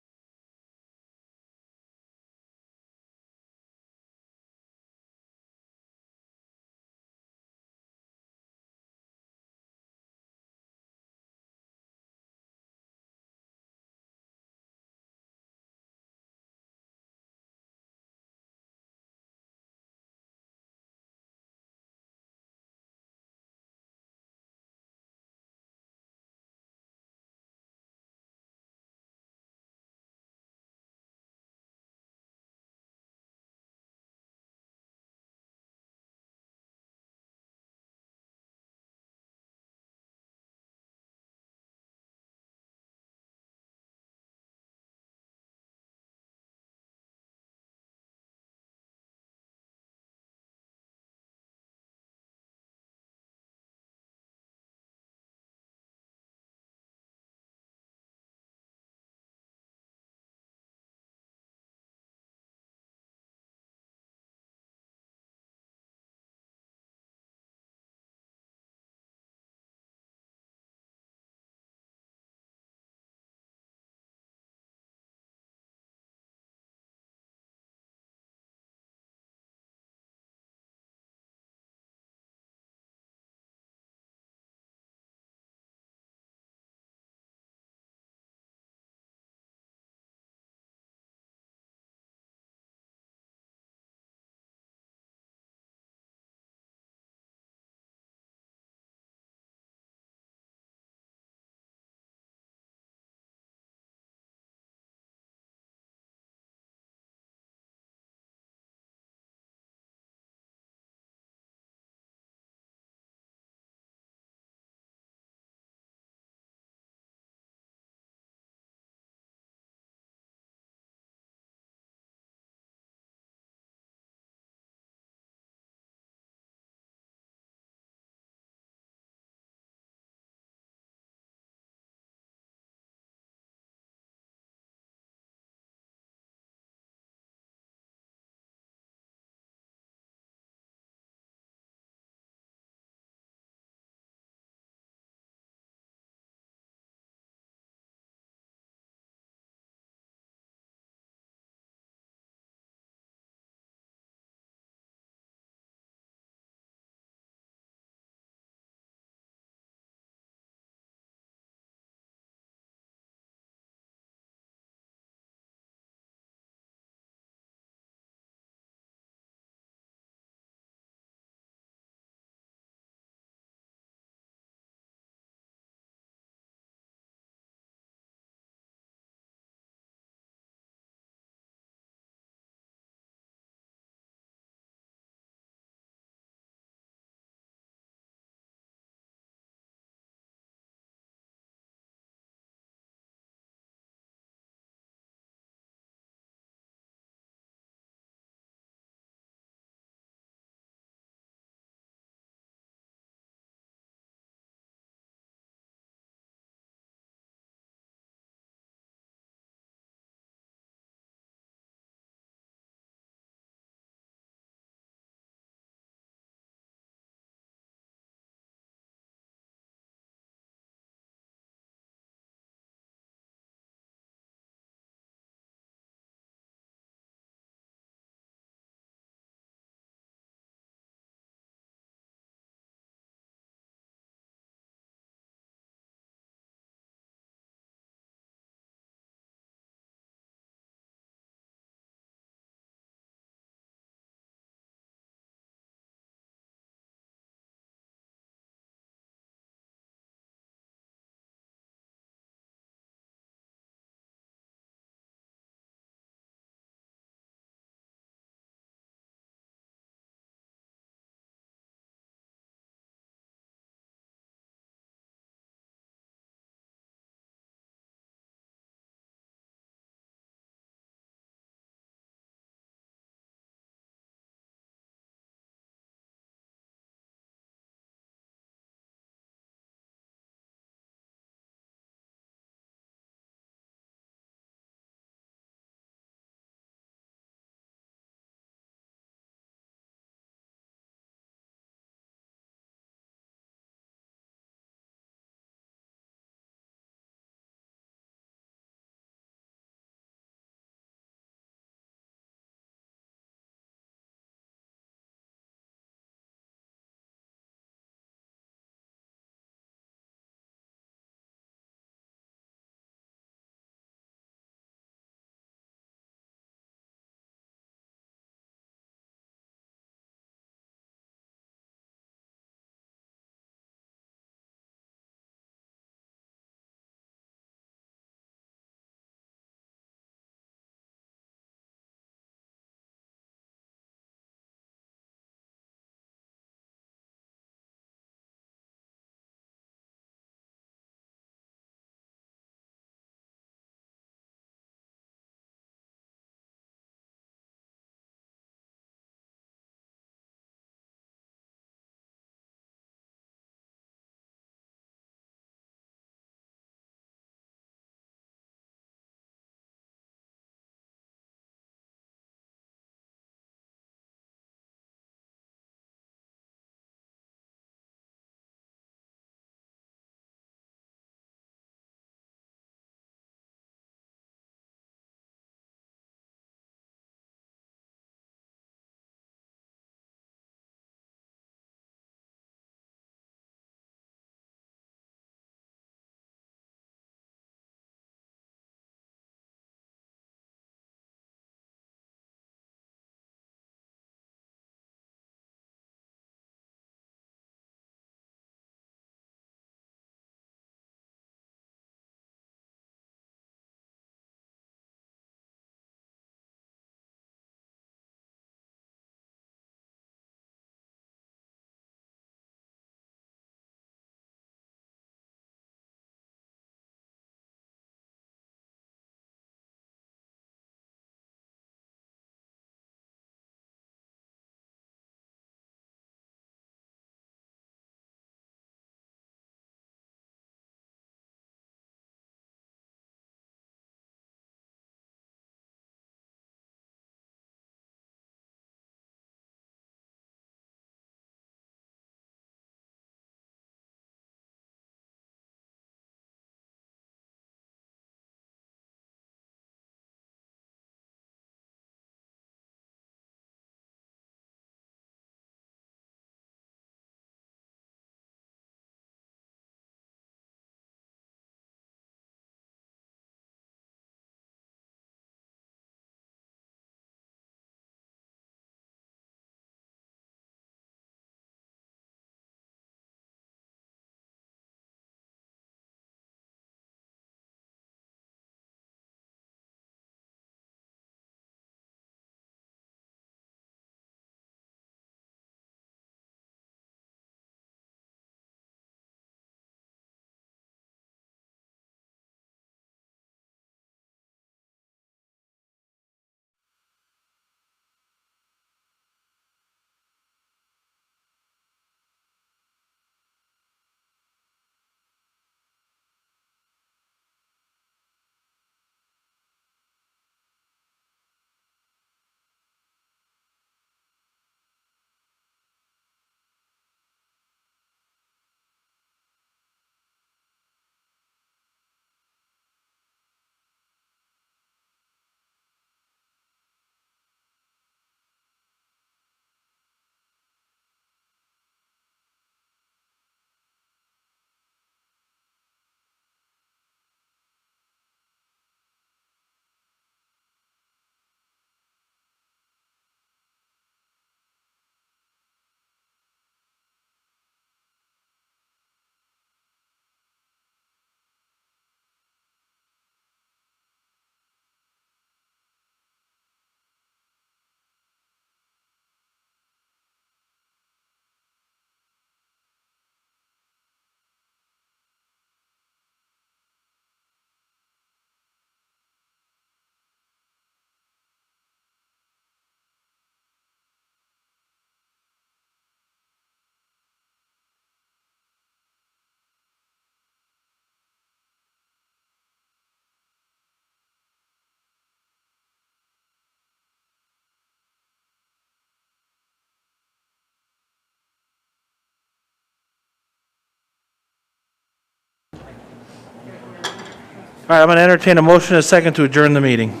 Speaker 2: right, I'm going to entertain a motion and a second to adjourn the meeting.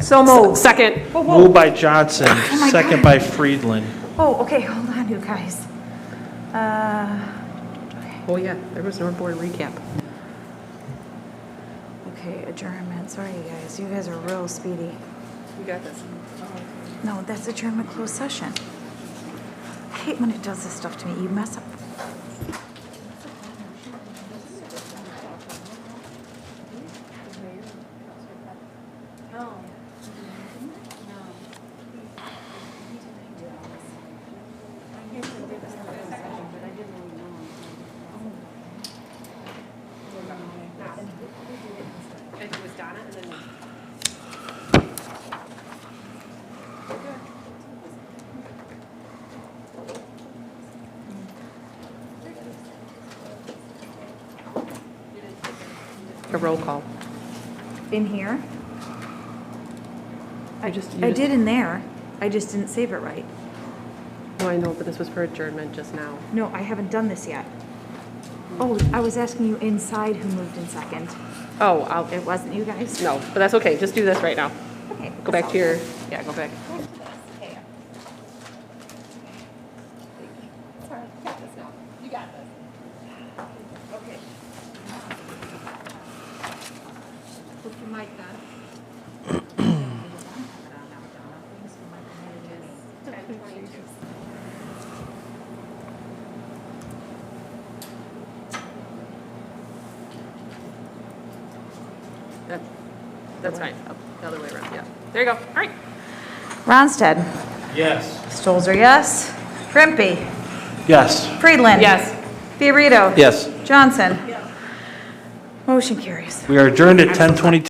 Speaker 5: So moved.
Speaker 12: Second.
Speaker 2: Moved by Johnson, second by Friedland.
Speaker 3: Oh, okay, hold on, you guys.
Speaker 12: Oh, yeah, there was no board recap.
Speaker 3: Okay, adjournment, sorry, you guys, you guys are real speedy.
Speaker 12: You got this.
Speaker 3: No, that's adjournment closed session. I hate when it does this stuff to me, you mess up.
Speaker 12: A roll call.
Speaker 3: In here?
Speaker 12: You
Speaker 3: I
Speaker 12: just-
Speaker 3: did in there, I just didn't save it right.
Speaker 12: No, I know, but this was for adjournment just now.
Speaker 3: No, I haven't done this yet. Oh, I was asking you inside who moved in second.
Speaker 12: Oh,
Speaker 3: It wasn't you guys?
Speaker 12: no, but that's okay, just do this right now.
Speaker 3: Okay.
Speaker 12: Go back to your, yeah, go back.
Speaker 10: You got this.
Speaker 3: Okay.
Speaker 10: Put your mic on.
Speaker 12: That's fine, the other way around, yeah. There you go, all right.
Speaker 3: Ronstadt.
Speaker 2: Yes.
Speaker 3: Stolzer, yes. Grimpy.
Speaker 2: Yes.
Speaker 3: Friedland.
Speaker 12: Yes.
Speaker 3: Fiorito.
Speaker 21: Yes.
Speaker 3: Johnson. Motion carries.
Speaker 2: We are adjourned at 10:22.